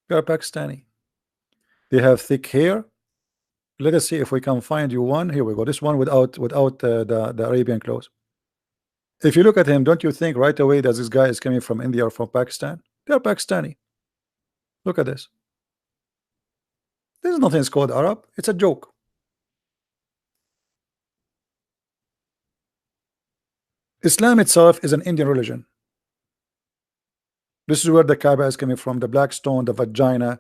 [SPEAKER 1] They are Pakistani. They have thick hair. Let us see if we can find you one. Here we go. This one without the Arabian clothes. If you look at him, don't you think right away that this guy is coming from India or from Pakistan? They're Pakistani. Look at this. This is nothing called Arab. It's a joke. Islam itself is an Indian religion. This is where the Kaaba is coming from. The black stone, the vagina,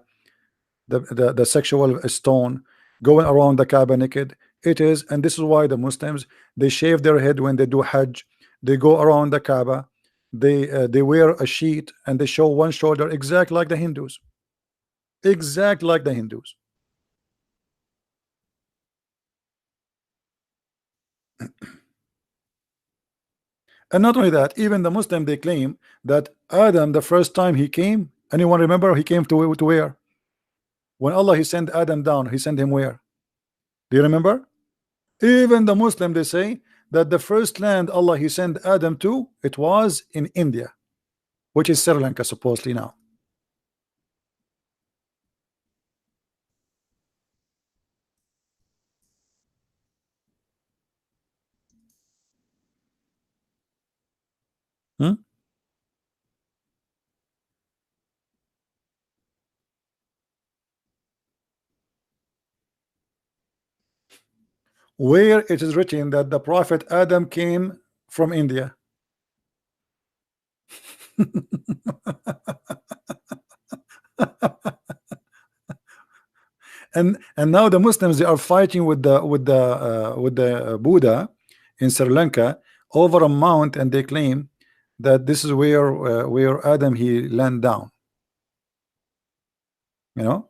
[SPEAKER 1] the sexual stone going around the Kaaba naked. It is, and this is why the Muslims, they shave their head when they do Hajj. They go around the Kaaba. They wear a sheet and they show one shoulder, exact like the Hindus. Exact like the Hindus. And not only that, even the Muslim, they claim that Adam, the first time he came, anyone remember he came to where? When Allah he sent Adam down, he sent him where? Do you remember? Even the Muslim, they say that the first land Allah he sent Adam to, it was in India, which is Sri Lanka supposedly now. Hmm? Where it is written that the Prophet Adam came from India. And now the Muslims, they are fighting with the Buddha in Sri Lanka over a mount, and they claim that this is where Adam he land down. You know,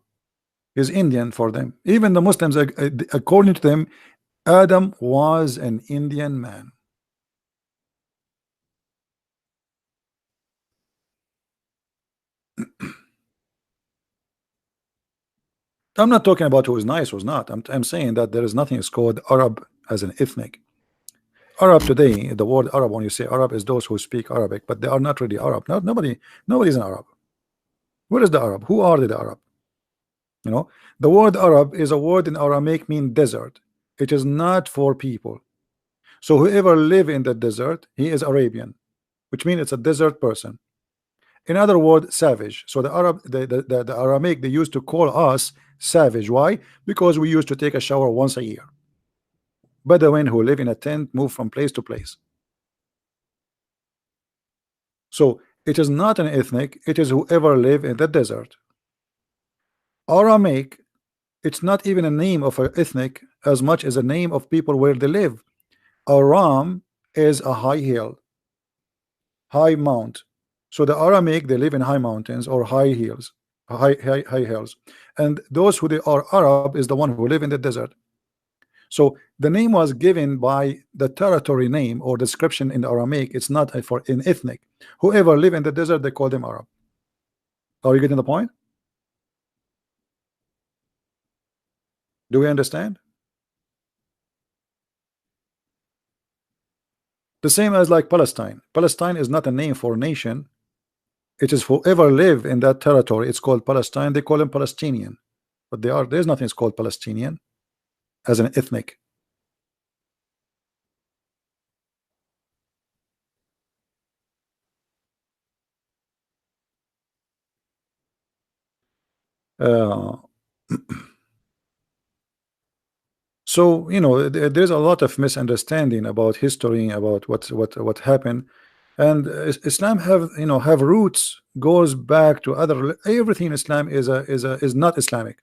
[SPEAKER 1] is Indian for them. Even the Muslims, according to them, Adam was an Indian man. I'm not talking about who is nice, who's not. I'm saying that there is nothing is called Arab as an ethnic. Arab today, the word Arab, when you say Arab, is those who speak Arabic, but they are not really Arab. Nobody is an Arab. Where is the Arab? Who are the Arab? You know, the word Arab is a word in Aramaic mean desert. It is not for people. So whoever live in the desert, he is Arabian, which means it's a desert person. In other words, savage. So the Arab, the Aramaic, they used to call us savage. Why? Because we used to take a shower once a year. Bedouin who live in a tent, move from place to place. So it is not an ethnic, it is whoever live in the desert. Aramaic, it's not even a name of an ethnic as much as a name of people where they live. Aram is a high hill, high mount. So the Aramaic, they live in high mountains or high hills, high hills. And those who they are Arab is the one who live in the desert. So the name was given by the territory name or description in Aramaic. It's not for an ethnic. Whoever live in the desert, they call them Arab. Are you getting the point? Do we understand? The same as like Palestine. Palestine is not a name for a nation. It is whoever live in that territory. It's called Palestine. They call them Palestinian, but there's nothing called Palestinian as an ethnic. Uh, so you know, there's a lot of misunderstanding about history, about what happened, and Islam have have roots goes back to other. Everything in Islam is not Islamic.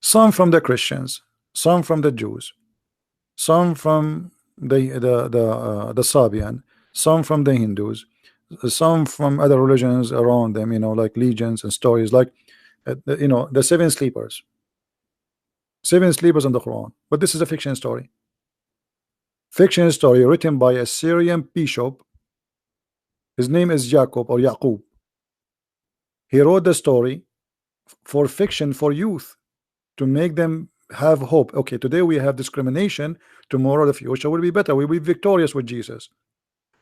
[SPEAKER 1] Some from the Christians, some from the Jews, some from the Sabian, some from the Hindus, some from other religions around them, like legends and stories, like the seven sleepers in the Quran. But this is a fiction story written by a Syrian bishop. His name is Jacob or Yaqub. He wrote the story for fiction for youth to make them have hope. Okay, today we have discrimination, tomorrow the future will be better, we'll be victorious with Jesus.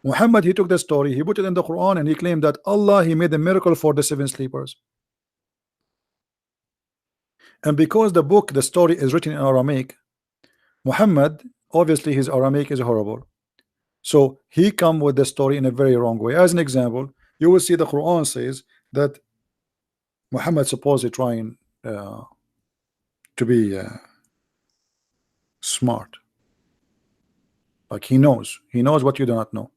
[SPEAKER 1] Muhammad, he took the story, he put it in the Quran, and he claimed that Allah he made a miracle for the seven sleepers. And because the book, the story is written in Aramaic, Muhammad, obviously his Aramaic is horrible. So he come with the story in a very wrong way. As an example, you will see the Quran says that Muhammad supposedly trying to be smart. Like he knows what you do not know.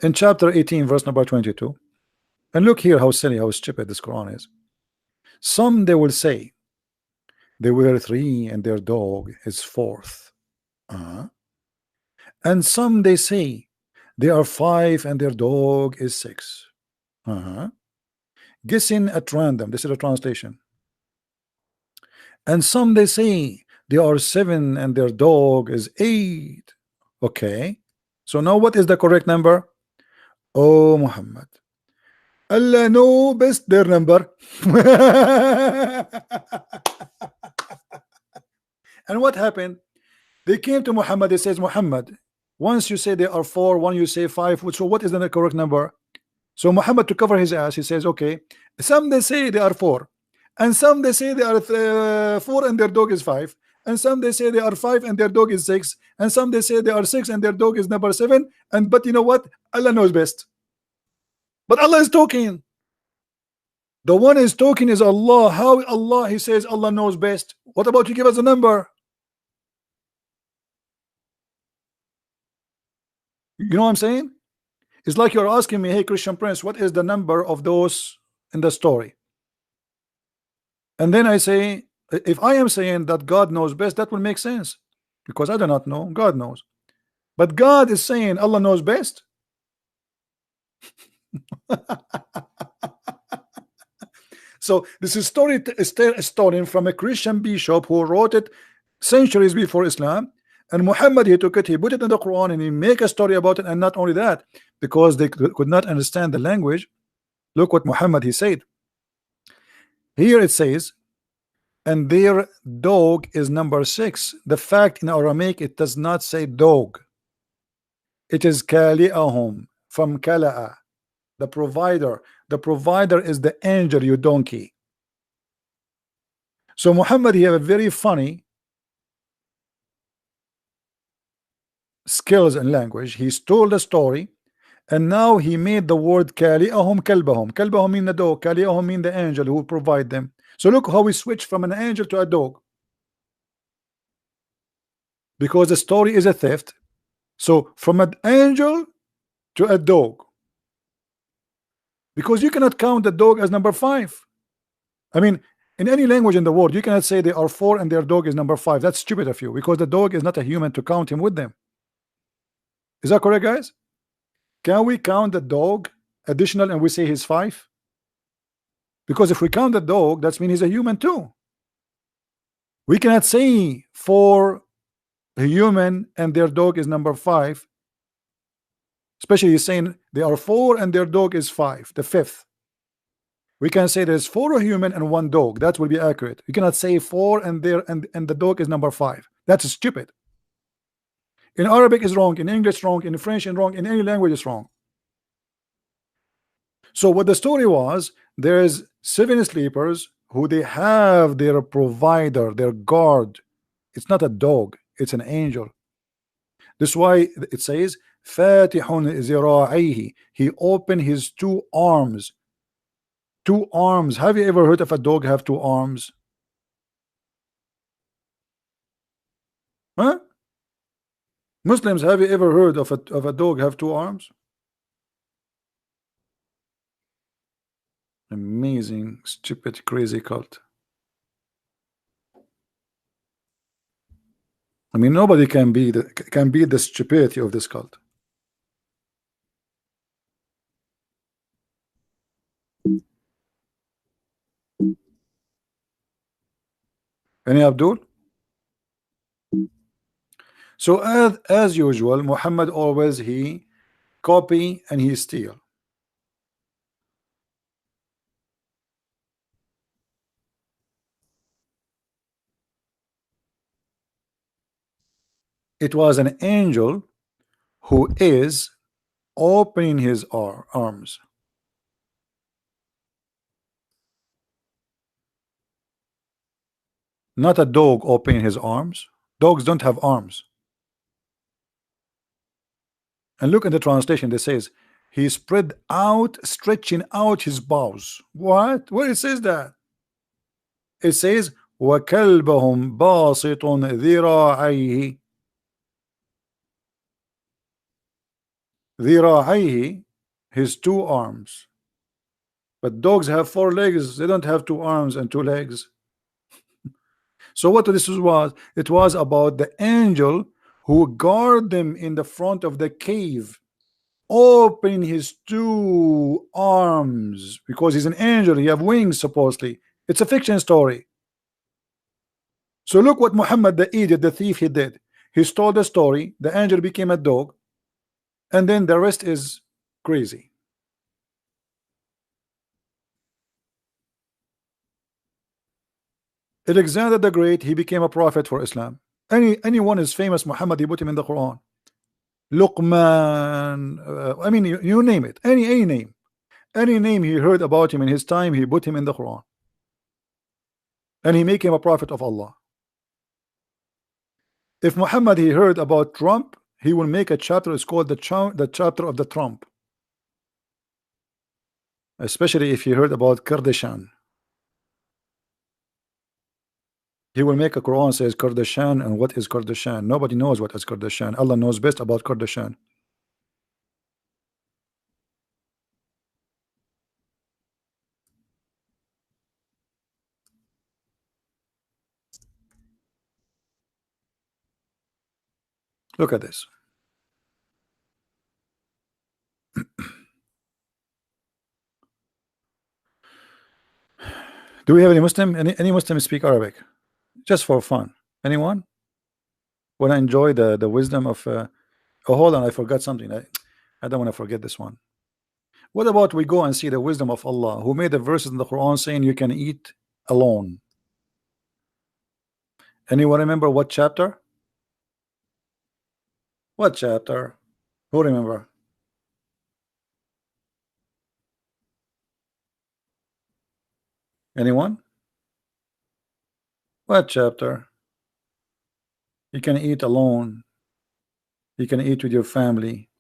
[SPEAKER 1] In chapter 18, verse number 22, and look here how silly, how stupid this Quran is. Some they will say they were three and their dog is fourth. And some they say they are five and their dog is six. Guessing at random. This is a translation. And some they say they are seven and their dog is eight. Okay. So now what is the correct number? Oh Muhammad. Allah know best their number. And what happened? They came to Muhammad. They says, Muhammad, once you say they are four, one you say five. So what is the correct number? So Muhammad, to cover his ass, he says, okay, some they say they are four, and some they say they are four and their dog is five, and some they say they are five and their dog is six, and some they say they are six and their dog is number seven. And but you know what? Allah knows best. But Allah is talking. The one is talking is Allah. How Allah? He says Allah knows best. What about you give us a number? You know what I'm saying? It's like you're asking me, hey Christian Prince, what is the number of those in the story? And then I say, if I am saying that God knows best, that will make sense, because I do not know, God knows. But God is saying Allah knows best. So this is a story from a Christian bishop who wrote it centuries before Islam. And Muhammad, he took it, he put it in the Quran, and he make a story about it. And not only that, because they could not understand the language, look what Muhammad he said. Here it says, and their dog is number six. The fact in Aramaic, it does not say dog. It is kali'ahum, from kala'a, the provider. The provider is the angel, you donkey. So Muhammad, he have a very funny skills in language. He stole the story, and now he made the word kali'ahum kalbahum. Kalbahum mean the dog, kali'ahum mean the angel who provide them. So look how we switch from an angel to a dog, because the story is a theft. So from an angel to a dog, because you cannot count the dog as number five. I mean, in any language in the world, you cannot say they are four and their dog is number five. That's stupid of you, because the dog is not a human to count him with them. Is that correct, guys? Can we count the dog additional and we say he's five? Because if we count the dog, that means he's a human too. We cannot say for a human and their dog is number five, especially he's saying they are four and their dog is five, the fifth. We can say there's four human and one dog. That will be accurate. You cannot say four and the dog is number five. That's stupid. In Arabic is wrong, in English wrong, in French is wrong, in any language is wrong. So what the story was, there's seven sleepers who they have their provider, their guard. It's not a dog, it's an angel. That's why it says Fatihun zira'ihi. He opened his two arms. Two arms. Have you ever heard of a dog have two arms? Huh? Muslims, have you ever heard of a dog have two arms? Amazing, stupid, crazy cult. I mean, nobody can beat the stupidity of this cult. Any Abdul? So as usual, Muhammad always he copy and he steal. It was an angel who is opening his arms. not a dog opening his arms. Dogs don't have arms. And look in the translation, it says he spread out, stretching out his paws. What? Where it says that? It says وَكَلْبَهُمْ بَاسِطٌ ذِرَاعَيْهِ. ذِرَاعَيْهِ, his two arms. But dogs have four legs. They don't have two arms and two legs. So what this was? It was about the angel who guard them in the front of the cave, opening his two arms because he's an angel. He have wings supposedly. It's a fiction story. So look what Muhammad the idiot, the thief, he did. He stole the story. The angel became a dog, and then the rest is crazy. Alexander the Great, he became a prophet for Islam. Anyone is famous, Muhammad, he put him in the Quran. Luqman, I mean, you name it, any name he heard about him in his time, he put him in the Quran, and he made him a prophet of Allah. If Muhammad he heard about Trump, he will make a chapter. It's called the chapter of the Trump. Especially if he heard about Kardashian, he will make a Quran says Kardashian. And what is Kardashian? Nobody knows what is Kardashian. Allah knows best about Kardashian. Look at this. Do we have any Muslim? Any Muslim speak Arabic? Just for fun. Anyone? Want to enjoy the wisdom of? Oh, hold on, I forgot something. I don't want to forget this one. What about we go and see the wisdom of Allah, who made the verses in the Quran saying you can eat alone? Anyone remember what chapter? What chapter? Who remember? Anyone? What chapter? You can eat alone. You can eat with your family.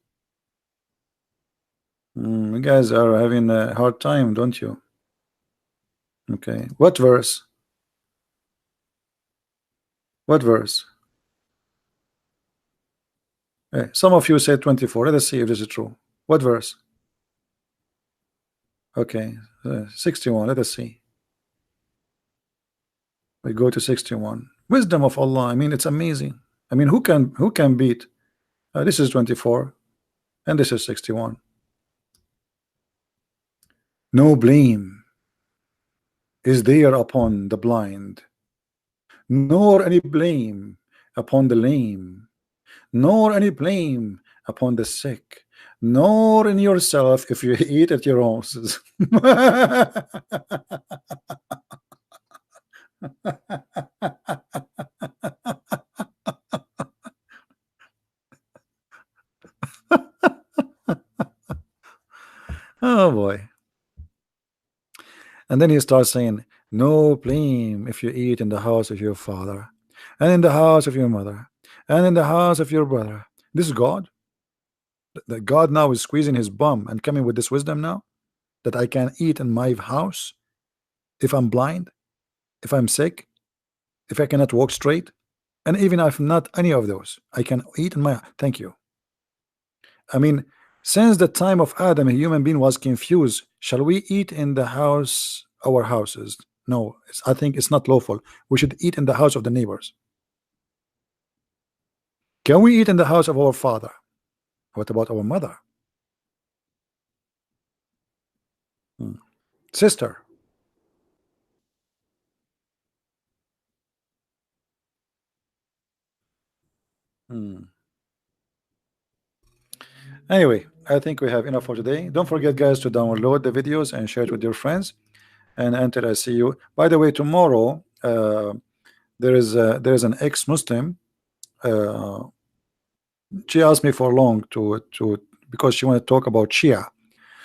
[SPEAKER 1] You guys are having a hard time, don't you? Okay. What verse? What verse? Some of you said 24. Let us see if this is true. What verse? Okay. 61. Let us see. We go to 61. Wisdom of Allah. I mean, it's amazing. I mean, who can beat? This is 24, and this is 61. No blame is there upon the blind, nor any blame upon the lame, nor any blame upon the sick, nor in yourself if you eat at your houses. Oh boy. And then he starts saying, no blame if you eat in the house of your father, and in the house of your mother, and in the house of your brother. This is God. That God now is squeezing his bum and coming with this wisdom now, that I can eat in my house if I'm blind, if I'm sick, if I cannot walk straight, and even if not any of those, I can eat in my. Thank you. I mean, since the time of Adam, a human being was confused. Shall we eat in the house, our houses? No, I think it's not lawful. We should eat in the house of the neighbors. Can we eat in the house of our father? What about our mother? Sister? Anyway, I think we have enough for today. Don't forget, guys, to download the videos and share it with your friends. And until I see you. By the way, tomorrow there is an ex-Muslim. She asked me for long to because she wanted to talk about Shia.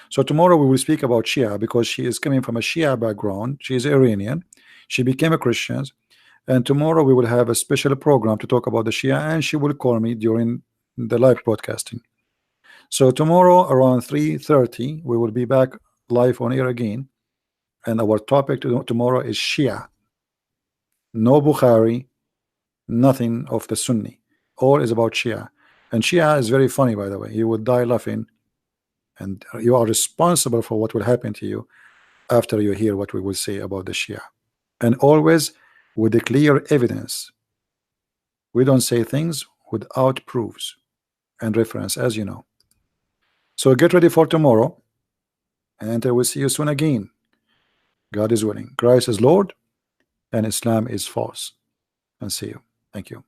[SPEAKER 1] So tomorrow we will speak about Shia because she is coming from a Shia background. She is Iranian. She became a Christian. And tomorrow we will have a special program to talk about the Shia, and she will call me during the live broadcasting. So tomorrow around 3:30 we will be back live on air again, and our topic tomorrow is Shia. No Bukhari, nothing of the Sunni. All is about Shia. And Shia is very funny, by the way. You would die laughing, and you are responsible for what will happen to you after you hear what we will say about the Shia. And always with the clear evidence. We don't say things without proofs and reference, as you know. So get ready for tomorrow, and I will see you soon again. God is willing. Christ is Lord, and Islam is false. And see you. Thank you.